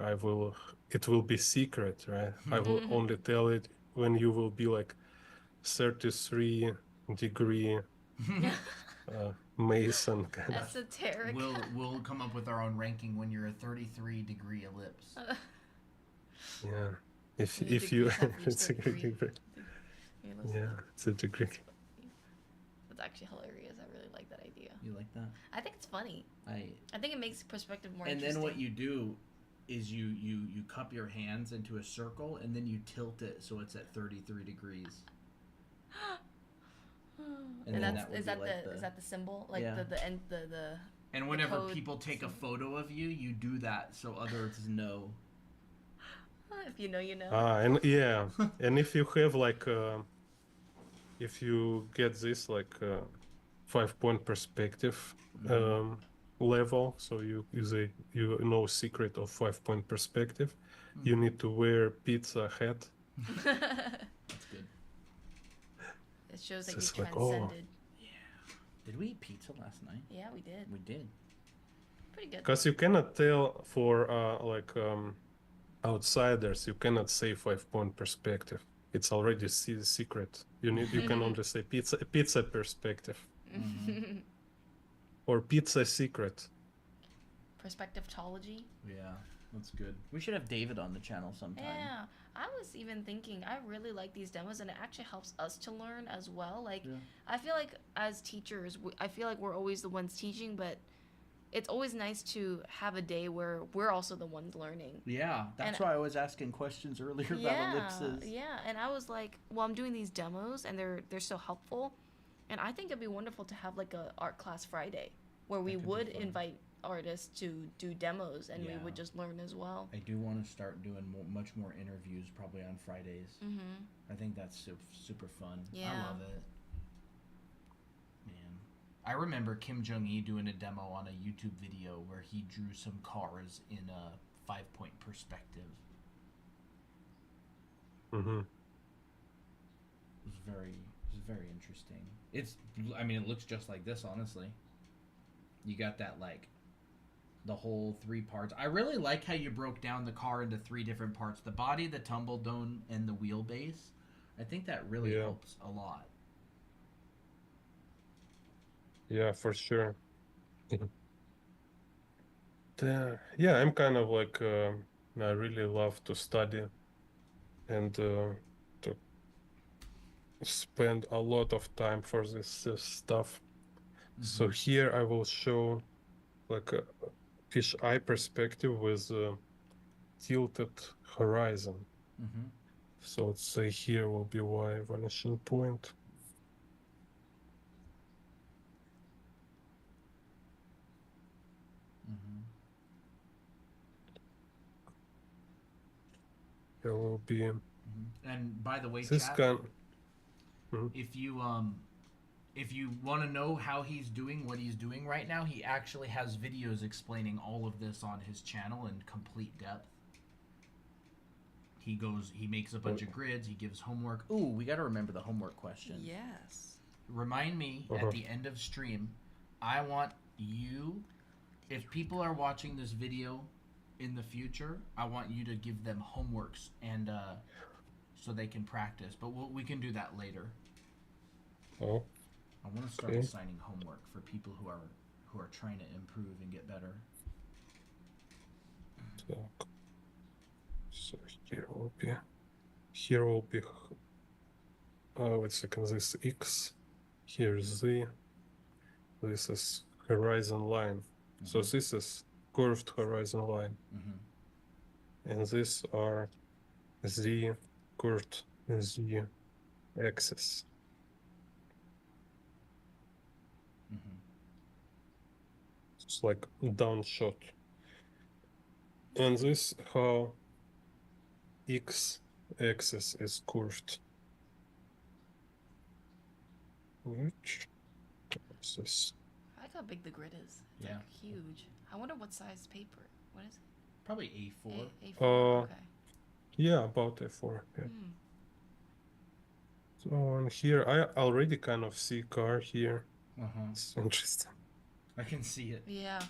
Speaker 2: It will be secret, right? I will only tell it when you will be like 33-degree Mason kind of.
Speaker 3: Esoteric.
Speaker 1: We'll come up with our own ranking when you're a 33-degree ellipse.
Speaker 2: Yeah, if
Speaker 3: When your
Speaker 2: if you
Speaker 3: degrees have reached
Speaker 2: it's a
Speaker 3: 33.
Speaker 2: degree.
Speaker 3: Okay, let's
Speaker 2: Yeah,
Speaker 3: see.
Speaker 2: it's a degree.
Speaker 3: That's actually hilarious. I really like that idea.
Speaker 1: You like that?
Speaker 3: I think it's funny.
Speaker 1: I
Speaker 3: think it makes perspective more
Speaker 1: And
Speaker 3: interesting.
Speaker 1: then what you do is you cup your hands into a circle and then you tilt it so it's at 33 degrees.
Speaker 3: And
Speaker 1: then
Speaker 3: that's
Speaker 1: that would
Speaker 3: is
Speaker 1: be
Speaker 3: that
Speaker 1: like
Speaker 3: the is that the symbol? Like
Speaker 1: Yeah.
Speaker 3: the end the
Speaker 1: And whenever
Speaker 3: code
Speaker 1: people take a
Speaker 3: symbol.
Speaker 1: photo of you, you do that so others know.
Speaker 3: if you know, you know.
Speaker 2: And yeah, and if you have like if you get this like 5-point perspective level, so you know secret of 5-point perspective, you need to wear pizza hat.
Speaker 1: That's good.
Speaker 3: It shows that
Speaker 2: It's
Speaker 3: you
Speaker 2: like, oh.
Speaker 3: transcended.
Speaker 1: Did we eat pizza last night?
Speaker 3: Yeah, we did.
Speaker 1: We did.
Speaker 3: Pretty good.
Speaker 2: Because you cannot tell for like outsiders, you cannot say 5-point perspective. It's already secret. You can only say pizza perspective or pizza secret.
Speaker 3: Perspectivetology.
Speaker 1: Yeah, that's good. We should have David on the channel sometime.
Speaker 3: Yeah, I was even thinking I really like these demos, and it actually helps us to learn as well. Like,
Speaker 1: Yeah.
Speaker 3: I feel like as teachers, I feel like we're always the ones teaching, but it's always nice to have a day where we're also the ones learning.
Speaker 1: Yeah, that's
Speaker 3: And-
Speaker 1: why I was asking questions earlier about ellipses.
Speaker 3: Yeah, and I was like, well, I'm doing these demos, and they're so helpful, and I think it'd be wonderful to have like a art class Friday where we
Speaker 1: That could be
Speaker 3: would
Speaker 1: fun.
Speaker 3: invite artists to do demos, and we
Speaker 1: Yeah.
Speaker 3: would just learn as well.
Speaker 1: I do want to start doing much more interviews, probably on Fridays.
Speaker 3: Mm-hmm.
Speaker 1: I think that's super fun. I
Speaker 3: Yeah.
Speaker 1: love it. Man, I remember Kim Jong-il doing a demo on a YouTube video where he drew some cars in a 5-point perspective.
Speaker 2: Mm-hmm.
Speaker 1: It was very interesting. I mean, it looks just like this, honestly. You got that, like, the whole 3 parts. I really like how you broke down the car into 3 different parts: the body, the tumble dome, and the wheelbase. I think that really
Speaker 2: Yeah.
Speaker 1: helps a lot.
Speaker 2: Yeah, for sure. Yeah, I'm kind of like I really love to study and to spend a lot of time for this stuff. So here I will show like a fish eye perspective with tilted horizon.
Speaker 1: Mm-hmm.
Speaker 2: So let's say here will be Y vanishing point.
Speaker 1: Mm-hmm.
Speaker 2: There will be
Speaker 1: Mm-hmm. And by the way,
Speaker 2: this
Speaker 1: chat,
Speaker 2: kind.
Speaker 1: if you want to know how he's doing what he's doing right now, he actually has videos explaining all of this on his channel in complete depth. He makes a bunch of grids, he gives homework. Ooh, we got to remember the homework question.
Speaker 3: Yes.
Speaker 1: Remind me at the end of stream. I want you, if people are watching this video in the future, I want you to give them homeworks and so they can practice. But we can do that later.
Speaker 2: Oh,
Speaker 1: I want to start
Speaker 2: Okay.
Speaker 1: assigning homework for people who are trying to improve and get better.
Speaker 2: so here will be wait a second, this X, here is Z, this is horizon line. So this is curved horizon line, and these are Z curved Z axis. It's like down shot. And this how X axis is curved. Which is this?
Speaker 3: I like how big the grid is. It's
Speaker 1: Yeah.
Speaker 3: like huge. I wonder what size paper. What is it?
Speaker 1: Probably A4.
Speaker 3: A4. Okay.
Speaker 2: Yeah, about A4. Yeah. So on here, I already kind of see car here.
Speaker 1: Uh-huh.
Speaker 2: It's interesting.
Speaker 1: I can see it.
Speaker 3: Yeah.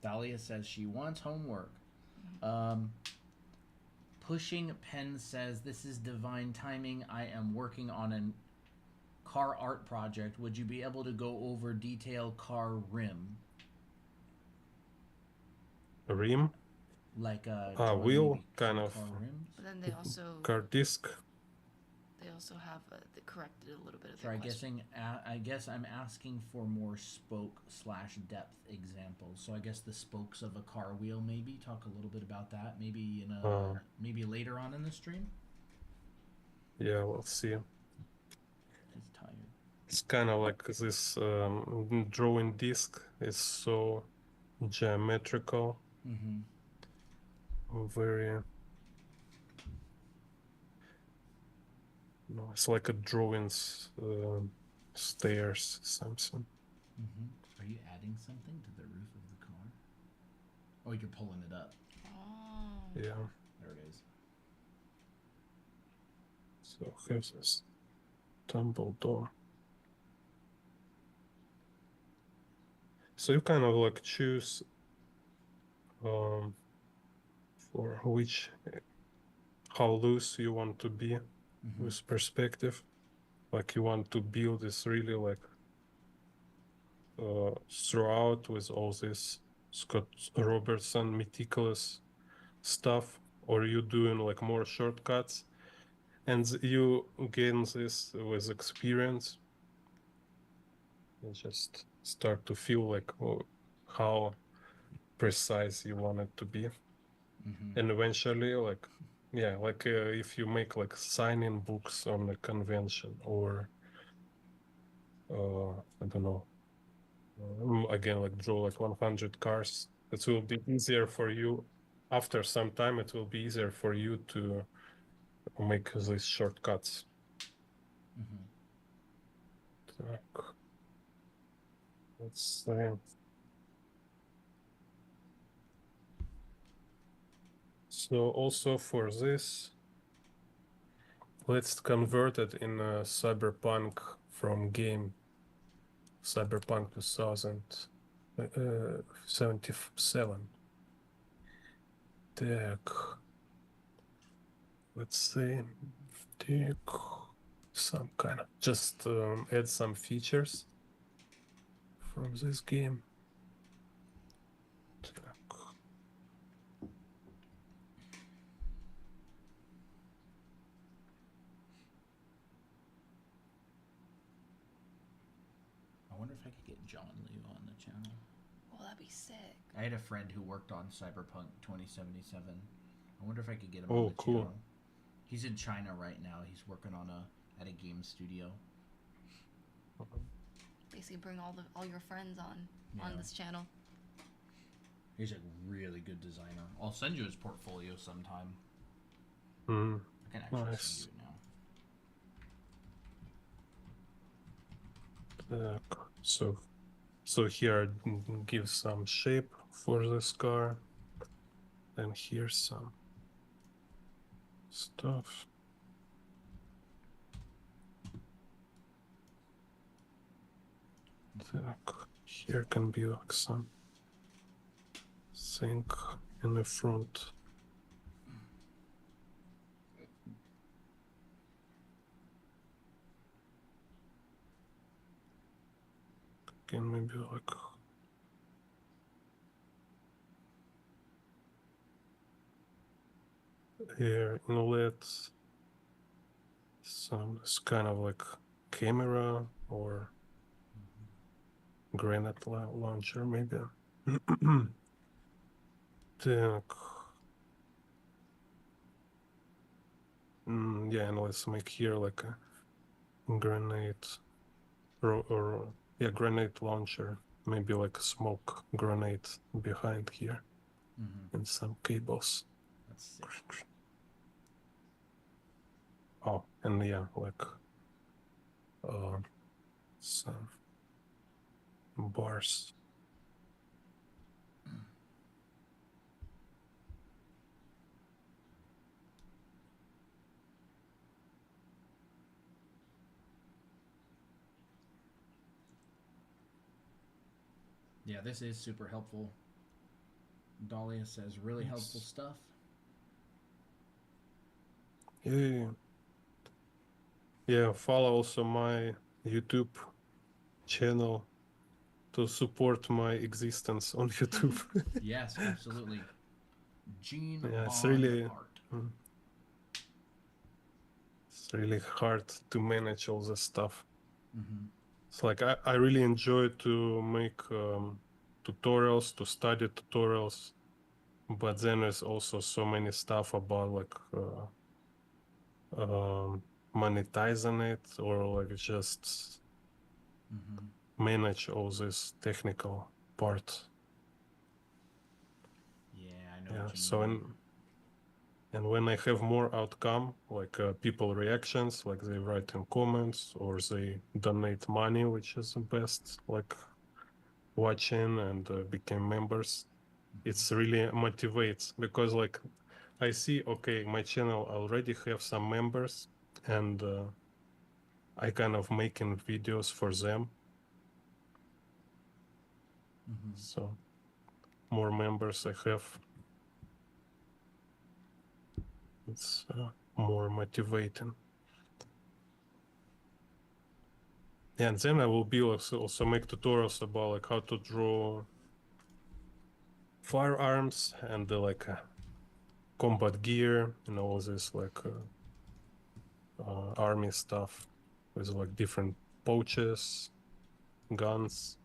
Speaker 1: Dahlia says she wants homework. Pushing Pen says, this is divine timing. I am working on a car art project. Would you be able to go over detail car rim?
Speaker 2: Rim,
Speaker 1: Like
Speaker 2: wheel,
Speaker 1: maybe
Speaker 2: kind
Speaker 1: some
Speaker 2: of
Speaker 1: car rims?
Speaker 3: But then they also
Speaker 2: car disc.
Speaker 3: have they corrected a little bit of
Speaker 1: So
Speaker 3: their question.
Speaker 1: I guess I'm asking for more spoke / depth examples. So I guess the spokes of a car wheel. Maybe talk a little bit about that. Maybe in a maybe later on in the stream.
Speaker 2: Yeah, we'll see.
Speaker 1: He's tired.
Speaker 2: It's kind of like this drawing disc is so geometrical, very. No, it's like a drawings stairs something.
Speaker 1: Are you adding something to the roof of the car? Oh, you're pulling it up.
Speaker 3: Oh.
Speaker 2: Yeah.
Speaker 1: There it is.
Speaker 2: So here's this tumble door. So you kind of like choose for which, how loose you want to be with perspective. Like you want to build this really like throughout with all this Scott Robertson meticulous stuff, or you doing like more shortcuts, and you gain this with experience. You just start to feel like how precise you want it to be, and eventually, like, yeah, like if you make like sign-in books on a convention, or I don't know, again, like draw like 100 cars, it will be easier for you. After some time, it will be easier for you to make these shortcuts. Так. Let's say. So also for this, let's convert it in a Cyberpunk from game Cyberpunk 2077. Так. Let's say take some kind of just add some features from this game. Так.
Speaker 1: I wonder if I could get John Liu on the channel.
Speaker 3: Well, that'd be sick.
Speaker 1: I had a friend who worked on Cyberpunk 2077. I wonder if I could get him
Speaker 2: Oh,
Speaker 1: on the
Speaker 2: cool.
Speaker 1: channel. He's in China right now. He's working on at a game studio.
Speaker 3: Basically, bring all your friends on
Speaker 1: Yeah.
Speaker 3: this channel.
Speaker 1: He's a really good designer. I'll send you his portfolio sometime.
Speaker 2: Mm,
Speaker 1: I can actually
Speaker 2: nice.
Speaker 1: send you it now.
Speaker 2: So here give some shape for this car, and here's some stuff. Here can be like some thing in the front. Again, maybe like air inlet, some kind of like camera or granite launcher, maybe. Так. Yeah, and let's make here like a grenade or yeah, grenade launcher, maybe like a smoke grenade behind here, and some cables.
Speaker 1: That's sick.
Speaker 2: Oh, and yeah, like some bars.
Speaker 1: Yeah, this is super helpful. Dahlia says really helpful
Speaker 2: Yes.
Speaker 1: stuff.
Speaker 2: Yeah. Yeah, follow also my YouTube channel to support my existence on YouTube.
Speaker 1: Yes, absolutely. Gene
Speaker 2: Yeah,
Speaker 1: Bond Art.
Speaker 2: it's really hard to manage all this stuff.
Speaker 1: Mm-hmm.
Speaker 2: It's like I really enjoy to make tutorials, to study tutorials, but then there's also so many stuff about like monetizing it or like just
Speaker 1: Mm-hmm.
Speaker 2: manage all this technical part.
Speaker 1: Yeah, I know
Speaker 2: Yeah,
Speaker 1: what you
Speaker 2: so
Speaker 1: mean.
Speaker 2: and when I have more outcome, like people reactions, like they write in comments or they donate money, which is the best, like watching and became members, it's really motivates because like I see, okay, my channel already have some members and I kind of making videos for them.
Speaker 1: Mm-hmm.
Speaker 2: So more members I have, it's more motivating. And then I will be also make tutorials about like how to draw firearms and like combat gear and all this like army stuff with like different pouches, guns.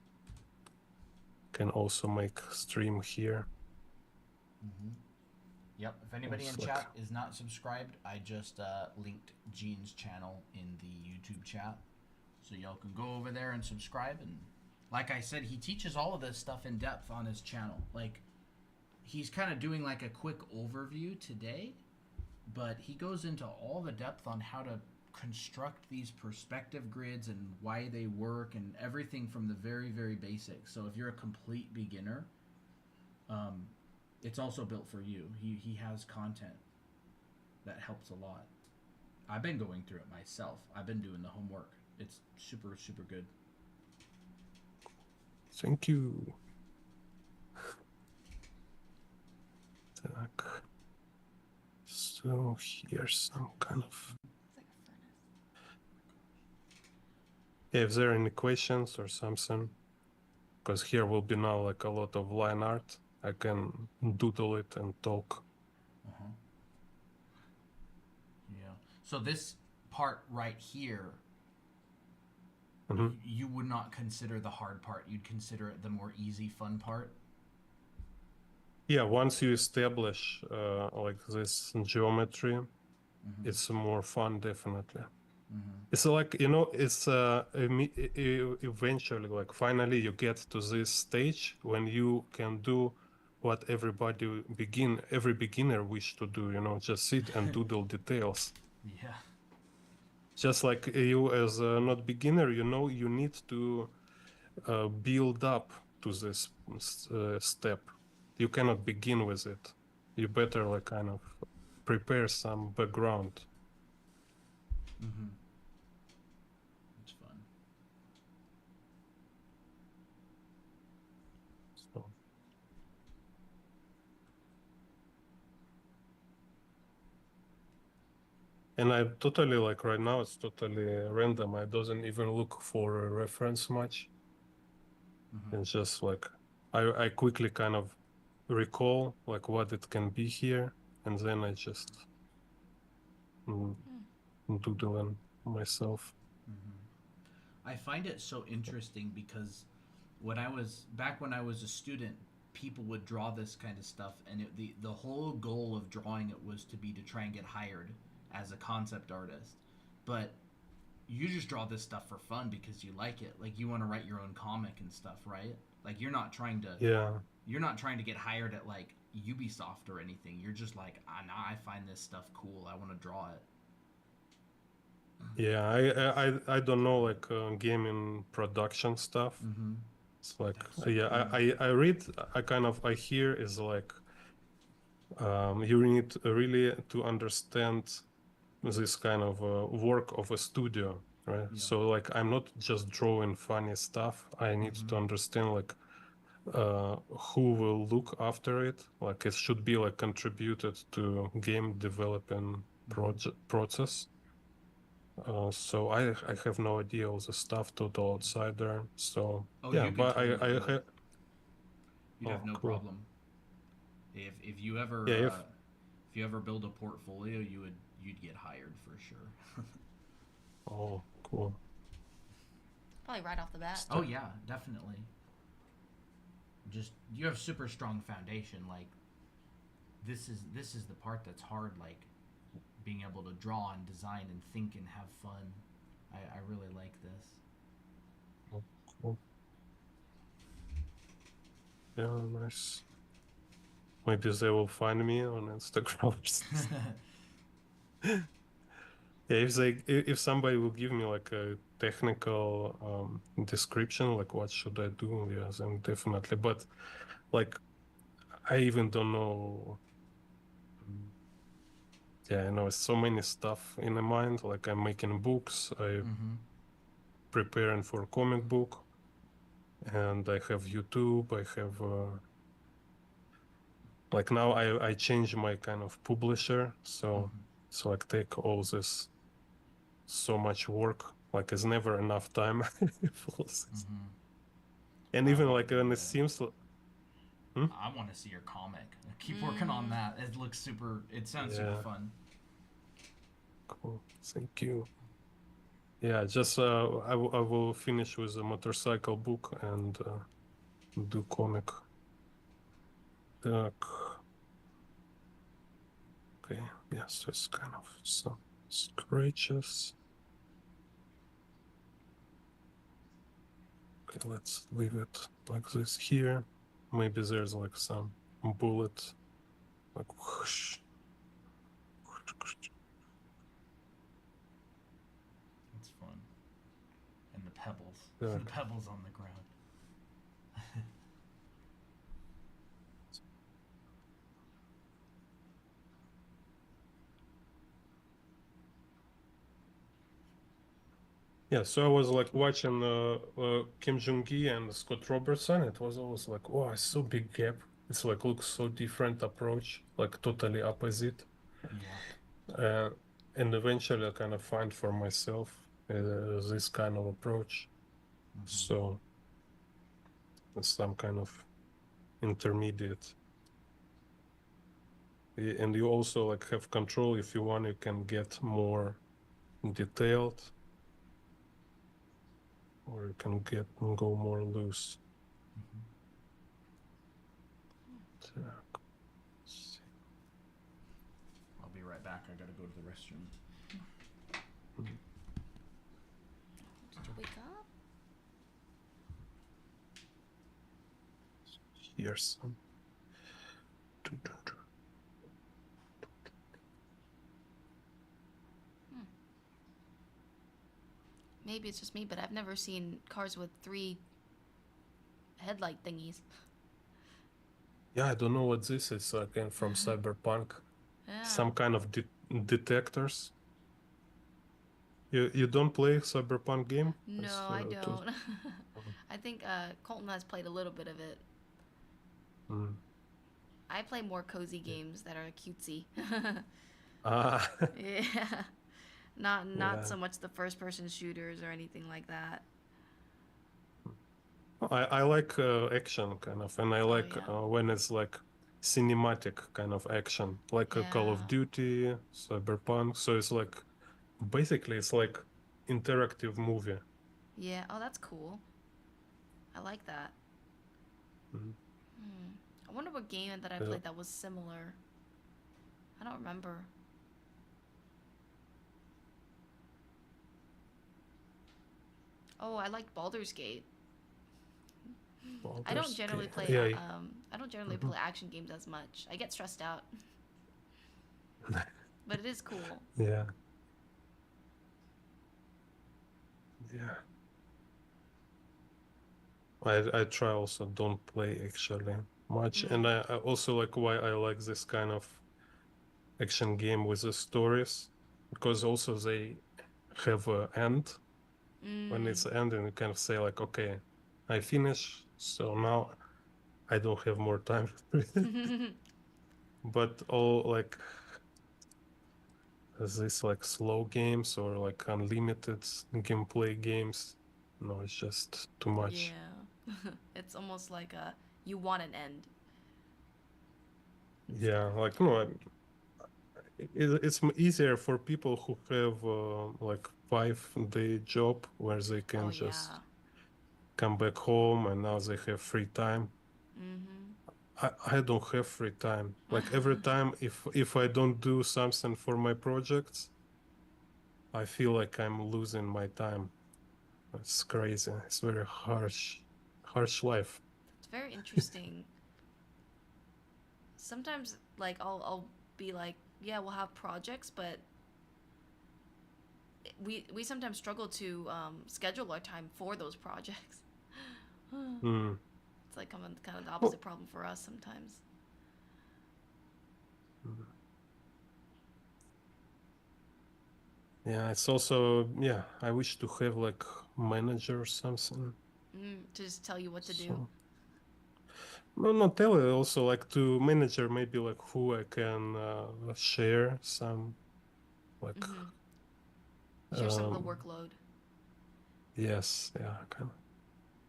Speaker 2: Can also make stream here.
Speaker 1: Mm-hmm. Yep. If anybody in
Speaker 2: Also like
Speaker 1: chat is not subscribed, I just linked Gene's channel in the YouTube chat, so y'all can go over there and subscribe. And like I said, he teaches all of this stuff in depth on his channel. Like he's kind of doing like a quick overview today, but he goes into all the depth on how to construct these perspective grids and why they work and everything from the very very basics. So if you're a complete beginner, um, it's also built for you. He has content that helps a lot. I've been going through it myself. I've been doing the homework. It's super super good.
Speaker 2: thank you. Так. So here's some kind of yeah, if there are any questions or something, because here will be now like a lot of line art. I can doodle it and talk.
Speaker 1: Uh-huh. Yeah. So this part right here,
Speaker 2: Mhm.
Speaker 1: you would not consider the hard part. You'd consider it the more easy, fun part.
Speaker 2: Yeah, once you establish like this geometry,
Speaker 1: Mm-hmm.
Speaker 2: it's more fun, definitely.
Speaker 1: Mm-hmm.
Speaker 2: It's like, it's eventually, like finally you get to this stage when you can do what every beginner wish to do, just sit and doodle details.
Speaker 1: Yeah.
Speaker 2: Just like you as a not beginner, you need to build up to this step. You cannot begin with it. You better like kind of prepare some background.
Speaker 1: Mm-hmm. It's fun.
Speaker 2: So. And I totally like right now, it's totally random. I doesn't even look for a reference much.
Speaker 1: Mm-hmm.
Speaker 2: It's just like I quickly kind of recall like what it can be here, and then I just doodle myself.
Speaker 1: Mm-hmm. I find it so interesting because when I was a student, people would draw this kind of stuff, and the whole goal of drawing it was to try and get hired as a concept artist. But you just draw this stuff for fun because you like it. Like you want to write your own comic and stuff, right? Like
Speaker 2: Yeah.
Speaker 1: you're not trying to get hired at like Ubisoft or anything. You're just like, nah, I find this stuff cool. I want to draw it.
Speaker 2: Yeah, I don't know like gaming production stuff.
Speaker 1: Mm-hmm.
Speaker 2: It's like
Speaker 1: That's so
Speaker 2: yeah,
Speaker 1: cool.
Speaker 2: I read, I hear is like you need really to understand this kind of work of a studio, right?
Speaker 1: Yeah.
Speaker 2: So like I'm not just drawing funny stuff. I need
Speaker 1: Mm-hmm.
Speaker 2: to understand like who will look after it. Like it should be like contributed to game developing process. So I have no idea all the stuff, total outsider. So
Speaker 1: Oh,
Speaker 2: yeah,
Speaker 1: you could
Speaker 2: but
Speaker 1: totally
Speaker 2: I
Speaker 1: do it.
Speaker 2: have.
Speaker 1: You'd have
Speaker 2: Oh,
Speaker 1: no
Speaker 2: cool.
Speaker 1: problem. If you ever
Speaker 2: Yeah, if
Speaker 1: if you ever build a portfolio, you'd get hired for sure.
Speaker 2: oh, cool.
Speaker 3: Probably right off the bat.
Speaker 1: Oh yeah, definitely. Just you have super strong foundation. Like this is the part that's hard. Like being able to draw and design and think and have fun. I really like this.
Speaker 2: Oh, cool. Yeah, nice. Maybe they will find me on Instagram. Yeah, if somebody will give me like a technical description, like what should I do, yeah, then definitely. But like I even don't know. Yeah, I know so many stuff in my mind. Like I'm making books, I
Speaker 1: Mm-hmm.
Speaker 2: preparing for a comic book, and I have YouTube. I have like now I change my kind of publisher, so
Speaker 1: Mm-hmm.
Speaker 2: so like take all this so much work. Like it's never enough time for this.
Speaker 1: Mm-hmm.
Speaker 2: And
Speaker 1: I
Speaker 2: even
Speaker 1: want to
Speaker 2: like
Speaker 1: do
Speaker 2: when it
Speaker 1: that.
Speaker 2: seems hmm?
Speaker 1: I want to see your comic. Keep working on that. It looks super. It sounds super
Speaker 2: Yeah,
Speaker 1: fun.
Speaker 2: cool. Thank you. Yeah, just I will finish with a motorcycle book and do comic. Так, okay, yes, it's kind of some scratches. Okay, let's leave it like this here. Maybe there's like some bullet, like whoosh.
Speaker 1: It's fun. And the pebbles. The
Speaker 2: Так,
Speaker 1: pebbles on the ground.
Speaker 2: yeah, so I was like watching Kim Jong-gi and Scott Robertson. It was always like, oh, it's so big gap. It's like looks so different approach, like totally opposite.
Speaker 1: Yeah.
Speaker 2: Uh, and eventually I kind of find for myself this kind of approach.
Speaker 1: Mm-hmm.
Speaker 2: So it's some kind of intermediate. And you also like have control. If you want, you can get more detailed, or you can go more loose.
Speaker 1: Mm-hmm.
Speaker 2: Так.
Speaker 1: I'll be right back. I gotta go to the restroom.
Speaker 3: Did you wake up?
Speaker 2: Here's some.
Speaker 3: Maybe it's just me, but I've never seen cars with 3 headlight thingies.
Speaker 2: Yeah, I don't know what this is. Again, from Cyberpunk,
Speaker 3: Yeah.
Speaker 2: some kind of detectors. You don't play Cyberpunk game?
Speaker 3: No, I don't. I think Colton has played a little bit of it.
Speaker 2: Mm.
Speaker 3: I play more cozy games that are cutesy.
Speaker 2: Ah,
Speaker 3: Yeah. Not
Speaker 2: yeah.
Speaker 3: so much the first person shooters or anything like that.
Speaker 2: I like action kind of, and I like
Speaker 3: yeah.
Speaker 2: when it's like cinematic kind of action, like a Call of
Speaker 3: Yeah.
Speaker 2: Duty, Cyberpunk. So it's like basically it's like interactive movie.
Speaker 3: Yeah. Oh, that's cool. I like that.
Speaker 2: Mhm.
Speaker 3: I wonder what game that I
Speaker 2: Yeah.
Speaker 3: played that was similar. I don't remember. Oh, I liked Baldur's Gate. I don't
Speaker 2: Baldur's
Speaker 3: generally
Speaker 2: Gate.
Speaker 3: play
Speaker 2: Yeah.
Speaker 3: I don't generally
Speaker 2: Mhm.
Speaker 3: play action games as much. I get stressed out. But it is cool.
Speaker 2: Yeah. Yeah. I try also don't play actually much, and I also like why I like this kind of action game with the stories, because also they have a end. When it's ending, you kind of say like, okay, I finish, so now I don't have more time. But all like these like slow games or like unlimited gameplay games, no, it's just too much.
Speaker 3: Yeah. It's almost like you want an end.
Speaker 2: Yeah, like no, it's easier for people who have like 5-day job where they
Speaker 3: Oh
Speaker 2: can
Speaker 3: yeah.
Speaker 2: just come back home and now they have free time.
Speaker 3: Mm-hmm.
Speaker 2: I don't have free time. Like every time if I don't do something for my projects, I feel like I'm losing my time. It's crazy. It's very harsh life.
Speaker 3: It's very interesting. Sometimes like I'll be like, yeah, we'll have projects, but we sometimes struggle to schedule our time for those projects.
Speaker 2: Mm.
Speaker 3: It's like kind of the
Speaker 2: Well,
Speaker 3: opposite problem for us sometimes.
Speaker 2: mm. Yeah, it's also, yeah, I wish to have like manager or something.
Speaker 3: To just tell you what to do.
Speaker 2: So no, not tell it, also like to manager maybe like who I can share some like
Speaker 3: Mm-hmm. Share some of the
Speaker 2: um
Speaker 3: workload.
Speaker 2: yes, yeah, kind of.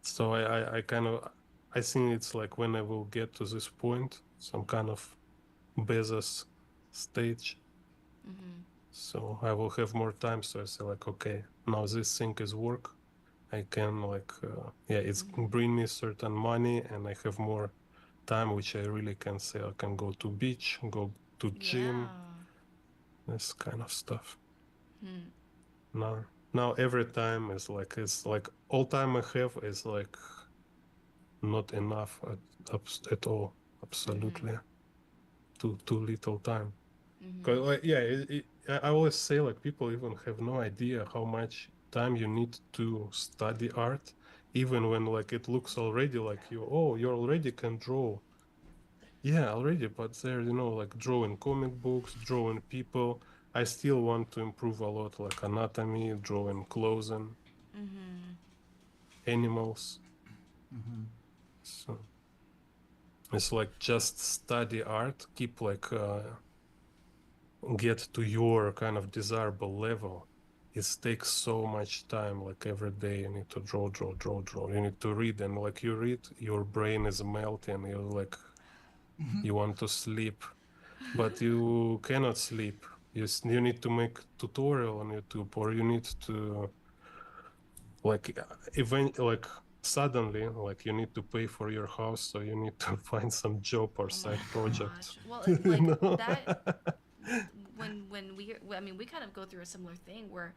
Speaker 2: So I kind of I think it's like when I will get to this point, some kind of Bezos stage.
Speaker 3: Mm-hmm.
Speaker 2: So I will have more time. So I say like, okay, now this thing is work. I can like, yeah, it's
Speaker 3: Mm-hmm.
Speaker 2: bring me certain money, and I have more time, which I really can say I can go to beach, go to
Speaker 3: Yeah.
Speaker 2: gym, this kind of stuff.
Speaker 3: Hmm.
Speaker 2: Now every time is like it's like all time I have is like not enough at all.
Speaker 3: Mm-hmm.
Speaker 2: Absolutely, too little time.
Speaker 3: Mm-hmm.
Speaker 2: 'Cause like yeah, I always say like people even have no idea how much time you need to study art, even when like it looks already like you already can draw. Yeah, already, but there, like drawing comic books, drawing people. I still want to improve a lot, like anatomy, drawing clothing,
Speaker 3: Mm-hmm.
Speaker 2: animals.
Speaker 1: Mm-hmm.
Speaker 2: So it's like just study art, keep like get to your kind of desirable level. It takes so much time, like every day you need to draw, draw, draw, draw. You need to read, and like you read, your brain is melting. You're like you want to sleep, but you cannot sleep. You need to make tutorial on YouTube, or you need to like event like suddenly like you need to pay for your house, so you need to find some job or
Speaker 3: Oh my
Speaker 2: side project.
Speaker 3: gosh. Well,
Speaker 2: You
Speaker 3: like
Speaker 2: know?
Speaker 3: that when we I mean we kind of go through a similar thing where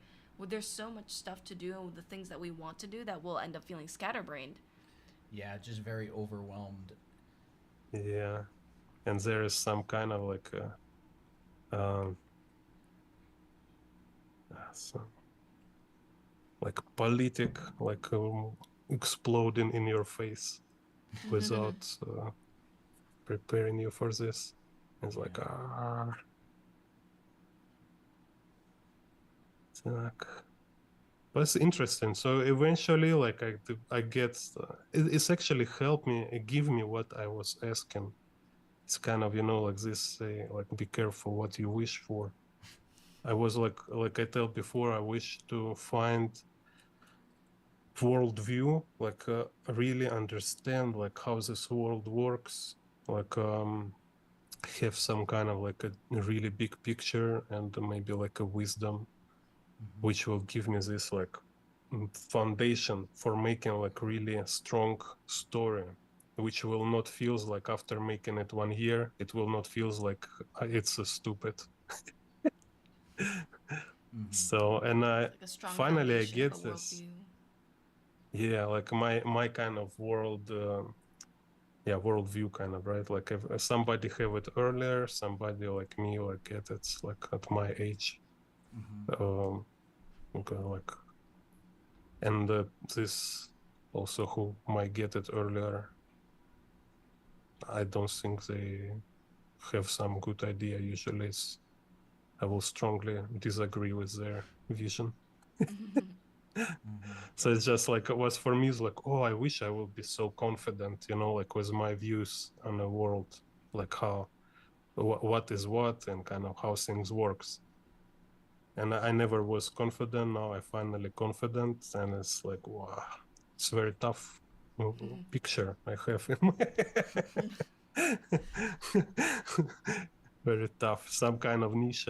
Speaker 3: there's so much stuff to do and the things that we want to do that we'll end up feeling scatterbrained.
Speaker 1: Yeah, just very overwhelmed.
Speaker 2: Yeah, and there is some kind of like um some like politic like exploding in your face without preparing you for this. It's like
Speaker 1: Yeah.
Speaker 2: it's like but it's interesting. So eventually like I get it's actually helped me give me what I was asking. It's kind of like this say like be careful what you wish for. I was like I told before, I wish to find worldview, like really understand like how this world works, like have some kind of like a really big picture and maybe like a wisdom,
Speaker 1: Mm-hmm.
Speaker 2: which will give me this like foundation for making like really a strong story, which will not feels like after making it 1 year, it will not feels like it's stupid.
Speaker 1: Mm-hmm.
Speaker 2: So, and I
Speaker 3: Like a strong
Speaker 2: finally I
Speaker 3: foundation of a
Speaker 2: get this.
Speaker 3: worldview.
Speaker 2: Yeah, like my kind of world, yeah, worldview kind of, right? Like if somebody have it earlier, somebody like me like get it like at my age.
Speaker 1: Mm-hmm.
Speaker 2: Okay, like, and this also who might get it earlier, I don't think they have some good idea. Usually, I will strongly disagree with their vision. So it's just like it was for me. It's like, oh, I wish I would be so confident, like with my views on the world, like how what is what and kind of how things works. And I never was confident. Now I finally confident, and it's like, wow, it's very tough picture I have in my very tough. Some kind of niche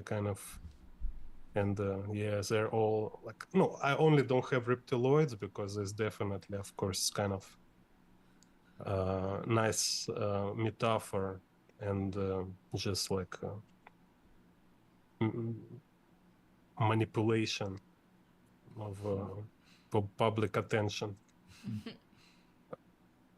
Speaker 2: kind of, and yeah, they're all like, no, I only don't have reptiloids because there's definitely, of course, kind of nice metaphor and just like manipulation of public attention,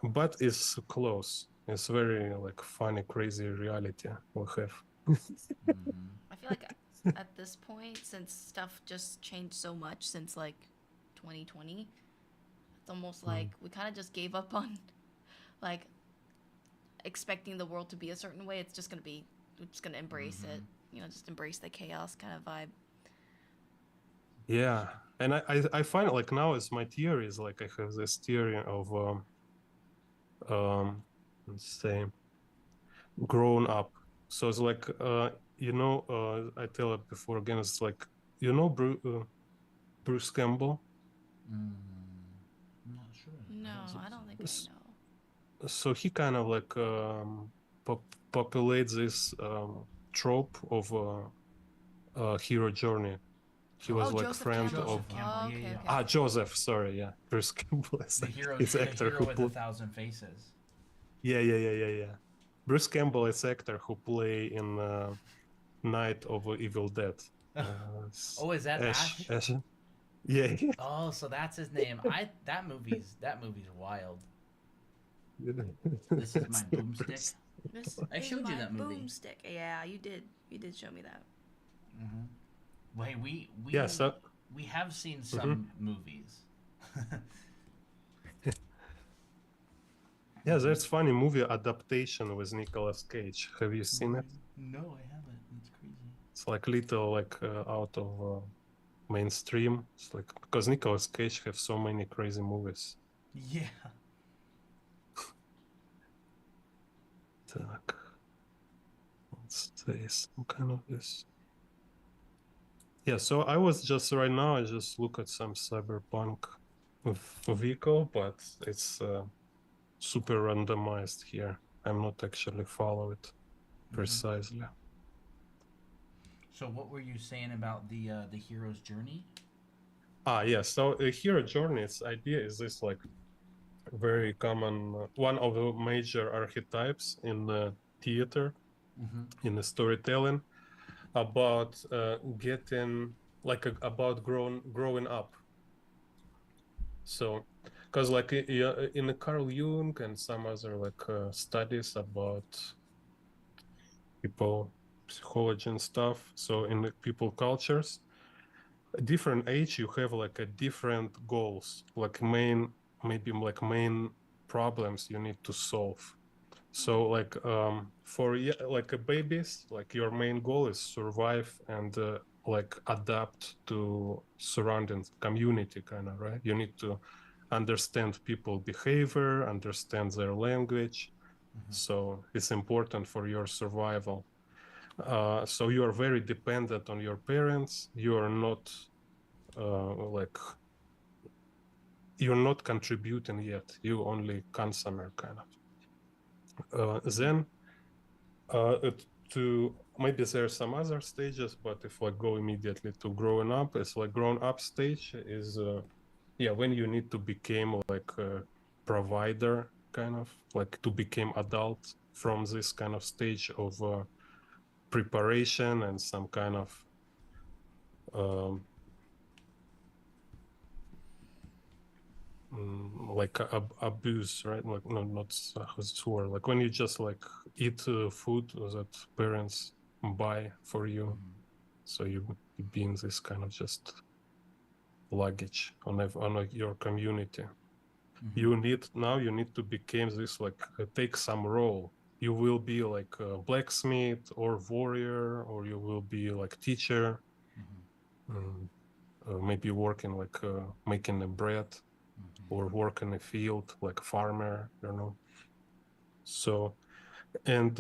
Speaker 2: but it's close. It's very like funny, crazy reality we have.
Speaker 3: I feel like at this point, since stuff just changed so much since like 2020, it's almost like we kind of just gave up on like expecting the world to be a certain way. It's just gonna be, we're just gonna embrace it. Just embrace the chaos kind of vibe.
Speaker 2: Yeah, and I find like now is my theory is like I have this theory of let's say grown up. So it's like I tell it before again. It's like Bruce Campbell.
Speaker 1: I'm not sure.
Speaker 3: No, I don't think I know.
Speaker 2: So he kind of like populates this trope of hero journey. He was like
Speaker 3: Joseph
Speaker 2: friend
Speaker 3: Campbell.
Speaker 2: of
Speaker 1: Campbell,
Speaker 3: okay,
Speaker 1: yeah.
Speaker 3: okay.
Speaker 2: Joseph. Sorry, yeah, Bruce Campbell is
Speaker 1: The
Speaker 2: like
Speaker 1: hero,
Speaker 2: his
Speaker 1: the
Speaker 2: actor
Speaker 1: hero
Speaker 2: who
Speaker 1: with a thousand faces.
Speaker 2: Yeah. Bruce Campbell is actor who play in Night of Evil Dead.
Speaker 1: Oh, is that Ash?
Speaker 2: Yeah.
Speaker 1: Oh, so that's his name. That movie's wild. This is my boomstick. I showed you that movie.
Speaker 3: Boomstick. Yeah, you did. You did show me that.
Speaker 1: Wait, we
Speaker 2: Yeah, so
Speaker 1: we have seen some movies.
Speaker 2: yeah, there's funny movie adaptation with Nicolas Cage. Have you seen it?
Speaker 1: No, I haven't. It's crazy.
Speaker 2: It's like little like out of mainstream. It's like because Nicolas Cage have so many crazy movies.
Speaker 1: Yeah.
Speaker 2: Так. Let's say some kind of this. Yeah, so I was just right now, I just look at some cyberpunk vehicle, but it's super randomized here. I'm not actually follow it precisely.
Speaker 1: So what were you saying about the hero's journey?
Speaker 2: Yeah, so a hero journey, its idea is this like very common, one of the major archetypes in the theater, in the storytelling, about getting like about growing up. So because like in Carl Jung and some other like studies about people psychology and stuff, so in the people cultures, different age you have like a different goals, like maybe like main problems you need to solve. So like for like a babies, like your main goal is survive and like adapt to surrounding community kind of, right? You need to understand people behavior, understand their language. So it's important for your survival. So you are very dependent on your parents. You are not like you're not contributing yet. You only consumer kind of. Then to maybe there's some other stages, but if I go immediately to growing up, it's like grown up stage is when you need to become like a provider kind of, like to become adult from this kind of stage of preparation and some kind of like abuse, right? Like no, not how's it word, like when you just like eat food that parents buy for you, so you being this kind of just luggage on your community. You need to become this like take some role. You will be like a blacksmith or warrior, or you will be like teacher. maybe working like making the bread or work in a field like a farmer, you know. So, and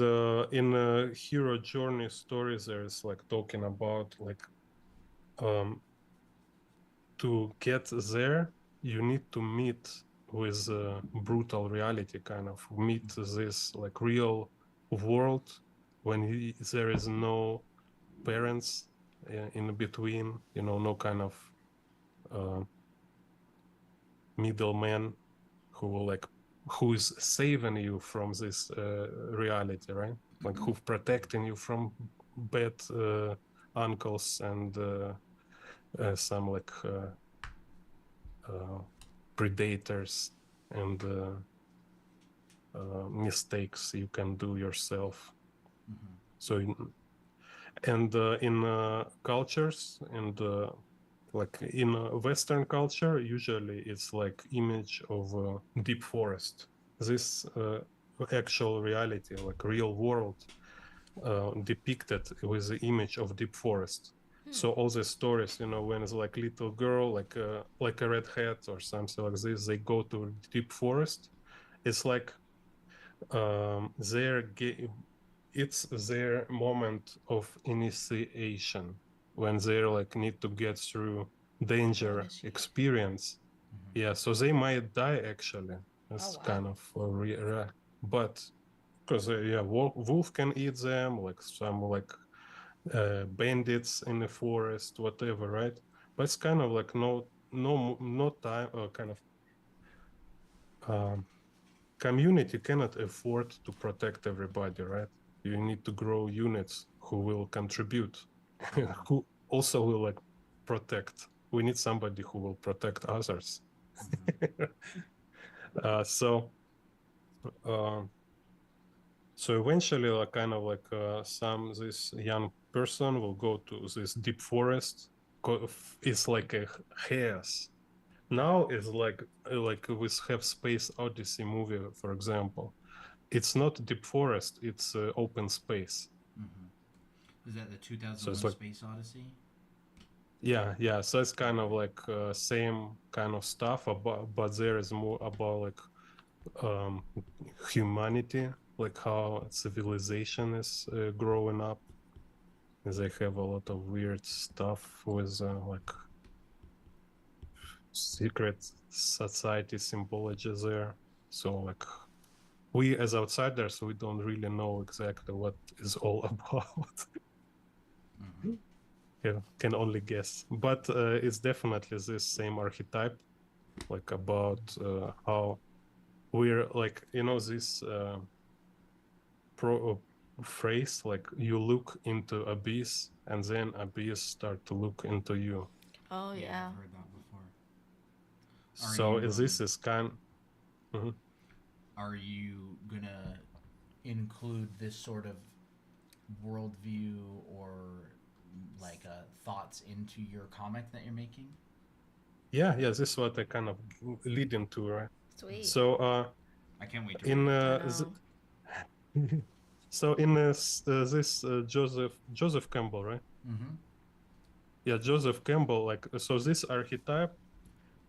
Speaker 2: in hero journey stories, there's like talking about like to get there, you need to meet with brutal reality, kind of meet this like real world when there is no parents in between, you know, no kind of uh, middleman who will like who is saving you from this reality, right? Like who's protecting you from bad uncles and some like predators and mistakes you can do yourself. So in cultures and like in Western culture, usually it's like image of deep forest. This actual reality, like real world, depicted with the image of deep forest. So all the stories, you know, when it's like little girl, like a red hat or something like this, they go to deep forest. It's like it's their moment of initiation when they like need to get through danger
Speaker 3: Initiate.
Speaker 2: experience. Yeah, so they might die actually. That's
Speaker 3: wow.
Speaker 2: kind of but because yeah, wolf can eat them, like some like bandits in the forest, whatever, right? But it's kind of like no time kind of community cannot afford to protect everybody, right? You need to grow units who will contribute, who also will like protect. We need somebody who will protect others. So eventually, like kind of like this young person will go to this deep forest. It's like a chaos. Now it's like with have Space Odyssey movie, for example. It's not deep forest; it's open space.
Speaker 1: Is that the 2001
Speaker 2: So it's like
Speaker 1: Space Odyssey?
Speaker 2: yeah. So it's kind of like same kind of stuff, but there is more about like humanity, like how civilization is growing up. They have a lot of weird stuff with like secret society symbology there. So like we as outsiders, we don't really know exactly what is all about. Yeah, can only guess. But it's definitely this same archetype, like about how we're like, you know, this phrase like you look into abyss and then abyss start to look into you.
Speaker 3: Oh yeah.
Speaker 1: I've heard that before.
Speaker 2: So
Speaker 1: you,
Speaker 2: this is kind. Mhm.
Speaker 1: Are you gonna include this sort of worldview or like thoughts into your comic that you're making?
Speaker 2: Yeah, this is what I kind of lead into, right?
Speaker 3: Sweet.
Speaker 2: So
Speaker 1: I can't wait to
Speaker 2: in
Speaker 1: read it.
Speaker 3: I know.
Speaker 2: so in this Joseph Campbell, right?
Speaker 1: Mm-hmm.
Speaker 2: Yeah, Joseph Campbell, like so this archetype,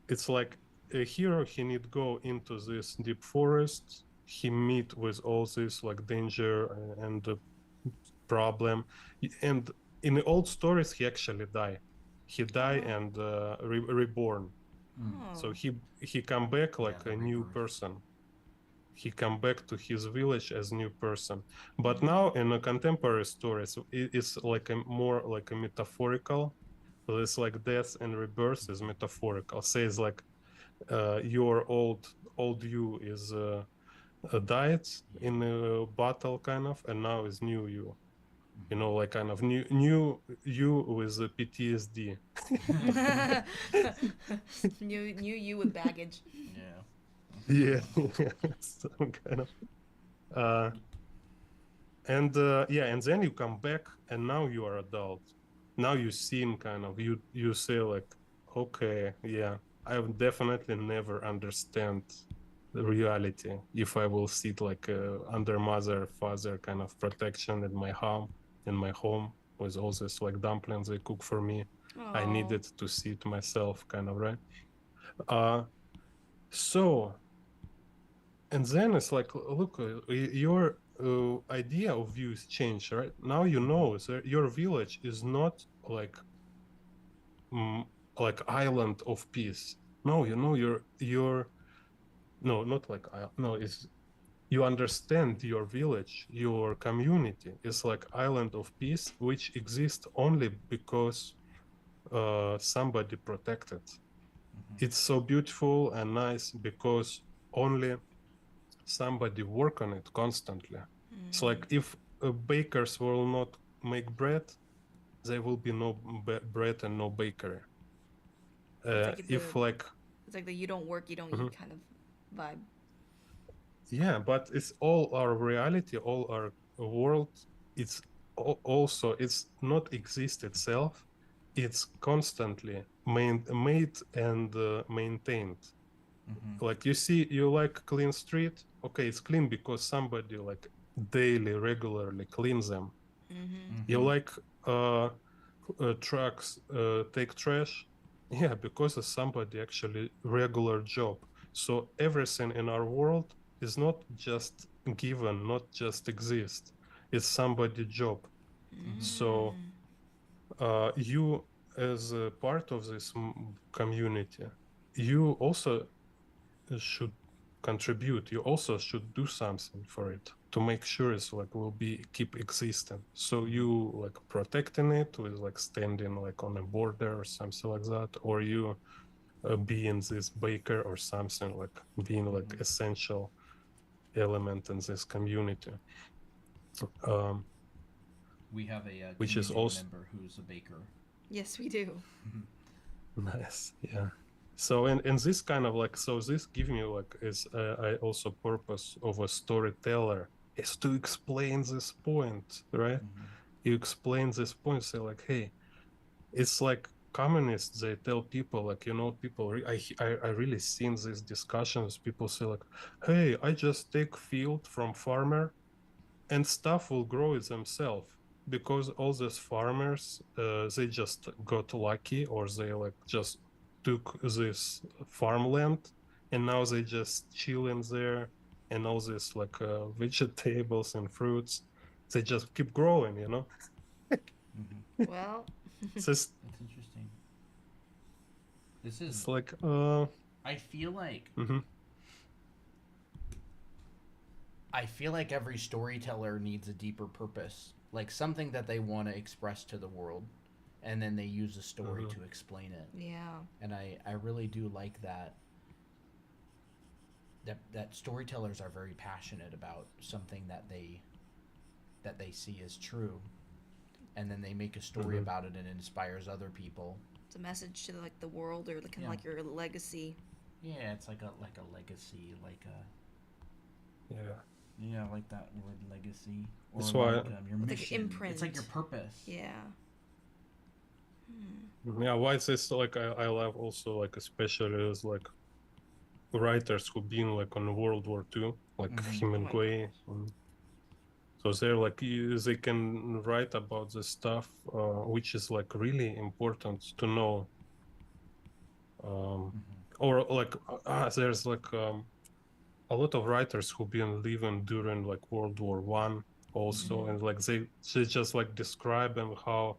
Speaker 2: it's like a hero, he need go into this deep forest, he meet with all this like danger and the problem, and in the old stories he actually die, he die
Speaker 3: Oh.
Speaker 2: and reborn. So
Speaker 3: Oh.
Speaker 2: he come back
Speaker 1: Yeah,
Speaker 2: like
Speaker 1: the
Speaker 2: a new
Speaker 1: rebirth.
Speaker 2: person, he come back to his village as new person. But now in a contemporary stories it's like a more like a metaphorical. So it's like death and rebirth is metaphorical. Says like your old you is died in a battle kind of, and now is new you. You know, like kind of new you with the PTSD.
Speaker 3: New you with baggage.
Speaker 1: Yeah.
Speaker 2: Yeah, some kind of. Uh, and yeah, and then you come back, and now you are adult. Now you seem kind of you say like, okay, yeah, I will definitely never understand the reality if I will sit like under mother father kind of protection in my home with all this like dumplings they cook for me. I
Speaker 3: Oh.
Speaker 2: needed to see it myself, kind of, right? So, and then it's like, look, your idea of views change, right? Now you know that your village is not like like island of peace. No, you know your no, not like no, it's you understand your village, your community is like island of peace, which exists only because somebody protected. It's so beautiful and nice because only somebody work on it constantly. It's like if bakers will not make bread, there will be no bread and no bakery. If like
Speaker 3: it's like the you don't work, you don't
Speaker 2: Mhm.
Speaker 3: eat kind of vibe.
Speaker 2: Yeah, but it's all our reality, all our world. It's also it's not exist itself. It's constantly made and maintained. Like you see, you like clean street. Okay, it's clean because somebody like daily, regularly cleans them. You like trucks take trash. Yeah, because of somebody actually regular job. So everything in our world is not just given, not just exist. It's somebody job. So you as a part of this community, you also should contribute. You also should do something for it to make sure it's like will be keep existing. So you like protecting it with like standing like on a border or something like that, or you being this baker or something like being like essential element in this community. Um,
Speaker 1: We have a
Speaker 2: which is
Speaker 1: community
Speaker 2: also
Speaker 1: member who's a baker.
Speaker 3: Yes, we do.
Speaker 2: nice. Yeah. So and this kind of like so this give me like is I also purpose of a storyteller is to explain this point, right? You explain this point, say like, hey, it's like communists. They tell people like, you know, people. I really seen these discussions. People say like, hey, I just take field from farmer and stuff will grow it themselves because all these farmers they just got lucky or they like just took this farmland and now they just chill in there and all this like vegetables and fruits they just keep growing, you know.
Speaker 3: Well,
Speaker 2: It's just
Speaker 1: That's interesting. This is.
Speaker 2: it's like
Speaker 1: I feel like.
Speaker 2: mhm,
Speaker 1: I feel like every storyteller needs a deeper purpose, like something that they want to express to the world, and then they use a story
Speaker 2: mhm,
Speaker 1: to explain it.
Speaker 3: yeah.
Speaker 1: And I really do like that. That storytellers are very passionate about something that they see as true, and then they make a story
Speaker 2: mhm.
Speaker 1: about it and it inspires other people.
Speaker 3: It's a message to like the world or kind of
Speaker 1: Yeah.
Speaker 3: like your legacy.
Speaker 1: Yeah, it's like a legacy, like a
Speaker 2: Yeah,
Speaker 1: like that word legacy, or
Speaker 2: that's
Speaker 1: like
Speaker 2: why
Speaker 1: your
Speaker 3: It's like
Speaker 1: mission.
Speaker 3: imprint.
Speaker 1: It's like your purpose.
Speaker 3: Yeah.
Speaker 2: yeah why this like I love also like especially as like writers who been like on World War II, like
Speaker 3: Oh my
Speaker 2: Hemingway. So they're like they can write about the stuff which is like really important to know. Or like there's like a lot of writers who been living during like World War I also, and like they just like describing how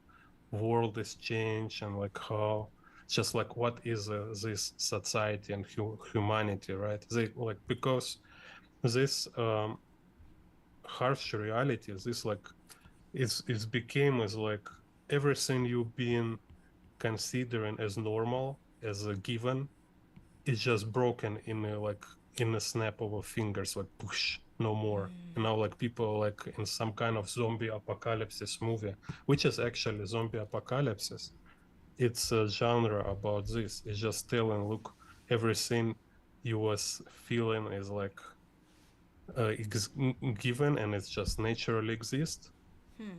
Speaker 2: world is changed and like how just like what is this society and humanity, right? They like because this harsh reality this like it's became as like everything you've been considering as normal as a given is just broken in a like in a snap of a fingers, like push, no more. And now like people like in some kind of zombie apocalypse movie, which is actually zombie apocalypse. It's a genre about this. It's just telling, look, everything you was feeling is like given and it's just naturally exist.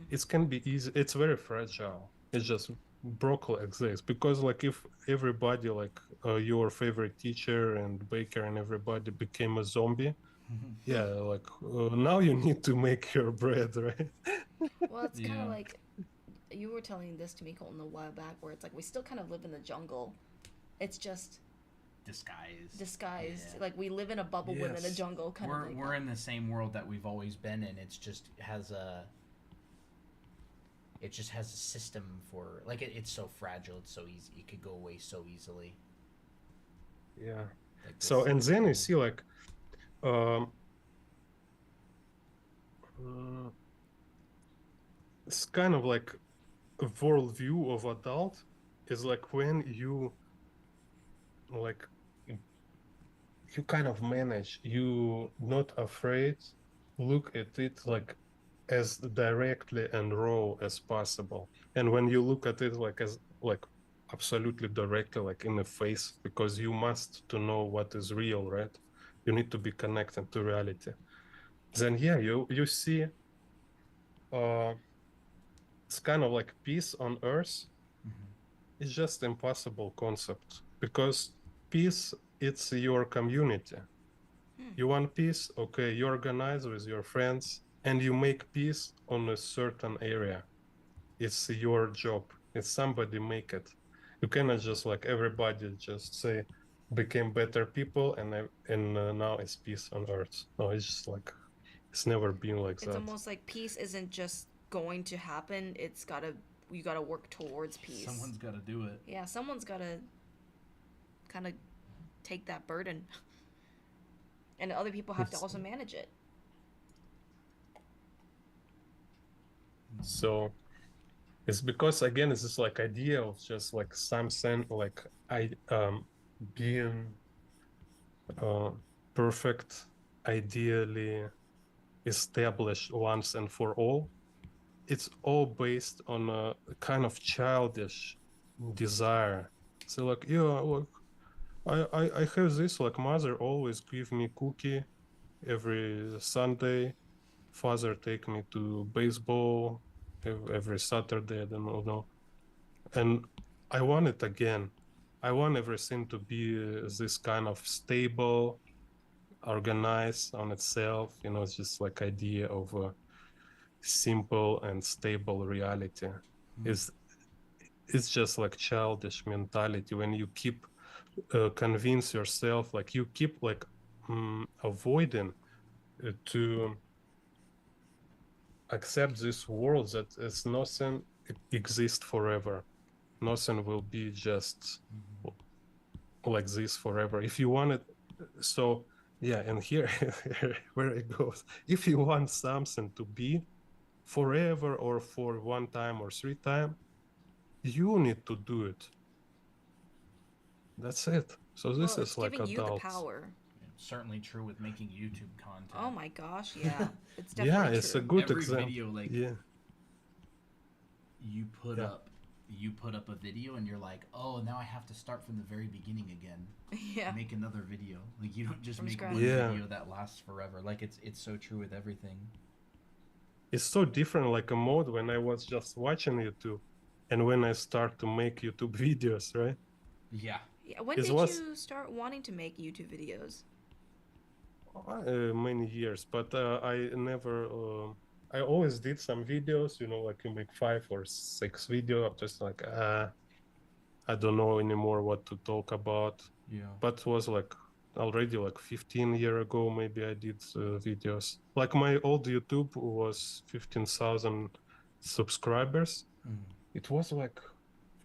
Speaker 2: It can be easy. It's very fragile. It's just broke like this because like if everybody like your favorite teacher and baker and everybody became a zombie, yeah, like now you need to make your bread, right?
Speaker 3: Well, it's kind of
Speaker 1: Yeah.
Speaker 3: like you were telling this to me, Colton, a while back, where it's like we still kind of live in the jungle. It's just disguised.
Speaker 1: Yeah.
Speaker 3: Like we live in a bubble within a
Speaker 2: Yes.
Speaker 3: jungle, kind of. Like
Speaker 1: We're in the same world that we've always been in. It's just has a. It just has a system for like it's so fragile. It's so easy. It could go away so easily.
Speaker 2: Yeah.
Speaker 1: Like
Speaker 2: So
Speaker 1: this-
Speaker 2: and then you see like um uh, it's kind of like a worldview of adult is like when you like you kind of manage, you not afraid, look at it like as directly and raw as possible. And when you look at it like as like absolutely directly, like in the face, because you must to know what is real, right? You need to be connected to reality. Then yeah, you see it's kind of like peace on earth. It's just impossible concept because peace it's your community. You want peace? Okay, you organize with your friends and you make peace on a certain area. It's your job. It's somebody make it. You cannot just like everybody just say became better people and now it's peace on earth. No, it's just like it's never been like
Speaker 3: it's
Speaker 2: that.
Speaker 3: almost like peace isn't just going to happen. You gotta work towards peace.
Speaker 1: Someone's got to do it.
Speaker 3: Yeah, someone's gotta kind of take that burden, and other people have to
Speaker 2: It's-
Speaker 3: also manage it.
Speaker 2: So it's because again, it's this like idea of just like something like being uh, perfect, ideally established once and for all. It's all based on a kind of childish desire. So like, yeah, look, I have this, like mother always give me cookie every Sunday. Father take me to baseball every Saturday, I don't know. And I want it again. I want everything to be this kind of stable, organized on itself. You know, it's just like idea of a simple and stable reality. Is it's just like childish mentality when you keep convince yourself, like you keep like avoiding to accept this world that is nothing exists forever. Nothing will be just like this forever. If you want it, so yeah, and here where it goes. If you want something to be forever or for one time or three time, you need to do it. That's it. So this
Speaker 3: Well,
Speaker 2: is
Speaker 3: it's
Speaker 2: like
Speaker 3: giving you the
Speaker 2: adults.
Speaker 3: power.
Speaker 1: Certainly true with making YouTube content.
Speaker 3: Oh my gosh, yeah, it's
Speaker 2: Yeah,
Speaker 3: definitely
Speaker 2: it's
Speaker 3: true.
Speaker 2: a good
Speaker 1: Every
Speaker 2: example.
Speaker 1: video, like
Speaker 2: Yeah,
Speaker 1: you put
Speaker 2: Yeah.
Speaker 1: up, you put up a video, and you're like, oh, now I have to start from the very beginning again.
Speaker 3: Yeah,
Speaker 1: Make another video. Like you don't just
Speaker 3: From
Speaker 1: make
Speaker 3: scratch.
Speaker 1: one
Speaker 2: Yeah.
Speaker 1: video that lasts forever. Like it's so true with everything.
Speaker 2: it's so different like a mode when I was just watching YouTube and when I start to make YouTube videos, right?
Speaker 1: Yeah.
Speaker 3: yeah. When
Speaker 2: It
Speaker 3: did
Speaker 2: was
Speaker 3: you start wanting to make YouTube videos?
Speaker 2: many years, but I never. I always did some videos, you know, like you make 5 or 6 video. I'm just like, I don't know anymore what to talk about.
Speaker 1: Yeah.
Speaker 2: But it was like already like 15 year ago, maybe I did videos. Like my old YouTube was 15,000 subscribers. It was like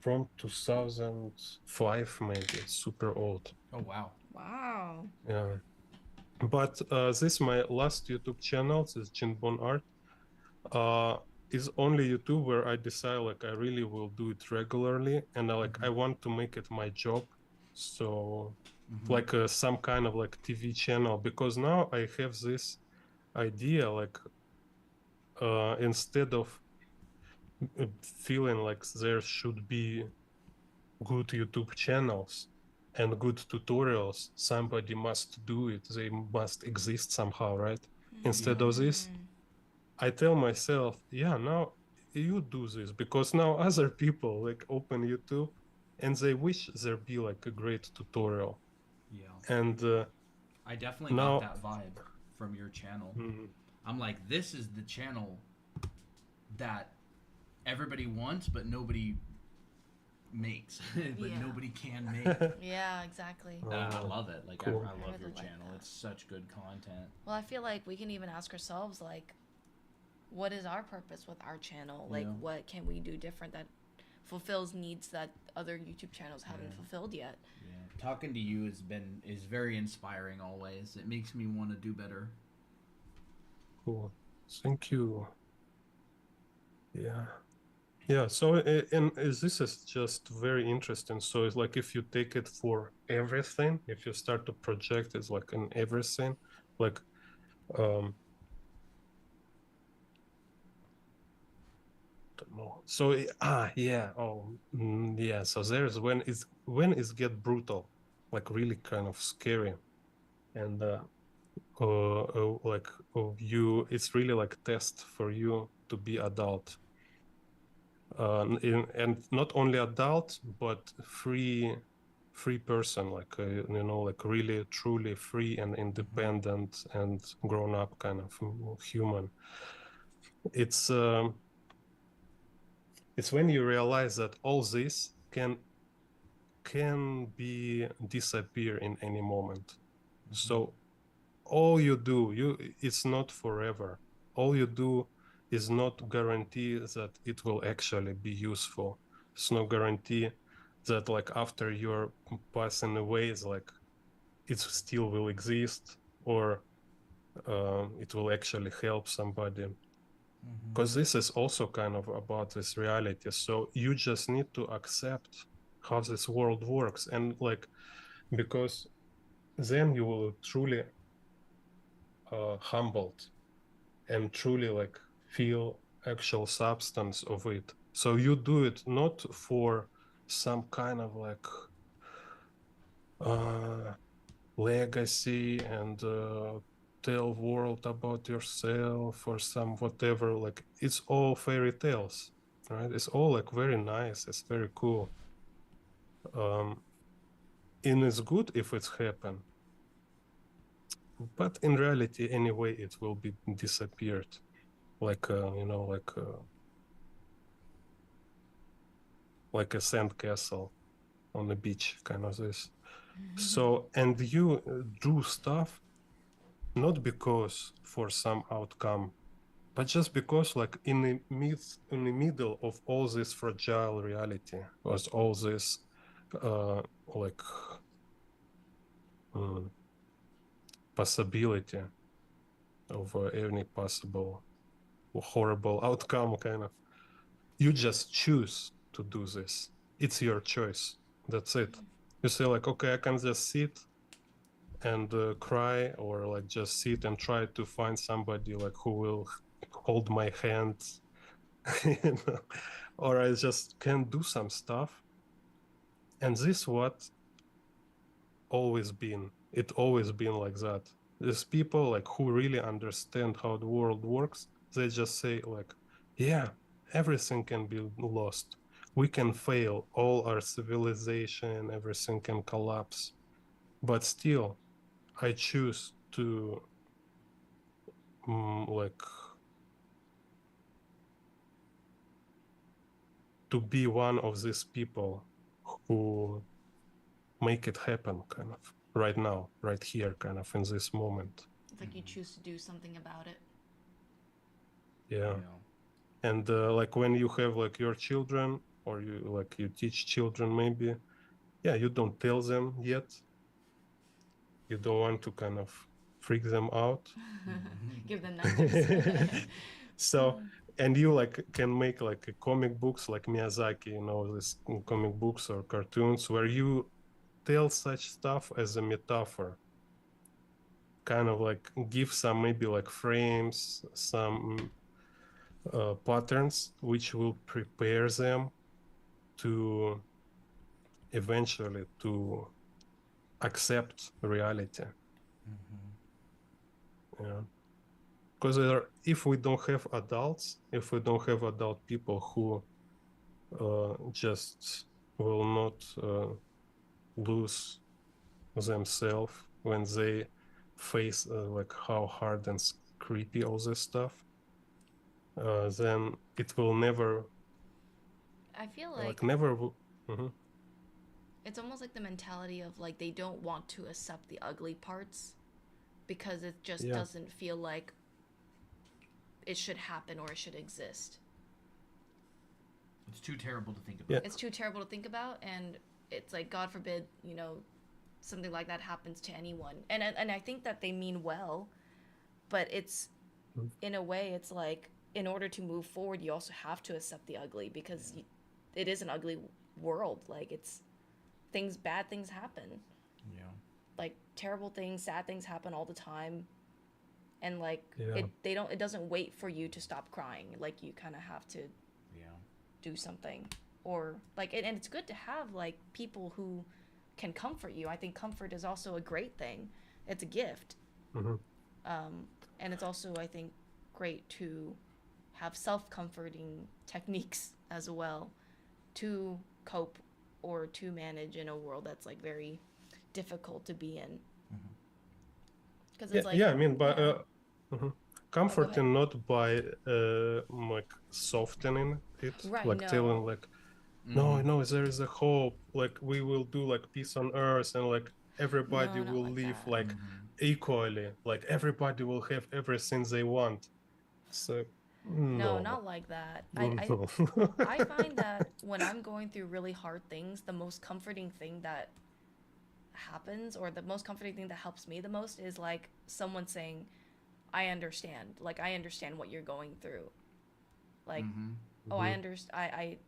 Speaker 2: from 2005, maybe. It's super old.
Speaker 1: Oh wow.
Speaker 3: Wow.
Speaker 2: Yeah. But this my last YouTube channel, this Chinbon Art, is only YouTube where I decide like I really will do it regularly and I want to make it my job. So like some kind of like TV channel, because now I have this idea like instead of feeling like there should be good YouTube channels and good tutorials, somebody must do it. They must exist somehow, right? Instead of this, I tell myself, yeah, now you do this because now other people like open YouTube and they wish there be like a great tutorial.
Speaker 1: Yeah.
Speaker 2: And
Speaker 1: I definitely
Speaker 2: now,
Speaker 1: got that vibe from your channel.
Speaker 2: mm,
Speaker 1: I'm like, this is the channel that everybody wants, but nobody makes, but
Speaker 3: Yeah.
Speaker 1: nobody can make.
Speaker 3: Yeah, exactly.
Speaker 1: I love it. Like
Speaker 2: Cool.
Speaker 1: I love
Speaker 3: really
Speaker 1: your
Speaker 3: like
Speaker 1: channel.
Speaker 3: that.
Speaker 1: It's such good content.
Speaker 3: Well, I feel like we can even ask ourselves, like, what is our purpose with our channel? Like,
Speaker 1: Yeah.
Speaker 3: what can we do different that fulfills needs that other YouTube channels haven't
Speaker 1: Yeah.
Speaker 3: fulfilled yet?
Speaker 1: Yeah, talking to you is very inspiring always. It makes me want to do better.
Speaker 2: Cool. Thank you. Yeah, so this is just very interesting. So it's like if you take it for everything, if you start to project it's like in everything, like don't know. So yeah, yeah. So there's when it's get brutal, like really kind of scary, and like you, it's really like test for you to be adult. And not only adult but free person, like like really truly free and independent and grown up kind of human. It's it's when you realize that all this can be disappear in any moment. So all you do, it's not forever. All you do is not guarantee that it will actually be useful. It's no guarantee that like after you're passing away, it's like it still will exist, or it will actually help somebody. Because this is also kind of about this reality. So you just need to accept how this world works, and like because then you will truly humbled and truly like feel actual substance of it. So you do it not for some kind of like legacy and tell world about yourself or some whatever. Like it's all fairy tales, right? It's all like very nice. It's very cool. And it's good if it's happen, but in reality anyway it will be disappeared, like like a sand castle on the beach, kind of this. So, and you do stuff not because for some outcome, but just because, like in the middle of all this fragile reality, was all this like possibility of any possible horrible outcome, kind of. You just choose to do this. It's your choice. That's it. You say like, okay, I can just sit and cry, or like just sit and try to find somebody like who will hold my hand, you know? Or I just can do some stuff. And this what always been. It always been like that. There's people like who really understand how the world works. They just say like, yeah, everything can be lost. We can fail. All our civilization, everything can collapse. But still, I choose to like to be one of these people who make it happen, kind of right now, right here, kind of in this moment.
Speaker 3: It's like you choose to do something about it.
Speaker 2: Yeah. And like when you have like your children, or you teach children, maybe, yeah, you don't tell them yet. You don't want to kind of freak them out.
Speaker 3: Give them nightmares.
Speaker 2: So, and you like can make like a comic books like Miyazaki, this comic books or cartoons where you tell such stuff as a metaphor, kind of like give some maybe like frames, some patterns which will prepare them to eventually to accept reality. Yeah, because if we don't have adults, if we don't have adult people who just will not lose themselves when they face like how hard and creepy all this stuff, then it will never
Speaker 3: I feel
Speaker 2: like
Speaker 3: like
Speaker 2: never.
Speaker 3: it's almost like the mentality of like they don't want to accept the ugly parts because it just
Speaker 2: Yeah,
Speaker 3: doesn't feel like it should happen or it should exist.
Speaker 1: It's too terrible to think
Speaker 2: yeah.
Speaker 1: about.
Speaker 3: It's too terrible to think about, and it's like God forbid, something like that happens to anyone. And I think that they mean well, but it's
Speaker 2: Mm.
Speaker 3: in a way it's like in order to move forward, you also have to accept the ugly because it is an ugly world. Like it's bad things happen.
Speaker 1: Yeah.
Speaker 3: Like terrible things, sad things happen all the time, and like
Speaker 2: Yeah.
Speaker 3: it doesn't wait for you to stop crying. Like you kind of have to
Speaker 1: Yeah.
Speaker 3: do something, or like and it's good to have like people who can comfort you. I think comfort is also a great thing. It's a gift.
Speaker 2: Hmm.
Speaker 3: And it's also, I think, great to have self-comforting techniques as well to cope or to manage in a world that's like very difficult to be in. Because
Speaker 2: Yeah,
Speaker 3: it's like,
Speaker 2: yeah. I mean, by
Speaker 3: yeah.
Speaker 2: mhm.
Speaker 3: Oh, go ahead.
Speaker 2: comforting not by like softening it,
Speaker 3: Right,
Speaker 2: like
Speaker 3: no.
Speaker 2: telling like, no,
Speaker 1: Mm-hmm.
Speaker 2: no, there is a hope. Like we will do like peace on earth, and like everybody
Speaker 3: No, not
Speaker 2: will
Speaker 3: like
Speaker 2: live
Speaker 3: that.
Speaker 2: like
Speaker 1: Mm-hmm.
Speaker 2: equally. Like everybody will have everything they want. So
Speaker 3: No,
Speaker 2: no,
Speaker 3: not like that.
Speaker 2: no.
Speaker 3: I find that when I'm going through really hard things, the most comforting thing that happens or the most comforting thing that helps me the most is like someone saying, I understand. Like I understand what you're going through. Like,
Speaker 1: Mm-hmm.
Speaker 3: oh, I
Speaker 2: Mhm.
Speaker 3: understand.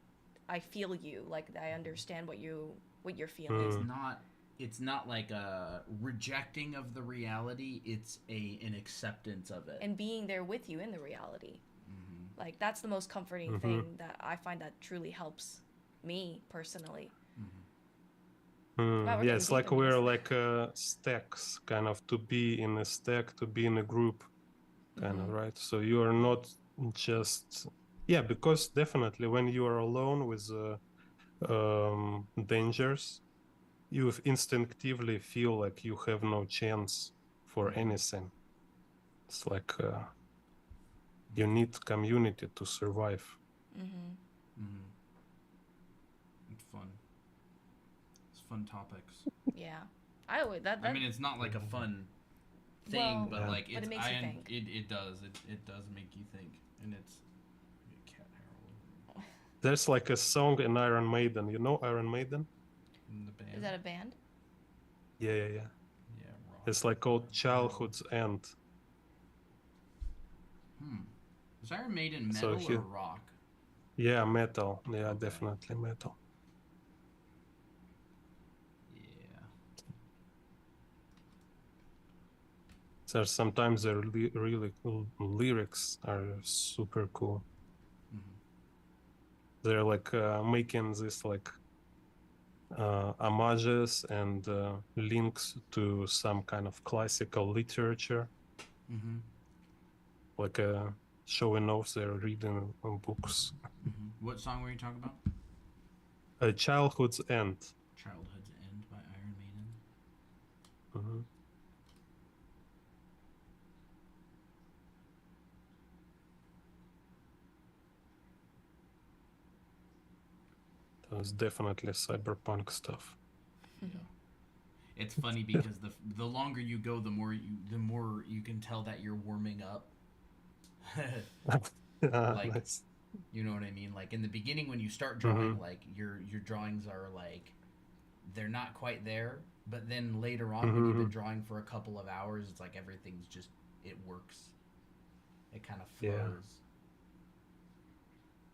Speaker 3: I feel you. Like I understand what you're
Speaker 1: It's
Speaker 3: feeling.
Speaker 2: Mm.
Speaker 1: not. It's not like a rejecting of the reality. It's an acceptance of it.
Speaker 3: And being there with you in the reality.
Speaker 1: Mm-hmm.
Speaker 3: Like that's the most comforting
Speaker 2: Mhm.
Speaker 3: thing that I find that truly helps me personally. Wow, we're
Speaker 2: Yeah,
Speaker 3: getting
Speaker 2: it's
Speaker 3: deep
Speaker 2: like
Speaker 3: in this.
Speaker 2: we're like stacks, kind of to be in a stack, to be in a group, kind of,
Speaker 3: Mm-hmm.
Speaker 2: right? So you are not just, yeah, because definitely when you are alone with dangers, you instinctively feel like you have no chance for
Speaker 1: Mm-hmm.
Speaker 2: anything. It's like you need community to survive.
Speaker 3: Mm-hmm.
Speaker 1: Mm-hmm. It's fun. It's fun topics.
Speaker 3: Yeah. I would that
Speaker 1: I
Speaker 3: that
Speaker 1: mean, it's not like a fun thing,
Speaker 3: well,
Speaker 1: but
Speaker 2: Yeah.
Speaker 1: like
Speaker 3: but
Speaker 1: it's
Speaker 3: it makes you think.
Speaker 1: it does it does make you think, and it's cat hair all over
Speaker 2: There's like a song in Iron Maiden. You know Iron Maiden?
Speaker 1: in the
Speaker 3: Is
Speaker 1: band.
Speaker 3: that a band?
Speaker 2: Yeah, yeah, yeah.
Speaker 1: Yeah, rock.
Speaker 2: It's like called Childhood's End.
Speaker 1: Hmm. Is Iron Maiden
Speaker 2: So
Speaker 1: metal or
Speaker 2: he,
Speaker 1: rock?
Speaker 2: yeah, metal. Yeah,
Speaker 1: Okay.
Speaker 2: definitely metal.
Speaker 1: Yeah.
Speaker 2: There's sometimes their really cool lyrics are super cool.
Speaker 1: Mm-hmm.
Speaker 2: They're like making this like homages and links to some kind of classical literature,
Speaker 1: Mm-hmm.
Speaker 2: like showing off their reading books.
Speaker 1: Mm-hmm. What song were you talking about?
Speaker 2: Childhood's End.
Speaker 1: Childhood's End by Iron Maiden.
Speaker 2: Mhm. That was definitely cyberpunk stuff.
Speaker 1: Yeah. It's funny because the longer you go, the more you can tell that you're warming up. Like,
Speaker 2: Nice.
Speaker 1: you know what I mean? Like in the beginning when you start drawing,
Speaker 2: Hmm.
Speaker 1: like your drawings are like they're not quite there, but then later on when you've
Speaker 2: Hmm.
Speaker 1: been drawing for a couple of hours, it's like everything's just it works. It kind of
Speaker 2: Yeah,
Speaker 1: flows.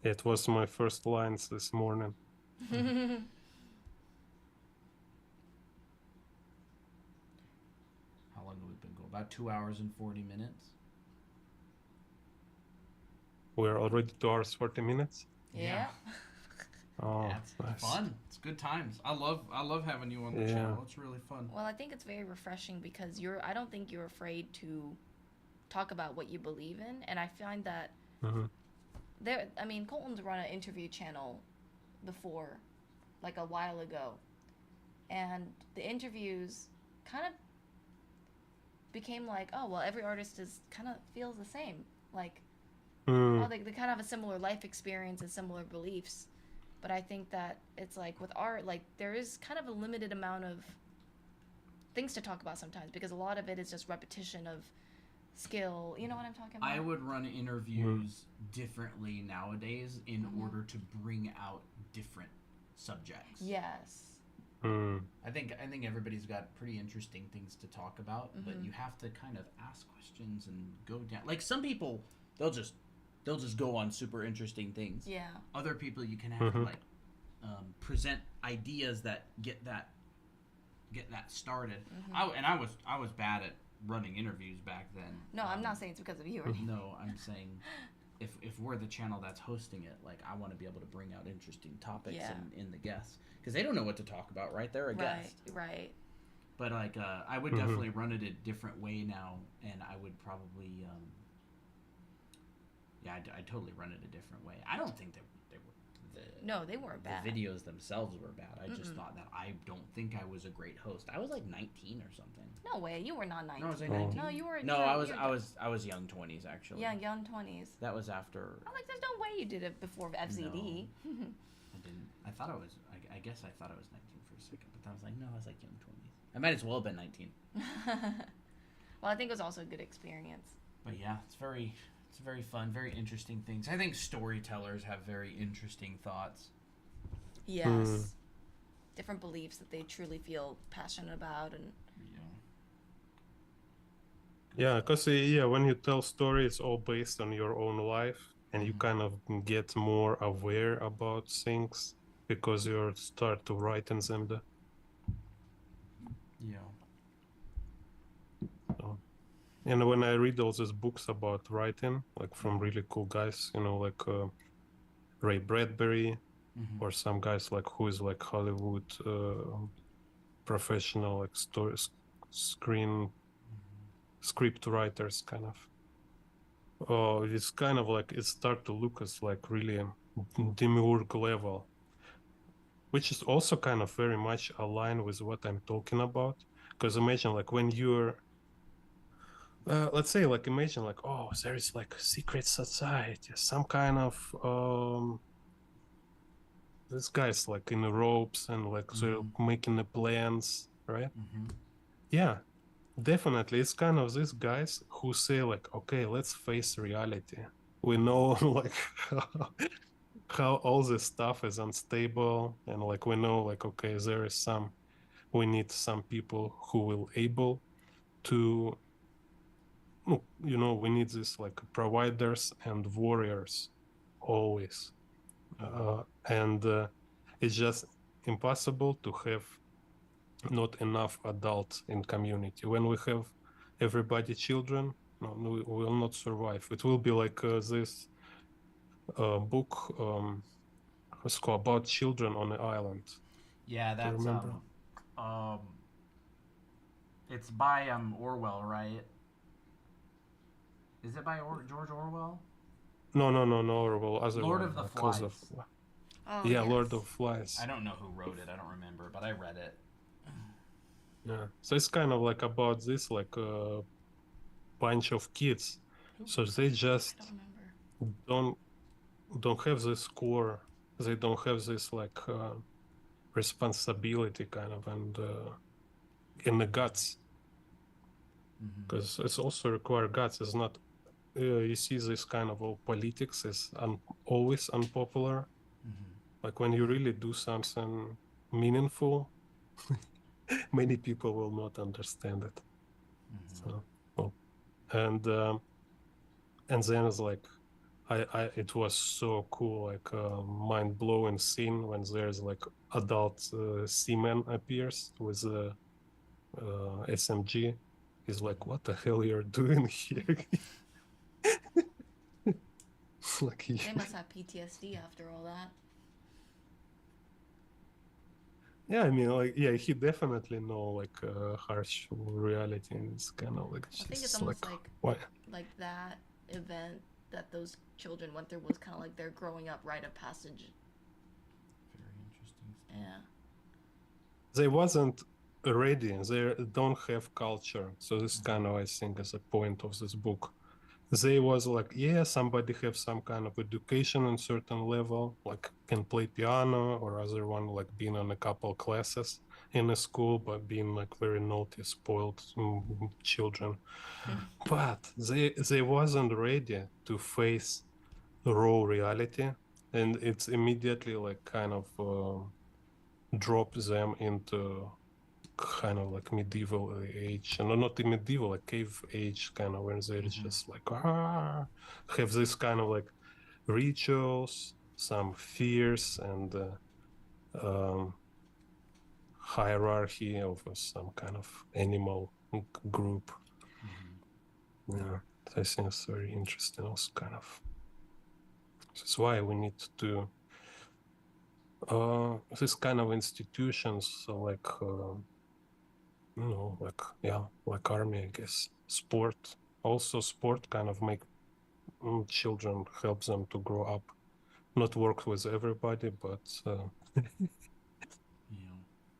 Speaker 2: it was my first lines this morning.
Speaker 1: How long have we been going? About 2 hours and 40 minutes.
Speaker 2: We're already 2 hours 40 minutes.
Speaker 1: Yeah.
Speaker 3: Yeah.
Speaker 2: Oh,
Speaker 1: Yeah, it's
Speaker 2: nice.
Speaker 1: fun. It's good times. I love having you on the
Speaker 2: Yeah.
Speaker 1: channel. It's really fun.
Speaker 3: Well, I think it's very refreshing because I don't think you're afraid to talk about what you believe in, and I find that
Speaker 2: Hmm.
Speaker 3: Colton's run an interview channel before, like a while ago, and the interviews kind of became like, oh well, every artist is kind of feels the same, like
Speaker 2: Mm.
Speaker 3: oh they kind of have a similar life experience and similar beliefs, But I think that it's like with art, like there is kind of a limited amount of things to talk about sometimes because a lot of it is just repetition of skill. You know what I'm talking about?
Speaker 1: I would run interviews differently nowadays in order to bring out different subjects.
Speaker 3: Yes.
Speaker 1: I think everybody's got pretty interesting things to talk about, but you have to kind of ask questions and go down. Like some people, they'll just go on super interesting things.
Speaker 3: Yeah.
Speaker 1: Other people, you can have to like present ideas that get that started. I was bad at running interviews back then.
Speaker 3: No, I'm not saying it's because of you. Or
Speaker 1: No, I'm saying if we're the channel that's hosting it, like I want to be able to bring out interesting topics in the guests because they don't know what to talk about, right? They're a guest,
Speaker 3: right.
Speaker 1: But like I would definitely run it a different way now, and I would probably I'd totally run it a different way. I don't think they were
Speaker 3: no, they weren't bad.
Speaker 1: The videos themselves were bad. I just thought that I don't think I was a great host. I was like 19 or something.
Speaker 3: No way, you were not 19.
Speaker 1: No, I was like 19.
Speaker 3: No, you were.
Speaker 1: No, I was young 20s actually.
Speaker 3: Yeah, young 20s.
Speaker 1: That was after.
Speaker 3: I'm like, there's no way you did it before FZD.
Speaker 1: No, I didn't. I thought I was. I guess I thought I was 19 for a second, but I was like, no, I was like young 20s. I might as well have been 19.
Speaker 3: Well, I think it was also a good experience.
Speaker 1: But yeah, it's very fun, very interesting things. I think storytellers have very interesting thoughts.
Speaker 3: Yes. Different beliefs that they truly feel passionate about and
Speaker 2: yeah, because when you tell story, it's all based on your own life, and you kind of get more aware about things because you start to write in them. So, and when I read all these books about writing, like from really cool guys, like Ray Bradbury, or some guys like who is like Hollywood professional, like script writers kind of. It's kind of like it start to look as like really demiurge level, which is also kind of very much aligned with what I'm talking about. Because imagine like when you're let's say like imagine like, oh, there is like secret society, some kind of this guy's like in the ropes and like they're making the plans, right? Yeah, definitely. It's kind of these guys who say like, okay, let's face reality. We know like how all this stuff is unstable, and like we know like, okay, we need some people who will able to, we need this like providers and warriors always. And it's just impossible to have not enough adults in community. When we have everybody children, no, we will not survive. It will be like this book it's called about children on the island.
Speaker 1: Yeah, that's it's by Orwell, right? Is it by George Orwell?
Speaker 2: No, Orwell.
Speaker 1: Lord of the Flies.
Speaker 3: Yes.
Speaker 2: Lord of Flies.
Speaker 1: I don't know who wrote it. I don't remember, but I read it.
Speaker 2: Yeah, so it's kind of like about this like a bunch of kids. So they just don't have this core. They don't have this like responsibility kind of and in the guts. Because it's also require guts. It's not. You see this kind of all politics is always unpopular. Like when you really do something meaningful, many people will not understand it. So, and then it's like, it was so cool, like mind blowing scene when there's like adult seaman appears with a SMG. He's like, "What the hell you're doing here?" Like
Speaker 3: they must have PTSD after all that.
Speaker 2: Yeah, I mean, like, yeah, he definitely know like harsh reality, and it's kind of like.
Speaker 3: I think it's almost like that event that those children went through was kind of like their growing up rite of passage.
Speaker 1: Very interesting.
Speaker 3: Yeah.
Speaker 2: They wasn't ready. They don't have culture, so this kind of I think is a point of this book. they was like, yeah, somebody have some kind of education on certain level, like can play piano, or other one like being on a couple classes in a school, but being like very naughty, spoiled children. But they wasn't ready to face raw reality, and it's immediately like kind of drop them into kind of like medieval age, and not the medieval, like cave age, kind of, when they're just like have this kind of like rituals, some fears, and hierarchy of some kind of animal group. Yeah, I think it's very interesting. Also, kind of. That's why we need to this kind of institutions, so like like like army, I guess, sport. Also, sport kind of make children, help them to grow up, not work with everybody, but
Speaker 1: Yeah.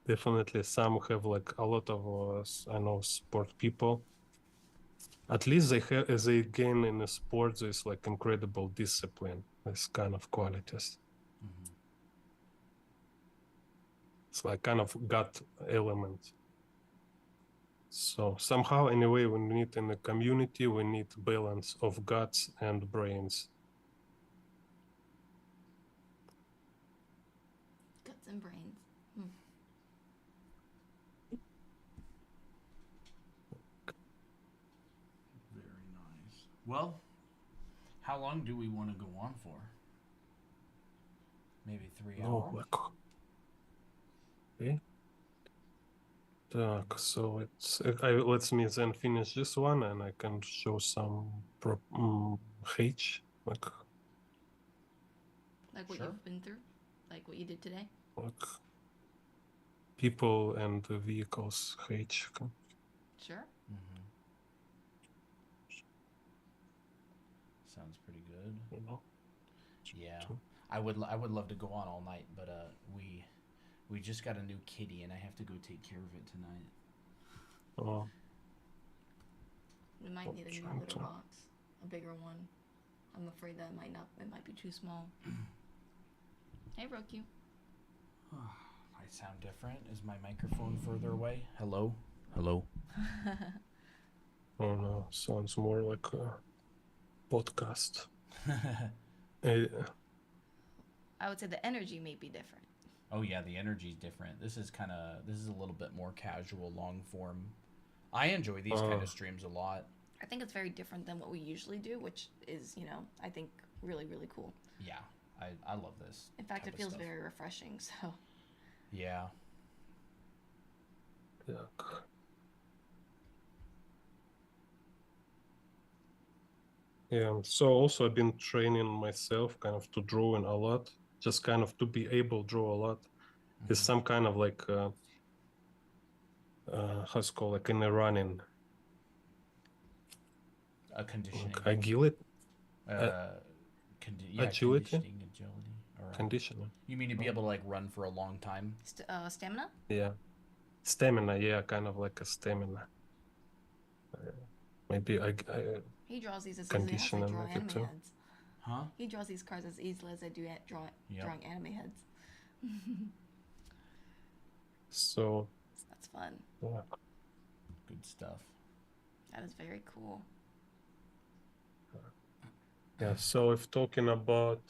Speaker 2: definitely some have like a lot of I know sport people. At least they gain in the sport this like incredible discipline, this kind of qualities. It's like kind of gut element. So somehow, anyway, we need in the community, we need balance of guts and brains.
Speaker 3: Guts and brains.
Speaker 1: Very nice. Well, how long do we want to go on for? Maybe 3 hours?
Speaker 2: Like, okay. So let me then finish this one, and I can show some H,
Speaker 3: Like what
Speaker 1: Sure.
Speaker 3: you've been through? Like what you did today?
Speaker 2: like people and vehicles H.
Speaker 3: Sure.
Speaker 1: Sounds pretty good.
Speaker 2: You know?
Speaker 1: Yeah, I would love to go on all night, but we just got a new kitty, and I have to go take care of it tonight.
Speaker 2: Oh,
Speaker 3: We might need a new
Speaker 2: trying
Speaker 3: litter
Speaker 2: to-
Speaker 3: box, a bigger one. I'm afraid that it might be too small. Hey, Roku.
Speaker 1: I sound different. Is my microphone further away? Hello? Hello?
Speaker 2: oh no, sounds more like a podcast.
Speaker 3: I would say the energy may be different.
Speaker 1: Oh yeah, the energy's different. This is a little bit more casual, long form. I enjoy these kind of streams a lot.
Speaker 3: I think it's very different than what we usually do, which is, I think really, really cool.
Speaker 1: Yeah, I love this.
Speaker 3: In fact,
Speaker 1: type
Speaker 3: it
Speaker 1: of
Speaker 3: feels
Speaker 1: stuff.
Speaker 3: very refreshing, so.
Speaker 1: Yeah.
Speaker 2: Yeah, so also I've been training myself kind of to drawing a lot, just kind of to be able to draw a lot. It's some kind of like how's it called, like in the running,
Speaker 1: A conditioning.
Speaker 2: like agility, agility,
Speaker 1: conditioning, agility. Or,
Speaker 2: conditioning.
Speaker 1: you mean to be able to like run for a long time?
Speaker 3: Stamina?
Speaker 2: Yeah, stamina. Yeah, kind of like a stamina. Maybe
Speaker 3: He draws these as easily as I
Speaker 2: conditioning
Speaker 3: draw
Speaker 2: maybe
Speaker 3: anime
Speaker 2: too.
Speaker 3: heads.
Speaker 1: Huh?
Speaker 3: He draws these cards as easily as I do drawing anime heads.
Speaker 2: So
Speaker 3: That's fun.
Speaker 2: yeah.
Speaker 1: Good stuff.
Speaker 3: That is very cool.
Speaker 2: Yeah, so if talking about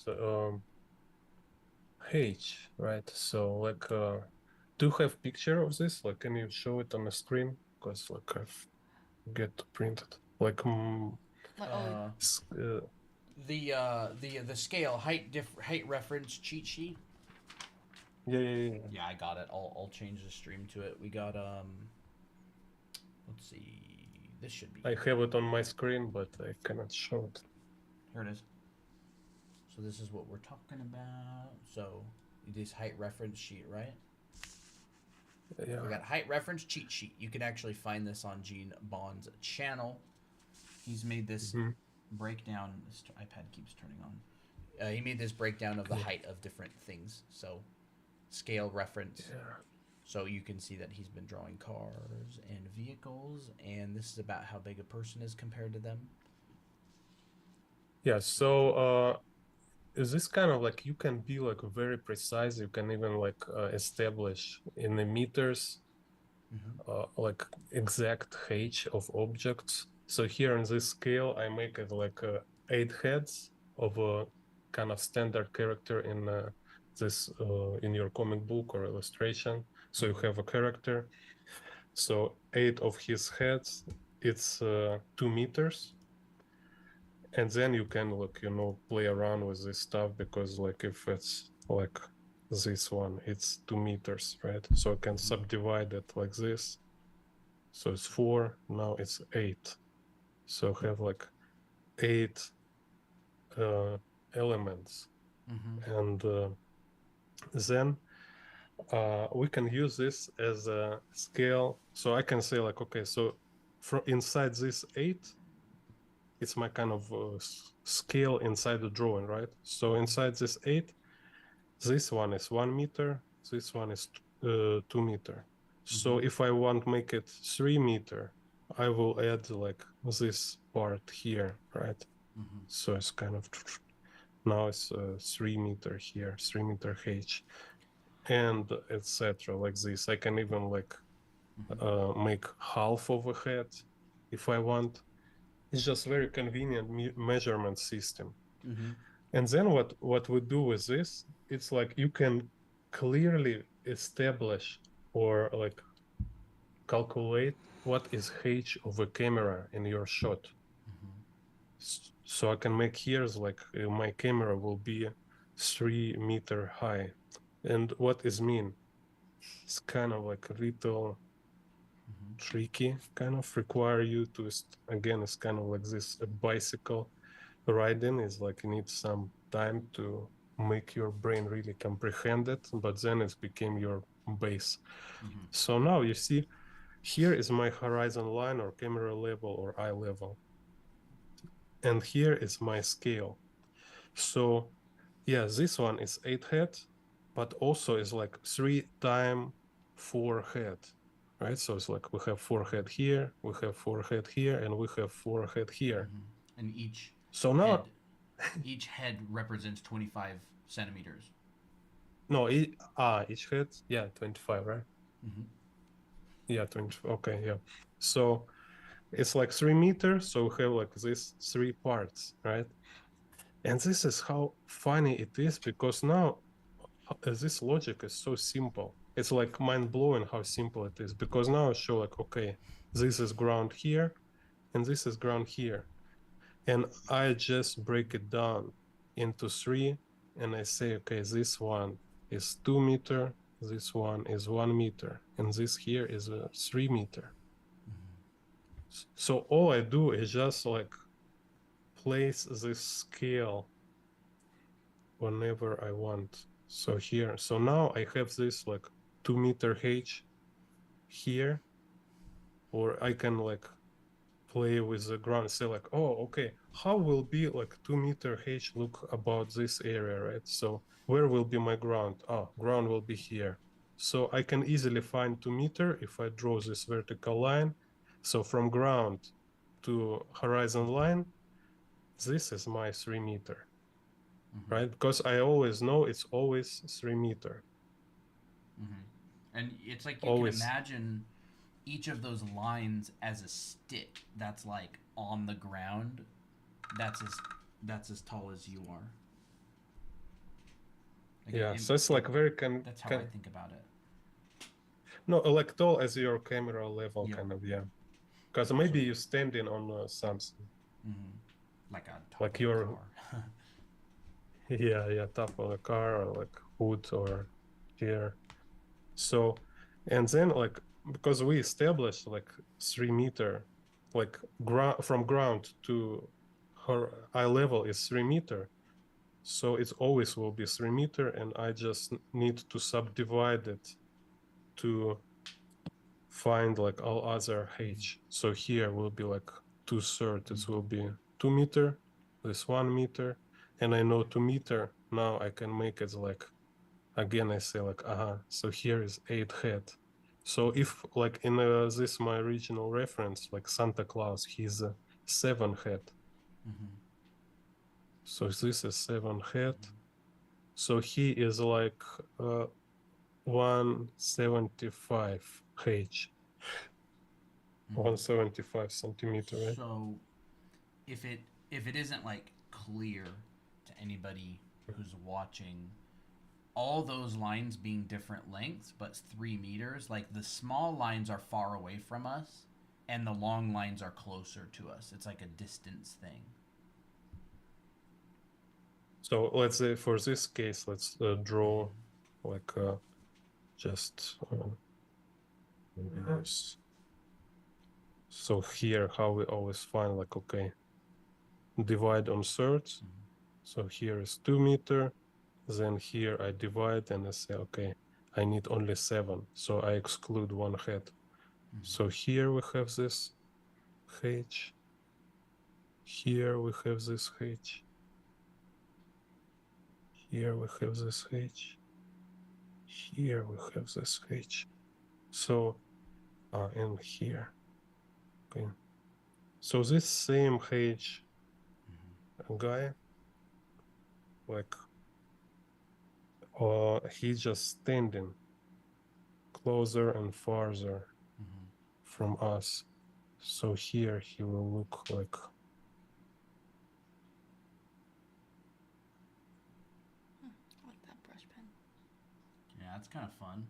Speaker 2: H, right? So like do you have picture of this? Like can you show it on the screen? Because like I get to print it. Like
Speaker 1: The scale height reference cheat sheet.
Speaker 2: yeah.
Speaker 1: Yeah, I got it. I'll change the stream to it. We got let's see. This should be.
Speaker 2: I have it on my screen, but I cannot show it.
Speaker 1: Here it is. So this is what we're talking about. So this height reference sheet, right?
Speaker 2: Yeah.
Speaker 1: We got height reference cheat sheet. You can actually find this on Gene Bond's channel. He's made this breakdown. This iPad keeps turning on. He made this breakdown of the height of different things. So scale reference.
Speaker 2: Yeah.
Speaker 1: So you can see that he's been drawing cars and vehicles, and this is about how big a person is compared to them.
Speaker 2: Yeah, so is this kind of like you can be like very precise, you can even like establish in the meters like exact height of objects. So here in this scale I make it like 8 heads of a kind of standard character in this in your comic book or illustration. So you have a character, so 8 of his heads, it's 2 meters. And then you can like play around with this stuff, because like if it's like this one, it's 2 meters, right? So I can subdivide it like this. So it's 4, now it's 8. So I have like 8 elements. And then we can use this as a scale. So I can say like, okay, so from inside this 8, it's my kind of scale inside the drawing, right? So inside this 8, this one is 1 meter, this one is 2 meter. So if I want to make it 3 meter, I will add like this part here, right? So it's kind of, now it's 3 meter here, 3 meter h, and etc. like this. I can even like make half of a head if I want. It's just very convenient measurement system. And then what we do with this, it's like you can clearly establish or like calculate what is h of a camera in your shot. So I can make here is like my camera will be 3 meter high. And what is mean? It's kind of like a little tricky, kind of require you to, again, it's kind of like this bicycle riding is like you need some time to make your brain really comprehend it, but then it became your base. So now you see, here is my horizon line or camera level or eye level. And here is my scale. So yeah, this one is 8 head, but also is like 3 times 4 head, right? So it's like we have 4 head here, we have 4 head here, and we have 4 head here.
Speaker 1: And each
Speaker 2: So now
Speaker 1: each head represents 25 centimeters.
Speaker 2: no, each head, yeah, 25, right? Yeah, 20. Okay, yeah. So it's like 3 meters. So we have like these 3 parts, right? And this is how funny it is, because now this logic is so simple. It's like mind blowing how simple it is, because now I show like, okay, this is ground here and this is ground here. And I just break it down into 3 and I say, okay, this one is 2 meter, this one is 1 meter, and this here is a 3 meter. So all I do is just like place this scale whenever I want. So here, so now I have this like 2 meter h here, or I can like play with the ground, say like, oh, okay, how will be like 2 meter h look about this area, right? So where will be my ground? Oh, ground will be here. So I can easily find 2 meter if I draw this vertical line. So from ground to horizon line, this is my 3 meter, right? Because I always know it's always 3 meter.
Speaker 1: And it's like you
Speaker 2: Always.
Speaker 1: can imagine each of those lines as a stick that's like on the ground. That's as tall as you are. Like
Speaker 2: yeah, so it's like very
Speaker 1: that's how I think about it.
Speaker 2: No, like tall as your camera level,
Speaker 1: Yep.
Speaker 2: kind of, yeah. Because maybe you're standing on something.
Speaker 1: Like a top
Speaker 2: Like
Speaker 1: of
Speaker 2: your
Speaker 1: a car.
Speaker 2: yeah, top of a car or like hood or here. So, and then like, because we established like 3 meter, like from ground to her eye level is 3 meter. So it always will be 3 meter, and I just need to subdivide it to find like all other h. So here will be like 2/3. This will be 2 meter, this 1 meter, and I know 2 meter. Now I can make it like, again, I say like, so here is 8 head. So if like in this my original reference, like Santa Claus, he's 7 head. So this is 7 head. So he is like 175 h, 175 centimeter, right?
Speaker 1: So if it isn't like clear to anybody who's watching, all those lines being different lengths but 3 meters, like the small lines are far away from us and the long lines are closer to us. It's like a distance thing.
Speaker 2: So let's say for this case, let's draw like just yes. So here, how we always find like, okay, divide on thirds. So here is 2 meter. Then here I divide and I say, okay, I need only 7. So I exclude one head. So here we have this h. Here we have this h. Here we have this h. Here we have this h. So, and here. Okay. So this same h guy, like, he's just standing closer and farther from us. So here he will look like.
Speaker 3: I like that brush pen.
Speaker 1: Yeah, that's kind of fun.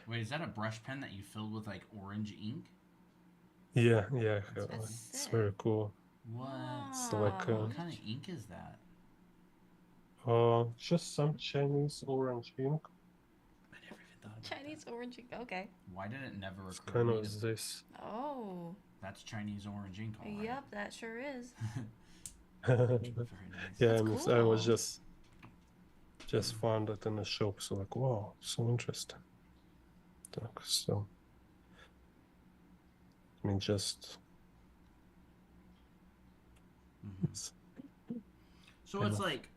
Speaker 1: Wait, is that a brush pen that you filled with like orange ink?
Speaker 2: Yeah,
Speaker 3: That's
Speaker 2: it's
Speaker 3: sick.
Speaker 2: very cool.
Speaker 1: What?
Speaker 2: It's like
Speaker 1: What kind of ink is that?
Speaker 2: just some Chinese orange ink.
Speaker 1: I never even thought about
Speaker 3: Chinese orange ink. Okay.
Speaker 1: that. Why did it never
Speaker 2: It's
Speaker 1: occur
Speaker 2: kind
Speaker 1: to me
Speaker 2: of
Speaker 1: to...
Speaker 3: Oh.
Speaker 1: That's Chinese orange ink, all right.
Speaker 3: Yep, that sure is.
Speaker 1: Very nice.
Speaker 2: Yeah,
Speaker 3: That's
Speaker 2: I was
Speaker 3: cool.
Speaker 2: just found it in the shop, so like, wow, so interesting. So I mean, just
Speaker 1: So it's like,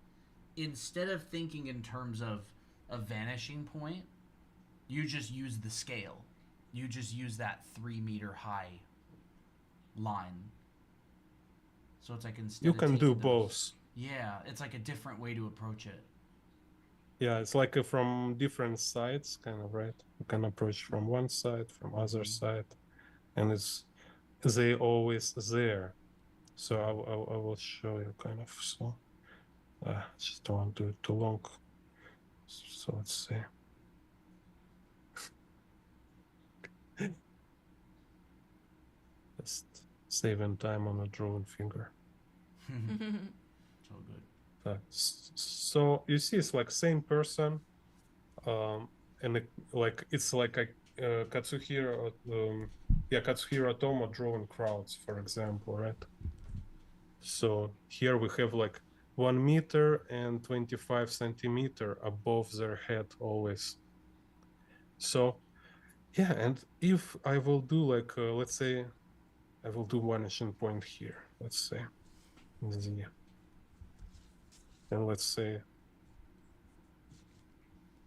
Speaker 1: instead of thinking in terms of a vanishing point, you just use the scale. You just use that 3 meter high line. So it's like instead
Speaker 2: you
Speaker 1: of
Speaker 2: can
Speaker 1: taking
Speaker 2: do
Speaker 1: those,
Speaker 2: both.
Speaker 1: Yeah, it's like a different way to approach it.
Speaker 2: Yeah, it's like from different sides, kind of, right? You can approach from one side, from other side, and they always there. So I will show you kind of. So just don't want to do it too long. So let's see. Just saving time on a drawing finger.
Speaker 1: So good.
Speaker 2: So you see, it's like same person, and like it's like a Katsuhiro, Katsuhiro Otomo drawing crowds, for example, right? So here we have like 1 meter and 25 centimeter above their head always. So yeah, and if I will do like let's say I will do vanishing point here, let's say Z, and let's say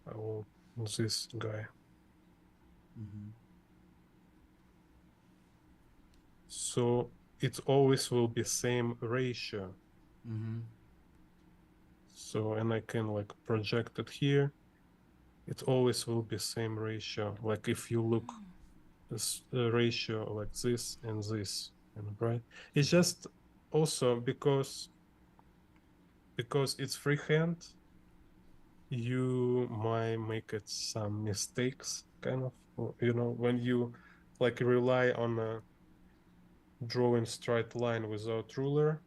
Speaker 2: I will this guy. So it always will be same ratio. So, and I can like project it here. It always will be same ratio. Like if you look this ratio like this and this, and right? It's just also because it's freehand, you might make it some mistakes, kind of, when you like rely on a drawing straight line without ruler.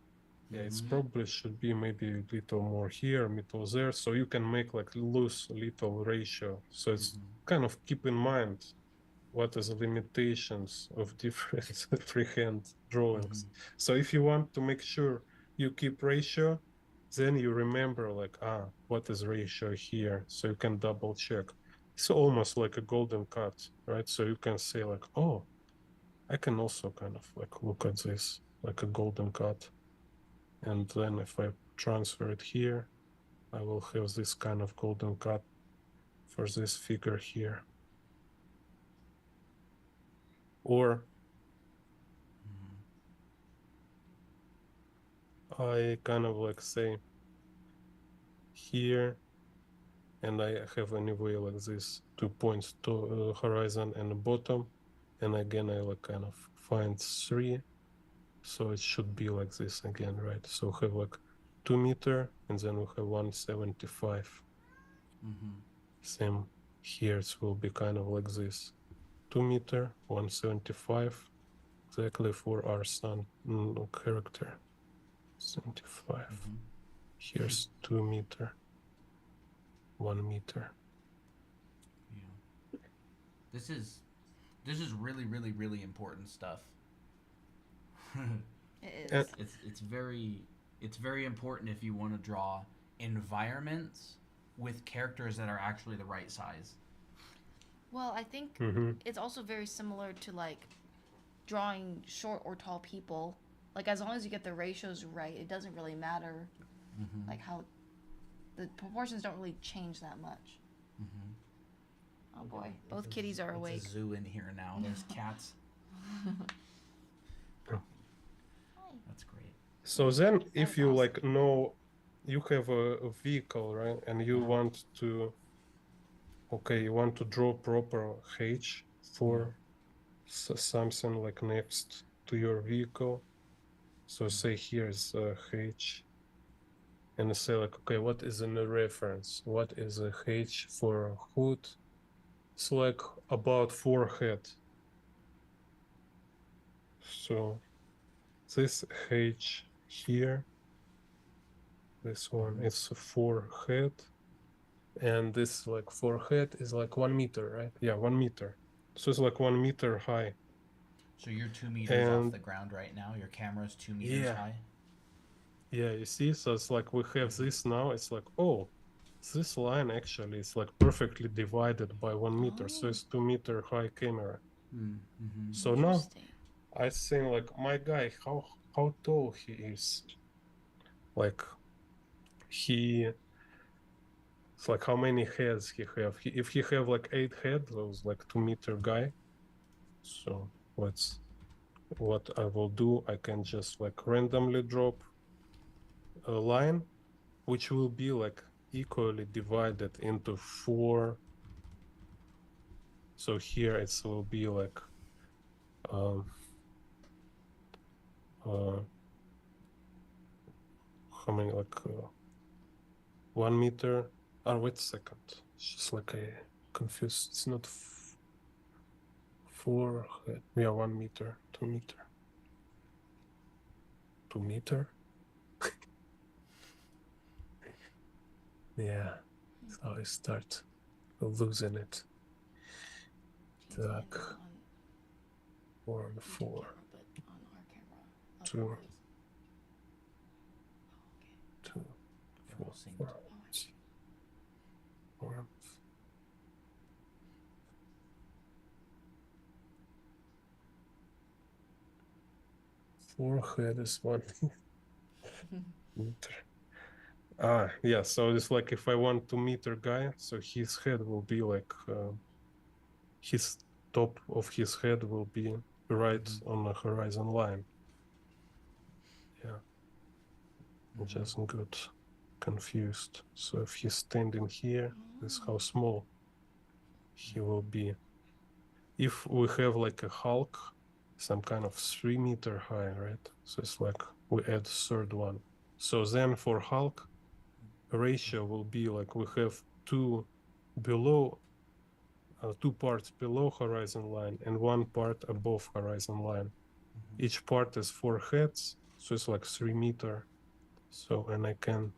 Speaker 2: Yeah, it's probably should be maybe a little more here, a little there, so you can make like loose little ratio. So it's kind of keep in mind what is the limitations of different freehand drawings. So if you want to make sure you keep ratio, then you remember like, what is ratio here? So you can double check. It's almost like a golden cut, right? So you can say like, oh, I can also kind of like look at this like a golden cut. And then if I transfer it here, I will have this kind of golden cut for this figure here. Or I kind of like say here, and I have anyway like this 2 points to horizon and the bottom, and again I like kind of find 3, so it should be like this again, right? So we have like 2 meter, and then we have 175.
Speaker 1: Mm-hmm.
Speaker 2: Same here, it will be kind of like this, 2 meter, 175, exactly for our sun character. 75.
Speaker 1: Mm-hmm.
Speaker 2: Here's 2 meter, 1 meter.
Speaker 1: Yeah. This is really, really, really important stuff.
Speaker 3: It
Speaker 2: And
Speaker 3: is.
Speaker 1: It's very important if you want to draw environments with characters that are actually the right size.
Speaker 3: Well, I think
Speaker 2: mhm.
Speaker 3: it's also very similar to like drawing short or tall people. Like as long as you get the ratios right, it doesn't really matter
Speaker 1: Mm-hmm.
Speaker 3: like how the proportions don't really change that much.
Speaker 1: Mm-hmm.
Speaker 3: Oh boy, both kitties are awake.
Speaker 1: It's a zoo in here now. There's cats. That's great.
Speaker 2: So then
Speaker 3: That
Speaker 2: if
Speaker 3: is
Speaker 2: you
Speaker 3: awesome.
Speaker 2: like know you have a vehicle, right, and you
Speaker 1: Uh-huh.
Speaker 2: want to you want to draw proper H for something like next to your vehicle. So say here's H, and say like, okay, what is in the reference? What is a H for hood? It's like about forehead. So this H here, this one is a forehead, and this like forehead is like 1 meter, right? Yeah, 1 meter. So it's like 1 meter high.
Speaker 1: So you're 2 meters off
Speaker 2: And
Speaker 1: the ground right now. Your camera's 2 meters
Speaker 2: yeah,
Speaker 1: high.
Speaker 2: yeah, you see, so it's like we have this now. It's like, oh, this line actually is like perfectly divided by 1 meter. So
Speaker 3: Oh.
Speaker 2: it's 2 meter high camera.
Speaker 1: Mm-hmm.
Speaker 2: So now
Speaker 3: Interesting.
Speaker 2: I think like my guy, how tall he is. Like he it's like how many heads he have. If he have like 8 heads, those like 2 meter guy. So what I will do, I can just like randomly drop a line, which will be like equally divided into 4. So here it will be like um how many like 1 meter. Oh, wait a second. It's just like I confused. It's not 4. Yeah, 1 meter, 2 meter, 2 meter. Yeah, so I start losing it.
Speaker 3: Change the
Speaker 2: Так,
Speaker 3: angle on
Speaker 2: 4 and
Speaker 3: your
Speaker 2: 4,
Speaker 3: camera, but on our camera.
Speaker 2: 2,
Speaker 3: Okay.
Speaker 2: 2,
Speaker 1: They're
Speaker 2: 4,
Speaker 1: all synced.
Speaker 2: 4, 4. Forehead is 1 meter. Yeah, so it's like if I want 2 meter guy, so his head will be like his top of his head will be right on the horizon line. Yeah, I just got confused. So if he's standing here, this is how small he will be. If we have like a Hulk, some kind of 3 meter high, right? So it's like we add third one. So then for Hulk, ratio will be like we have 2 below 2 parts below horizon line and 1 part above horizon line. Each part is 4 heads, so it's like 3 meter. So, and I can,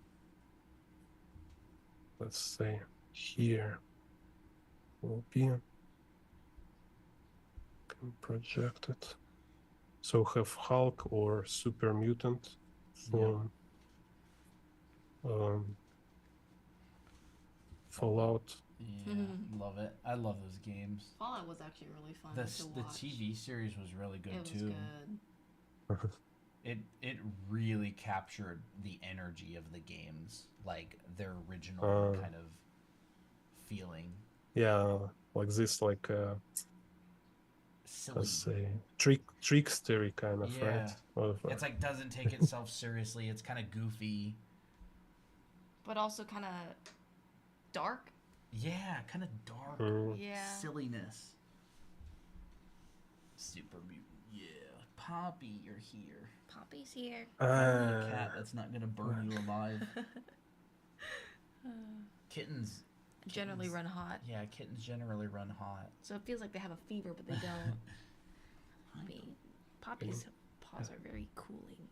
Speaker 2: let's say here will be, can project it. So have Hulk or Super Mutant from Fallout.
Speaker 1: Yeah, love it. I love those games.
Speaker 3: Fallout was actually really fun to
Speaker 1: The
Speaker 3: watch.
Speaker 1: TV series was really good
Speaker 3: It was
Speaker 1: too.
Speaker 3: good.
Speaker 1: It really captured the energy of the games, like their original kind of feeling.
Speaker 2: Yeah, like this, like
Speaker 1: silly.
Speaker 2: let's say trickstery kind of,
Speaker 1: Yeah.
Speaker 2: right?
Speaker 1: It's like doesn't take itself seriously. It's kind of goofy.
Speaker 3: But also kind of dark.
Speaker 1: Yeah, kind of dark
Speaker 3: Yeah.
Speaker 1: silliness. Super mutant. Yeah. Poppy, you're here.
Speaker 3: Poppy's here.
Speaker 1: Finally a cat that's not gonna burn you alive. Kittens
Speaker 3: Generally run hot.
Speaker 1: Yeah, kittens generally run hot.
Speaker 3: So it feels like they have a fever, but they don't. Poppy's paws are very cooling.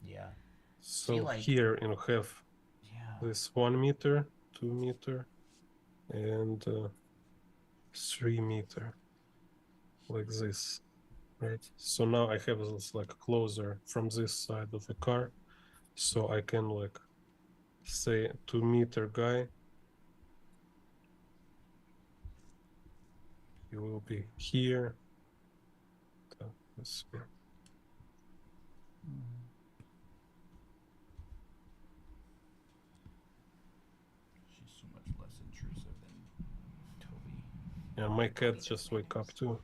Speaker 1: Yeah.
Speaker 2: So
Speaker 1: See, like,
Speaker 2: here you have
Speaker 1: yeah.
Speaker 2: this 1 meter, 2 meter, and 3 meter, like this, right? So now I have this like closer from this side of the car, so I can like say 2 meter guy. He will be here. Let's see.
Speaker 1: She's so much less intrusive than Toby.
Speaker 2: Yeah, my cat just wake up too.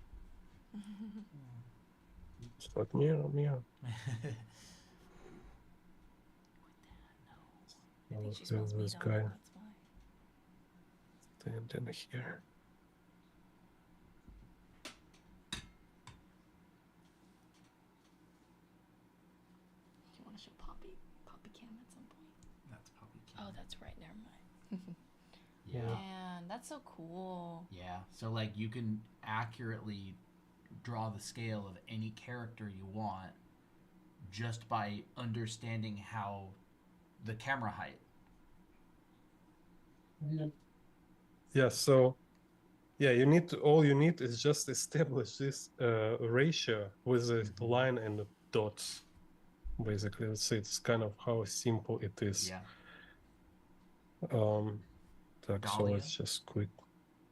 Speaker 2: It's like meow meow.
Speaker 3: I think she
Speaker 2: Oh,
Speaker 3: smells
Speaker 2: this
Speaker 3: meat
Speaker 2: guy.
Speaker 3: on it, that's why.
Speaker 2: Stand in here.
Speaker 3: You want to show Poppy Cam at some point?
Speaker 1: That's Poppy Cam.
Speaker 3: Oh, that's right. Never mind.
Speaker 1: Yeah.
Speaker 3: Man, that's so cool.
Speaker 1: Yeah. So like you can accurately draw the scale of any character you want just by understanding how the camera height.
Speaker 2: Yeah, so yeah, all you need is just establish this ratio with a line and the dots. Basically, let's say it's kind of how simple it is.
Speaker 1: Yeah.
Speaker 2: Так, so let's just quit.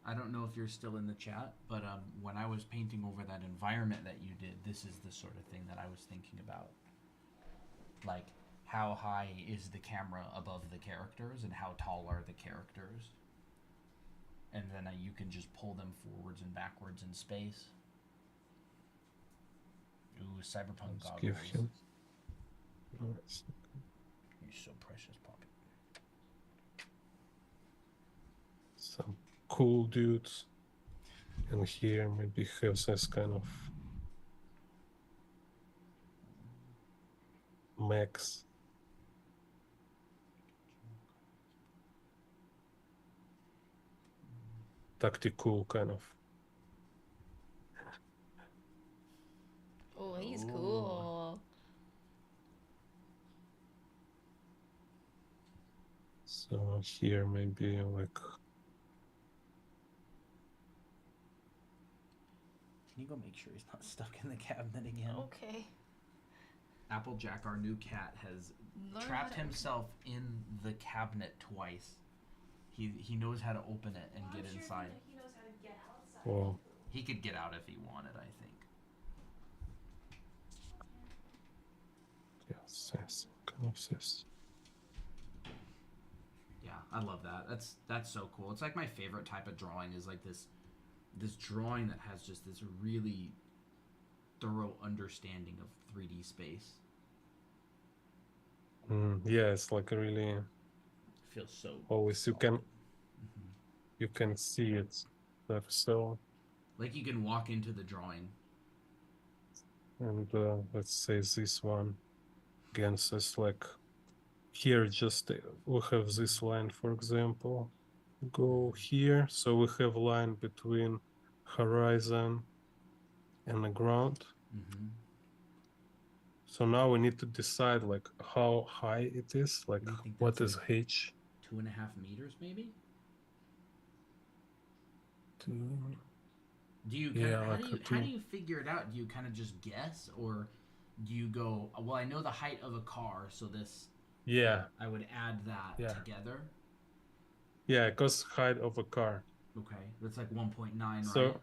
Speaker 1: I don't know if you're still in the chat, but when I was painting over that environment that you did, this is the sort of thing that I was thinking about. Like, how high is the camera above the characters and how tall are the characters? And then you can just pull them forwards and backwards in space. Ooh, cyberpunk
Speaker 2: Let's
Speaker 1: goggles.
Speaker 2: give him.
Speaker 1: You're so precious, Poppy.
Speaker 2: Some cool dudes. And here maybe have this kind of max. Tactical kind of.
Speaker 3: Oh, he's cool.
Speaker 2: So here maybe like.
Speaker 1: Can you go make sure he's not stuck in the cabinet again?
Speaker 3: Okay.
Speaker 1: Applejack, our new cat, has trapped himself in the cabinet twice. He knows how to open it and get inside.
Speaker 3: He knows how to get outside.
Speaker 2: Well,
Speaker 1: He could get out if he wanted, I think.
Speaker 2: yes, yes, kind of this.
Speaker 1: Yeah, I love that. That's so cool. It's like my favorite type of drawing is like this drawing that has just this really thorough understanding of 3D space.
Speaker 2: Yeah, it's like a really.
Speaker 1: Feels so.
Speaker 2: Always you can see it. So.
Speaker 1: Like you can walk into the drawing.
Speaker 2: And let's say this one again says like here just we have this line, for example. Go here, so we have line between horizon and the ground. So now we need to decide like how high it is, like what is
Speaker 1: like
Speaker 2: h?
Speaker 1: 2.5 meters, maybe. Do you how do you figure it out? Do you kind of just guess, or do you go, well, I know the height of a car, so this.
Speaker 2: Yeah.
Speaker 1: I would add that together.
Speaker 2: Yeah, because height of a car.
Speaker 1: Okay, that's like 1.9, right?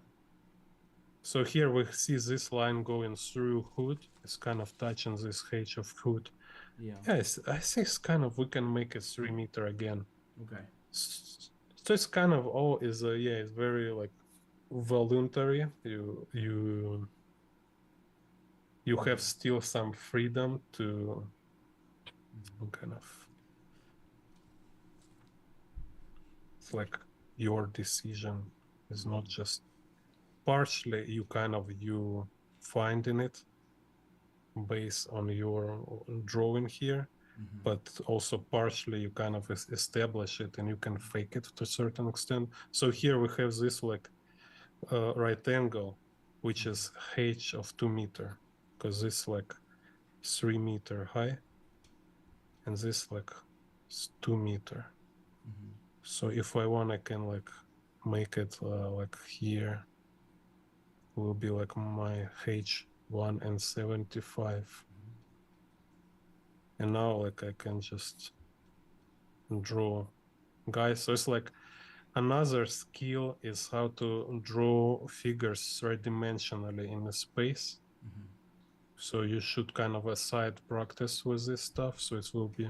Speaker 2: So here we see this line going through hood. It's kind of touching this edge of hood.
Speaker 1: Yeah.
Speaker 2: Yes, I think it's kind of we can make it 3 meter again.
Speaker 1: Okay.
Speaker 2: So it's kind of it's very like voluntary. You have still some freedom to kind of. It's like your decision is not just partially you finding it based on your drawing here, but also partially you kind of establish it and you can fake it to a certain extent. So here we have this like right angle, which is h of 2 meter, because this like 3 meter high and this like 2 meter. So if I want, I can like make it like here will be like my h1 and 75. And now like I can just draw guys. So it's like another skill is how to draw figures three-dimensionally in a space. So you should kind of a side practice with this stuff, so it will be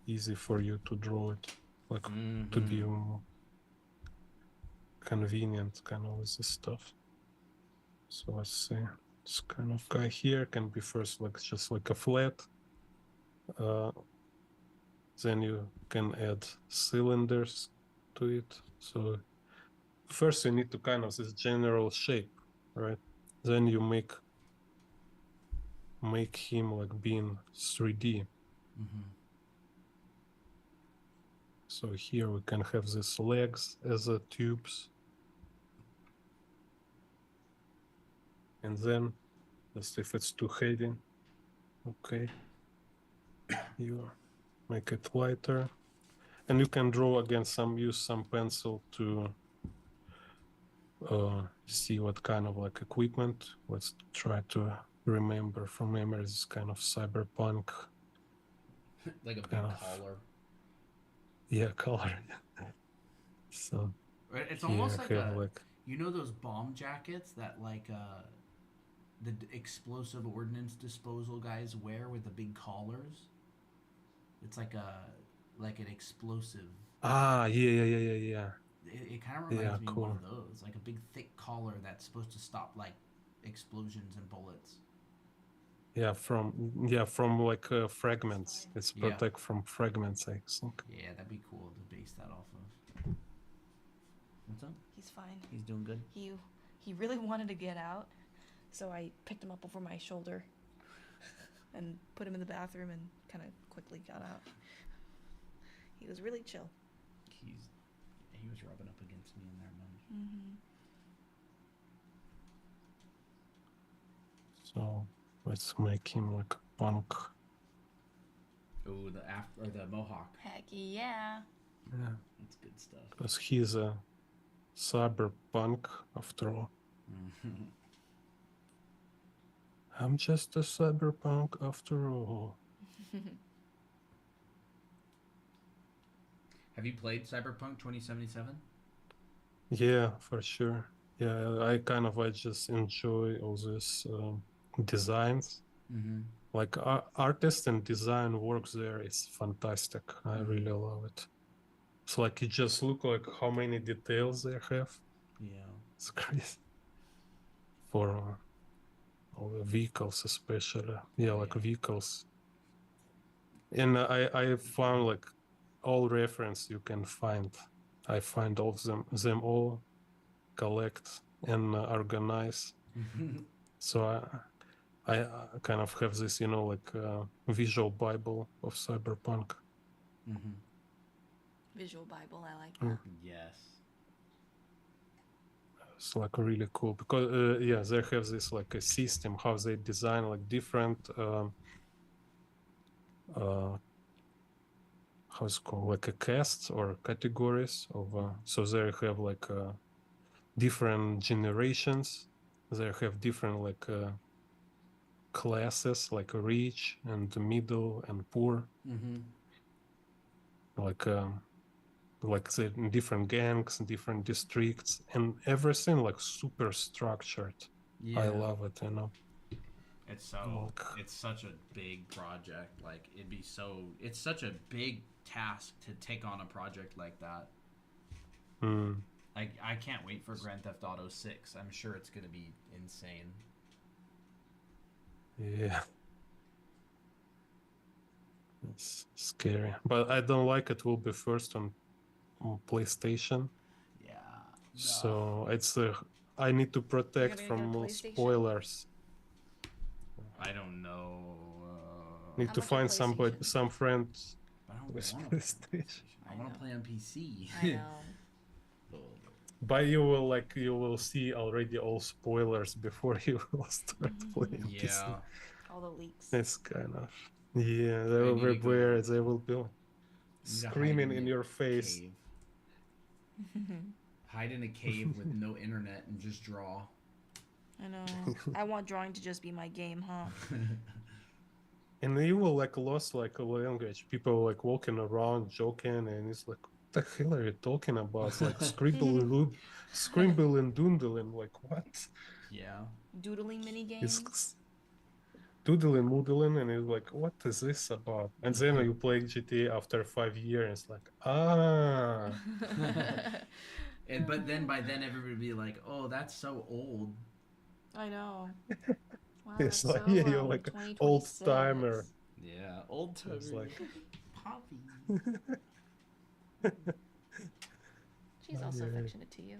Speaker 2: easy for you to draw it, like to be convenient kind of with this stuff. So let's see, this kind of guy here can be first like just like a flat. Then you can add cylinders to it. So first you need to kind of this general shape, right? Then you make him like being 3D. So here we can have these legs as a tubes. And then just if it's too heavy, okay, you make it lighter. And you can draw again use some pencil to see what kind of like equipment. Let's try to remember from memory this kind of cyberpunk.
Speaker 1: Like a big collar.
Speaker 2: Yeah, collar. So
Speaker 1: it's almost like you know those bomb jackets that like the explosive ordnance disposal guys wear with the big collars. It's like an explosive.
Speaker 2: Yeah.
Speaker 1: It kind of reminds me of one of those, like a big thick collar that's supposed to stop like explosions and bullets.
Speaker 2: Yeah, from like fragments. It's protect from fragments, I think.
Speaker 1: Yeah, that'd be cool to base that off of. What's up?
Speaker 3: He's fine.
Speaker 1: He's doing good.
Speaker 3: He really wanted to get out, so I picked him up over my shoulder and put him in the bathroom and kind of quickly got out. He was really chill.
Speaker 1: He was rubbing up against me in there, man.
Speaker 2: So let's make him like a punk.
Speaker 1: Oh, the mohawk.
Speaker 3: Heck yeah.
Speaker 2: Yeah,
Speaker 1: that's good stuff.
Speaker 2: Because he's a cyberpunk after all. I'm just a cyberpunk after all.
Speaker 1: Have you played Cyberpunk 2077?
Speaker 2: Yeah, for sure. Yeah, I just enjoy all these designs. Like artist and design works there is fantastic. I really love it. It's like you just look like how many details they have.
Speaker 1: Yeah,
Speaker 2: it's crazy. For all the vehicles, especially. Like vehicles. And I found like all reference you can find. I find all of them all, collect and organize. So I kind of have this, like visual Bible of cyberpunk.
Speaker 3: Visual Bible, I like that.
Speaker 1: Yes.
Speaker 2: It's like really cool because they have this like a system how they design like different how's it called, like a casts or categories of so they have like different generations. They have different like classes, like rich and middle and poor. Like the different gangs, different districts, and everything like super structured. I love it,
Speaker 1: It's such a big project. Like it's such a big task to take on a project like that. I can't wait for Grand Theft Auto 6. I'm sure it's gonna be insane.
Speaker 2: Yeah. It's scary. But I don't like it will be first on PlayStation.
Speaker 1: Yeah.
Speaker 2: So it's I need to protect
Speaker 3: gonna get a
Speaker 2: from
Speaker 3: PlayStation?
Speaker 2: spoilers.
Speaker 1: I don't know.
Speaker 2: Need
Speaker 3: How
Speaker 2: to
Speaker 3: much a
Speaker 2: find somebody,
Speaker 3: PlayStation?
Speaker 2: some friends
Speaker 1: I don't
Speaker 2: with
Speaker 1: want a
Speaker 2: PlayStation.
Speaker 1: I
Speaker 3: I
Speaker 1: want to
Speaker 3: know.
Speaker 1: play on PC.
Speaker 3: I know.
Speaker 2: But you will see already all spoilers before you will start playing PC.
Speaker 1: Yeah.
Speaker 3: All the leaks.
Speaker 2: It's kind of yeah, they
Speaker 1: I
Speaker 2: will
Speaker 1: need to
Speaker 2: be
Speaker 1: go-
Speaker 2: weird. They will be
Speaker 1: I need to hide
Speaker 2: screaming in
Speaker 1: the
Speaker 2: your face.
Speaker 1: Cave. Hide in a cave with no internet and just draw.
Speaker 3: I know. I want drawing to just be my game, huh?
Speaker 2: And you will lost a language. People walking around joking, and it's like, what the hell are you talking about? It's like scribble and doodling. Like what?
Speaker 1: Yeah.
Speaker 3: Doodling mini games.
Speaker 2: It's doodling, moodling, and it's like, what is this about? And then you play GTA after 5 years, and it's like, ah.
Speaker 1: But then by then everybody would be like, "Oh, that's so old."
Speaker 3: I know. Wow,
Speaker 2: It's
Speaker 3: that's
Speaker 2: like,
Speaker 3: so
Speaker 2: yeah, you're like old
Speaker 3: 2026.
Speaker 2: timer.
Speaker 1: Yeah, old timer.
Speaker 2: It's like,
Speaker 1: Poppy.
Speaker 3: She's also
Speaker 2: Yeah.
Speaker 3: affectionate to you.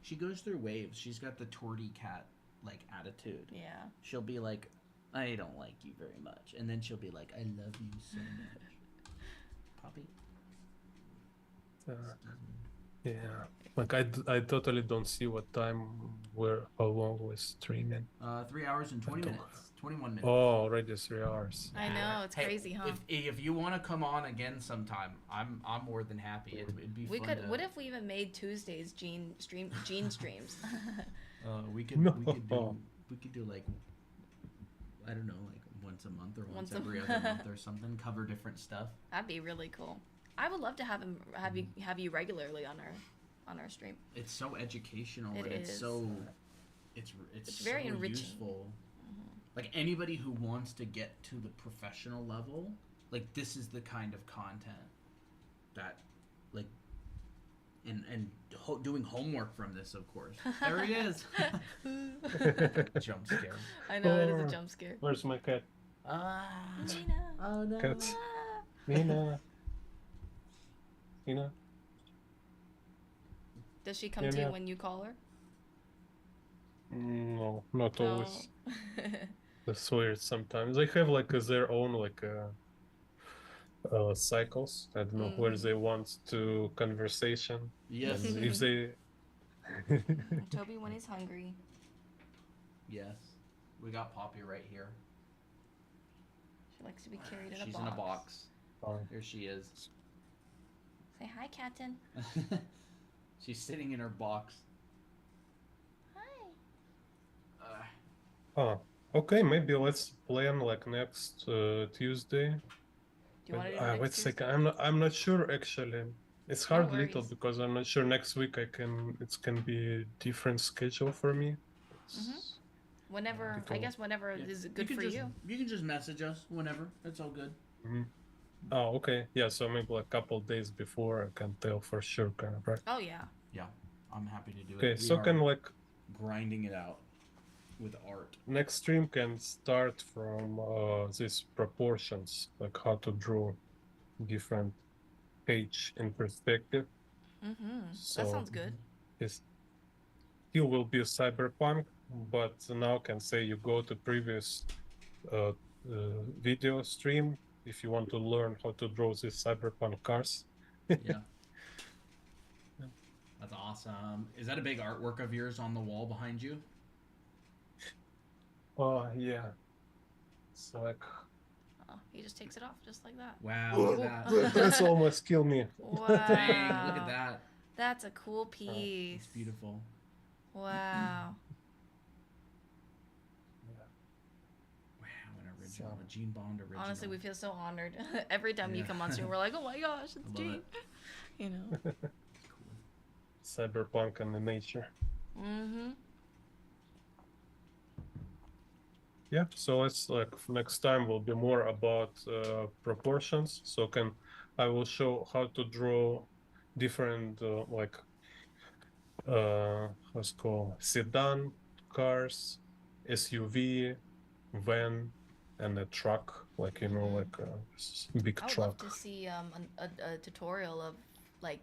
Speaker 1: She goes through waves. She's got the torty cat attitude.
Speaker 3: Yeah.
Speaker 1: She'll be like, "I don't like you very much," and then she'll be like, "I love you so much." Poppy.
Speaker 2: Yeah, I totally don't see what time how long we're streaming.
Speaker 1: 3 hours and 20
Speaker 2: don't-
Speaker 1: minutes. 21 minutes.
Speaker 2: Oh, already 3 hours.
Speaker 3: I know, it's
Speaker 1: Hey,
Speaker 3: crazy, huh?
Speaker 1: If you want to come on again sometime, I'm more than happy. It'd be
Speaker 3: We
Speaker 1: fun.
Speaker 3: could. What if we even made Tuesdays Gene streams?
Speaker 1: we could
Speaker 2: No.
Speaker 1: we could do I don't know, once a month or once
Speaker 3: Once a-
Speaker 1: every other month or something. Cover different stuff.
Speaker 3: That'd be really cool. I would love to have you regularly on our stream.
Speaker 1: It's so educational
Speaker 3: It
Speaker 1: and it's
Speaker 3: is.
Speaker 1: so it's
Speaker 3: very
Speaker 1: so
Speaker 3: enriching.
Speaker 1: useful. Like anybody who wants to get to the professional level, this is the kind of content that doing homework from this, of course. There he is. Jump scare.
Speaker 3: I know it is a jump scare.
Speaker 2: Where's my cat?
Speaker 3: Nina.
Speaker 1: Oh no.
Speaker 2: Cats.
Speaker 3: Ah.
Speaker 2: Nina. Nina.
Speaker 3: Does she come
Speaker 2: Yeah,
Speaker 3: to you
Speaker 2: yeah.
Speaker 3: when you call her?
Speaker 2: No, not
Speaker 3: No.
Speaker 2: always. That's weird sometimes. They have their own cycles. I don't know where they want to conversation.
Speaker 1: Yes.
Speaker 2: And if they
Speaker 3: Toby when he's hungry.
Speaker 1: Yes. We got Poppy right here.
Speaker 3: She likes to be carried in
Speaker 1: She's
Speaker 3: a box.
Speaker 1: in a box.
Speaker 2: Oh,
Speaker 1: Here she is.
Speaker 3: Say hi, Captain.
Speaker 1: She's sitting in her box.
Speaker 3: Hi.
Speaker 2: oh, okay, maybe let's plan next Tuesday.
Speaker 3: Do you want to do next
Speaker 2: Wait a second.
Speaker 3: Tuesday?
Speaker 2: I'm not sure actually. It's
Speaker 3: No
Speaker 2: hard little
Speaker 3: worries.
Speaker 2: because I'm not sure next week it can be a different schedule for me.
Speaker 3: Whenever,
Speaker 2: People-
Speaker 3: I guess whenever
Speaker 1: Yeah.
Speaker 3: is good for you.
Speaker 1: You can just message us whenever. It's all good.
Speaker 2: Mhm. Oh, okay. Yeah, so maybe a couple days before I can tell for sure, kind of, right?
Speaker 3: Oh yeah.
Speaker 1: Yeah, I'm happy to do it.
Speaker 2: Okay,
Speaker 1: We
Speaker 2: so
Speaker 1: are
Speaker 2: can
Speaker 1: grinding it out with art.
Speaker 2: next stream can start from these proportions, how to draw different page in perspective.
Speaker 3: Mm-hmm.
Speaker 2: So
Speaker 3: That sounds good.
Speaker 2: Yes, still will be Cyberpunk, but now can say you go to previous video stream if you want to learn how to draw these Cyberpunk cars.
Speaker 1: Yeah. That's awesome. Is that a big artwork of yours on the wall behind you?
Speaker 2: Oh yeah. So
Speaker 3: Oh, he just takes it off just like that.
Speaker 1: Wow, look at that.
Speaker 2: that's almost killed me.
Speaker 3: Wow.
Speaker 1: Dang, look at that.
Speaker 3: That's a cool piece.
Speaker 1: It's beautiful.
Speaker 3: Wow.
Speaker 1: Wow, an original.
Speaker 2: So-
Speaker 1: A Gene Bond original.
Speaker 3: Honestly, we feel so honored. Every time you
Speaker 1: Yeah.
Speaker 3: come on stream, we're like, oh my gosh, it's
Speaker 1: I love
Speaker 3: Gene.
Speaker 1: it.
Speaker 3: You know.
Speaker 1: Cool.
Speaker 2: Cyberpunk and the nature.
Speaker 3: Mm-hmm.
Speaker 2: Yeah, so it's next time will be more about proportions. So I will show how to draw different what's called sedan cars, SUV, van, and a truck, like like a big
Speaker 3: I would love
Speaker 2: truck.
Speaker 3: to see a tutorial of like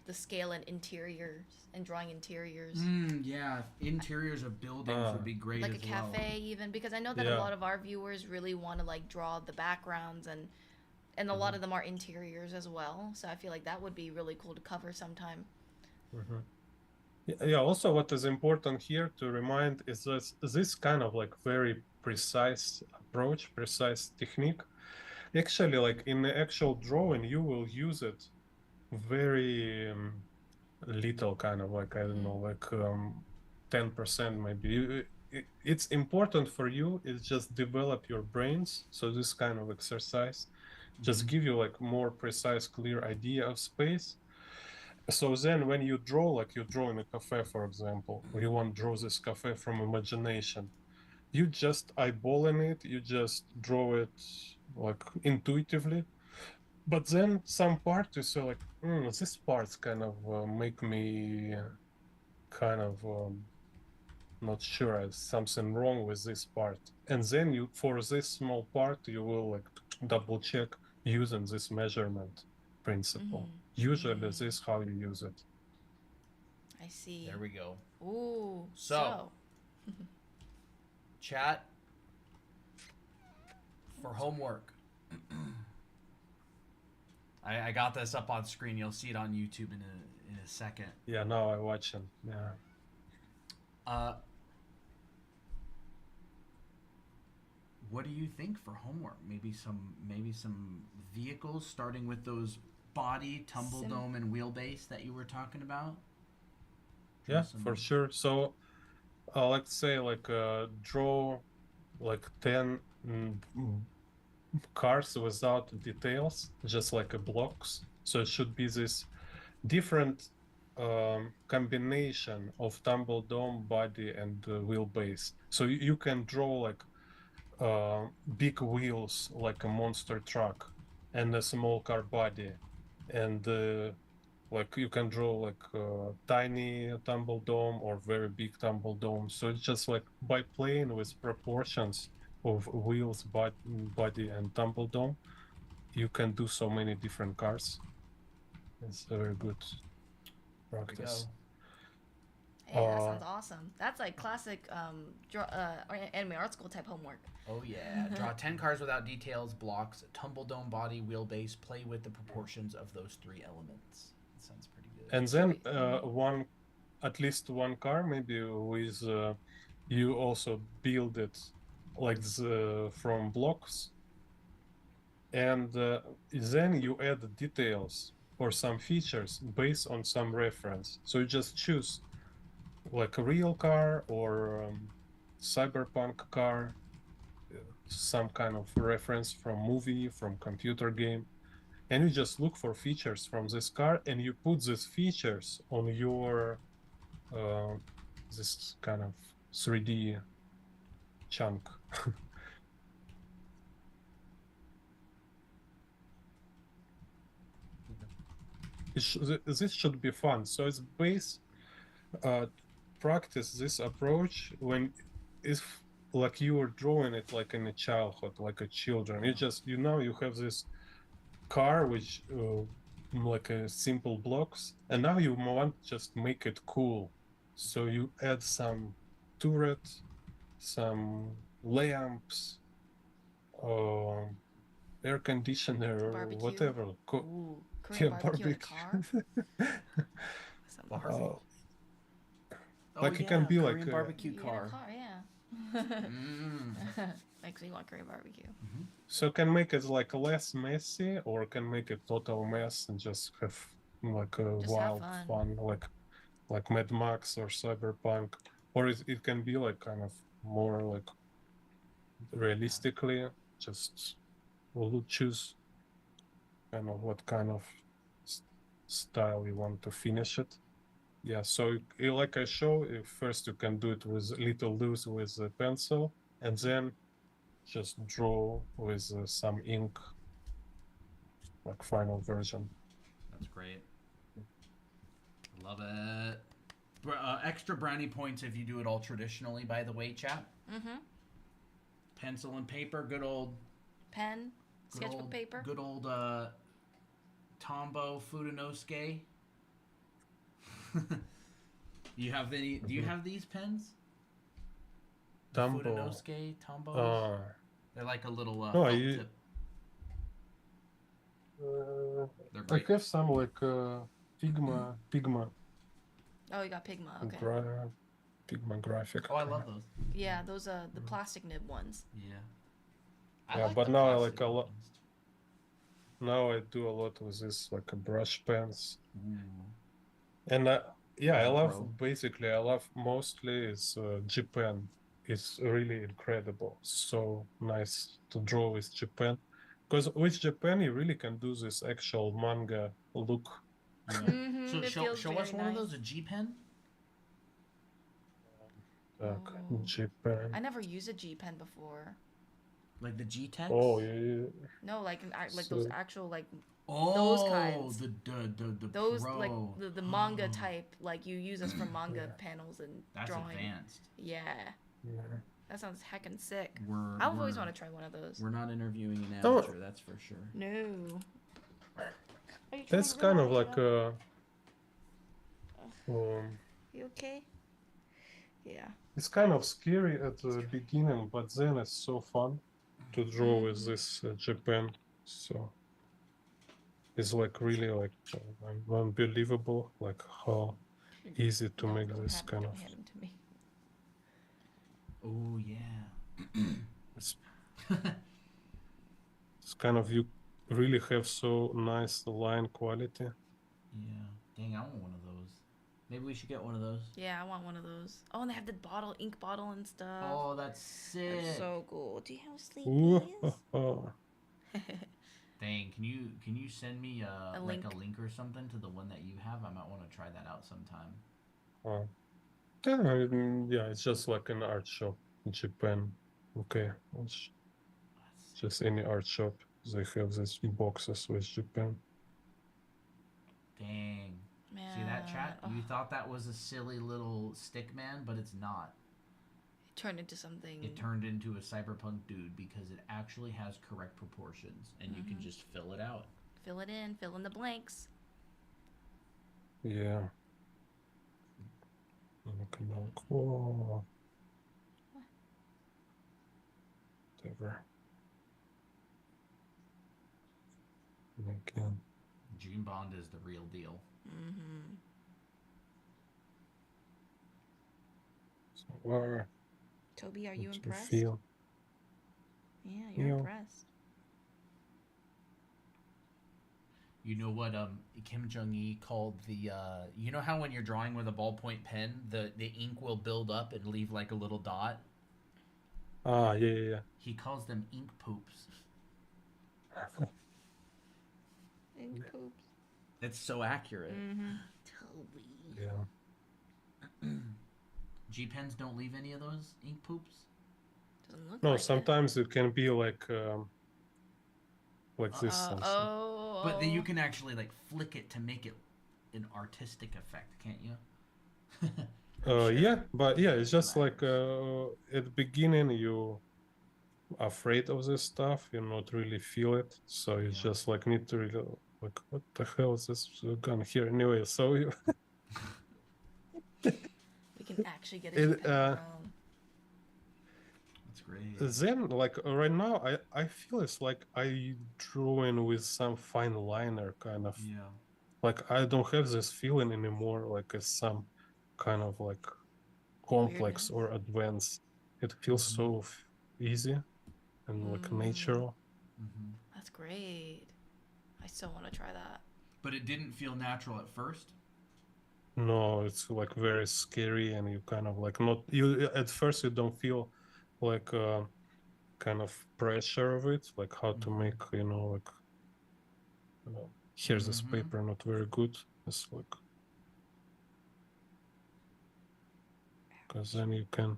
Speaker 3: the scale and interiors and drawing interiors.
Speaker 1: Yeah, interiors of buildings would be great
Speaker 3: Like a
Speaker 1: as well.
Speaker 3: cafe even, because I know that a
Speaker 2: Yeah.
Speaker 3: lot of our viewers really want to like draw the backgrounds, and a lot of them are interiors as well, so I feel like that would be really cool to cover sometime.
Speaker 2: Yeah, also what is important here to remind is that this kind of like very precise approach, precise technique, actually like in the actual drawing, you will use it very little, kind of like, I don't know, like 10% maybe. It's important for you is just develop your brains. So this kind of exercise just give you like more precise, clear idea of space. So then when you draw, like you draw in a cafe, for example, or you want to draw this cafe from imagination, you just eyeballing it, you just draw it like intuitively. But then some part you say like, this part's kind of make me kind of not sure, there's something wrong with this part. And then you, for this small part, you will like double check using this measurement principle. Usually this is how you use it.
Speaker 3: I see.
Speaker 1: There we go.
Speaker 3: Ooh.
Speaker 1: So, chat, for homework. I got this up on screen. You'll see it on YouTube in a second.
Speaker 2: Yeah, now I watch them. Yeah.
Speaker 1: What do you think for homework? Maybe some vehicles, starting with those body, tumble dome, and wheelbase that you were talking about.
Speaker 2: Yeah, for sure. So let's say like draw like 10 cars without details, just like a blocks. So it should be this different combination of tumble dome, body, and wheelbase. So you can draw like big wheels like a monster truck and a small car body, and like you can draw like a tiny tumble dome or very big tumble dome. So it's just like by playing with proportions of wheels, body, and tumble dome, you can do so many different cars. It's a very good practice.
Speaker 3: Hey, that sounds awesome. That's like classic anime art school type homework.
Speaker 1: Oh yeah. Draw 10 cars without details, blocks, tumble dome, body, wheelbase. Play with the proportions of those 3 elements. That sounds pretty good.
Speaker 2: And then at least one car, maybe with you also build it like from blocks, and then you add details or some features based on some reference. So you just choose like a real car or cyberpunk car, some kind of reference from movie, from computer game, and you just look for features from this car, and you put these features on your this kind of 3D chunk. This should be fun. So it's base practice this approach when if like you were drawing it like in a childhood, like a children. You just you have this car which like a simple blocks, and now you want just make it cool. So you add some turret, some lamps, air conditioner,
Speaker 3: Barbecue.
Speaker 2: whatever.
Speaker 3: Ooh, Korean barbecue in a car.
Speaker 2: Like it can be
Speaker 1: Korean
Speaker 2: like
Speaker 1: barbecue
Speaker 3: In a
Speaker 1: car.
Speaker 3: Yeah. Makes me want Korean barbecue.
Speaker 2: So can make it like less messy, or can make it total mess and just have like a wild fun, like Mad Max or Cyberpunk, or it can be like kind of more like realistically. Just we'll choose kind of what kind of style you want to finish it. Yeah, so like I show, first you can do it with little loose with a pencil, and then just draw with some ink, like final version.
Speaker 1: That's great. Love it. Extra brownie points if you do it all traditionally, by the way, chat.
Speaker 3: Mm-hmm.
Speaker 1: Pencil and paper, good old
Speaker 3: Pen, sketchbook paper.
Speaker 1: Good old Tombow Fudenosuke. You have any? Do you have these pens? The
Speaker 2: Tombow.
Speaker 1: Tombow. They're like a little
Speaker 2: No,
Speaker 1: felt tip. They're
Speaker 2: I
Speaker 1: great.
Speaker 2: have some like Pigma.
Speaker 3: Oh, you got Pigma. Okay.
Speaker 2: Pigma graphic.
Speaker 1: Oh, I love those.
Speaker 3: Yeah, those are the plastic nib ones.
Speaker 1: Yeah.
Speaker 2: Yeah,
Speaker 1: like
Speaker 2: but
Speaker 1: the
Speaker 2: now I
Speaker 1: plastic
Speaker 2: like a lot.
Speaker 1: ones.
Speaker 2: Now I do a lot with this like a brush pens,
Speaker 1: Ooh.
Speaker 2: and yeah, I love
Speaker 1: Pro.
Speaker 2: basically I love mostly is G pen. It's really incredible. So nice to draw with G pen, because with G pen you really can do this actual manga look.
Speaker 1: Yeah.
Speaker 3: Mm-hmm,
Speaker 1: So
Speaker 3: it feels
Speaker 1: show us
Speaker 3: very
Speaker 1: one of
Speaker 3: nice.
Speaker 1: those, a G pen.
Speaker 2: Так,
Speaker 3: Oh.
Speaker 2: G pen.
Speaker 3: I never used a G pen before.
Speaker 1: Like the G Tex.
Speaker 2: Oh yeah.
Speaker 3: No, like
Speaker 2: So-
Speaker 3: those actual like
Speaker 1: Oh,
Speaker 3: kinds.
Speaker 1: the
Speaker 3: those
Speaker 1: pro.
Speaker 3: like the manga type, like you use us for manga panels and
Speaker 1: That's
Speaker 3: drawing.
Speaker 1: advanced.
Speaker 3: Yeah,
Speaker 2: Yeah.
Speaker 3: that sounds heckin' sick.
Speaker 1: I've
Speaker 3: always want to try one of those.
Speaker 1: We're not interviewing an
Speaker 2: Oh.
Speaker 1: amateur, that's for sure.
Speaker 3: No.
Speaker 2: That's kind of like
Speaker 3: You okay? Yeah.
Speaker 2: it's kind of scary at the beginning, but then it's so fun to draw with this Japan. So it's like really like unbelievable, like how easy to make this kind of.
Speaker 3: Don't hand them to me.
Speaker 1: Oh yeah.
Speaker 2: It's, it's kind of you really have so nice line quality.
Speaker 1: Yeah. Dang, I want one of those. Maybe we should get one of those.
Speaker 3: Yeah, I want one of those. Oh, and they have the ink bottle and stuff.
Speaker 1: Oh, that's sick.
Speaker 3: That's so cool. Do you have
Speaker 2: Ooh,
Speaker 3: sleepies?
Speaker 2: oh.
Speaker 1: Dang, can you send me
Speaker 3: A
Speaker 1: like
Speaker 3: link.
Speaker 1: a link or something to the one that you have? I might want to try that out sometime.
Speaker 2: Yeah, it's just like an art shop in Japan. Okay, it's just any art shop. They have these boxes with Japan.
Speaker 1: Dang.
Speaker 3: Man.
Speaker 1: See that, chat?
Speaker 3: Oh,
Speaker 1: You thought that was a silly little stick man, but it's not.
Speaker 3: it turned into something.
Speaker 1: It turned into a cyberpunk dude because it actually has correct proportions and you can just fill it out.
Speaker 3: Fill it in. Fill in the blanks.
Speaker 2: Yeah. Oh. Whatever. Again.
Speaker 1: Gene Bond is the real deal.
Speaker 3: Mm-hmm.
Speaker 2: So where
Speaker 3: Toby, are you
Speaker 2: what's
Speaker 3: impressed?
Speaker 2: your feel?
Speaker 3: Yeah, you're
Speaker 2: Yeah.
Speaker 3: impressed.
Speaker 1: You know what Kim Jong-il called the you know how when you're drawing with a ballpoint pen the ink will build up and leave like a little dot?
Speaker 2: Ah, yeah.
Speaker 1: He calls them ink poops.
Speaker 3: Ink poops.
Speaker 1: It's so accurate.
Speaker 3: Mm-hmm.
Speaker 1: Toby.
Speaker 2: Yeah.
Speaker 1: G pens don't leave any of those ink poops?
Speaker 3: Doesn't look
Speaker 2: No,
Speaker 3: like it.
Speaker 2: sometimes it can be like this. something.
Speaker 3: Oh.
Speaker 1: But then you can actually like flick it to make it an artistic effect, can't you? Sure.
Speaker 2: Yeah, but yeah, it's just
Speaker 1: Matters.
Speaker 2: like at the beginning you afraid of this stuff, you not really feel it, so you
Speaker 1: Yeah.
Speaker 2: just like need to really like what the hell is this gun here anyway? So you
Speaker 3: We can actually get a
Speaker 2: It,
Speaker 3: G-pen of our own.
Speaker 1: That's great.
Speaker 2: then like right now I feel it's like I drawing with some fine liner kind of.
Speaker 1: Yeah.
Speaker 2: Like I don't have this feeling anymore like it's some kind of like complex
Speaker 3: Weirdness.
Speaker 2: or advanced. It feels so easy and like natural.
Speaker 1: Mm-hmm.
Speaker 3: That's great. I still want to try that.
Speaker 1: But it didn't feel natural at first?
Speaker 2: No, it's like very scary and you kind of like not you at first you don't feel like kind of pressure of it, like how to make, like here's this paper not very good. It's like because then you can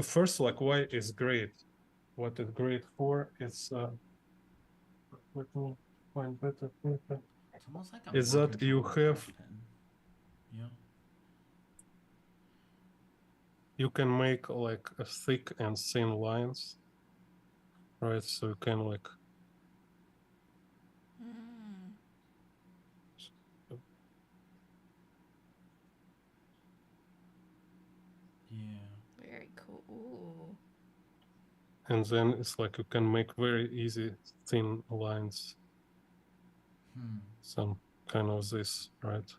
Speaker 2: first like why it's great. What it's great for is let me find better paper.
Speaker 1: It's almost like a
Speaker 2: is
Speaker 1: more
Speaker 2: that you
Speaker 1: controllable
Speaker 2: have
Speaker 1: touch pen. Yeah.
Speaker 2: you can make like a thick and thin lines, right? So you can like
Speaker 3: Mm.
Speaker 1: Yeah.
Speaker 3: Very cool. Ooh.
Speaker 2: and then it's like you can make very easy thin lines, some kind of this, right?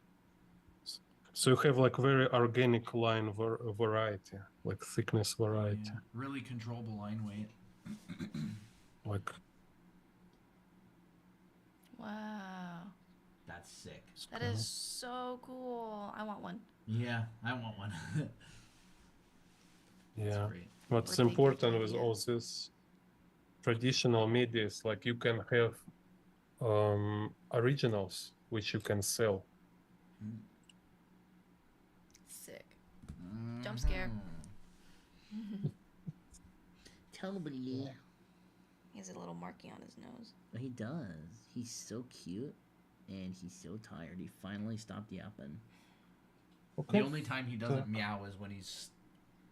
Speaker 2: So you have like very organic line variety, like thickness variety,
Speaker 1: Yeah. Really controllable line weight.
Speaker 2: like
Speaker 3: Wow.
Speaker 1: That's sick.
Speaker 2: it's
Speaker 3: That
Speaker 2: kind
Speaker 3: is
Speaker 2: of-
Speaker 3: so cool. I want one.
Speaker 1: Yeah, I want one. That's
Speaker 2: yeah.
Speaker 1: great.
Speaker 2: What's
Speaker 3: We're thinking
Speaker 2: important with
Speaker 3: idea.
Speaker 2: all this traditional media is like you can have originals which you can sell.
Speaker 3: Sick. Jump scare.
Speaker 4: Totally.
Speaker 3: He has a little marking on his nose.
Speaker 4: He does. He's so cute, and he's so tired. He finally stopped yapping.
Speaker 2: Okay.
Speaker 1: The only time he doesn't meow is when he's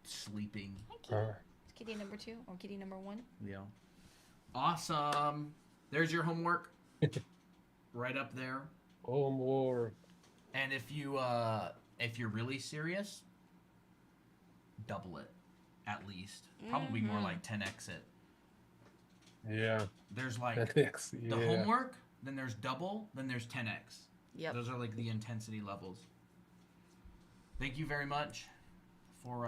Speaker 1: sleeping.
Speaker 3: Hi, kitty. It's kitty number 2 or kitty number 1.
Speaker 1: Yeah. Awesome. There's your homework. Right up there.
Speaker 2: Homework.
Speaker 1: And if you're really serious, double it. At least. Probably more like 10x it.
Speaker 2: Yeah.
Speaker 1: There's like
Speaker 2: 10x,
Speaker 1: the
Speaker 2: yeah.
Speaker 1: homework, then there's double, then there's 10x.
Speaker 3: Yep.
Speaker 1: Those are like the intensity levels. Thank you very much for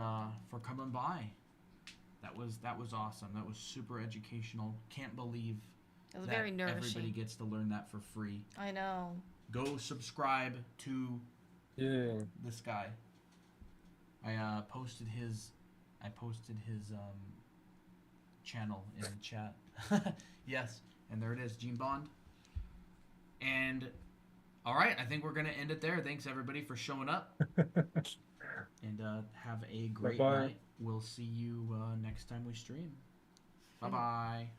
Speaker 1: coming by. That was awesome. That was super educational. Can't believe
Speaker 3: It was
Speaker 1: that
Speaker 3: very nourishing.
Speaker 1: everybody gets to learn that for free.
Speaker 3: I know.
Speaker 1: Go subscribe to this guy. I posted his channel in the chat. Yes, and there it is, Gene Bond. And all right, I think we're gonna end it there. Thanks everybody for showing up, and have a great
Speaker 2: Bye-bye.
Speaker 1: night. We'll see you next time we stream. Bye bye.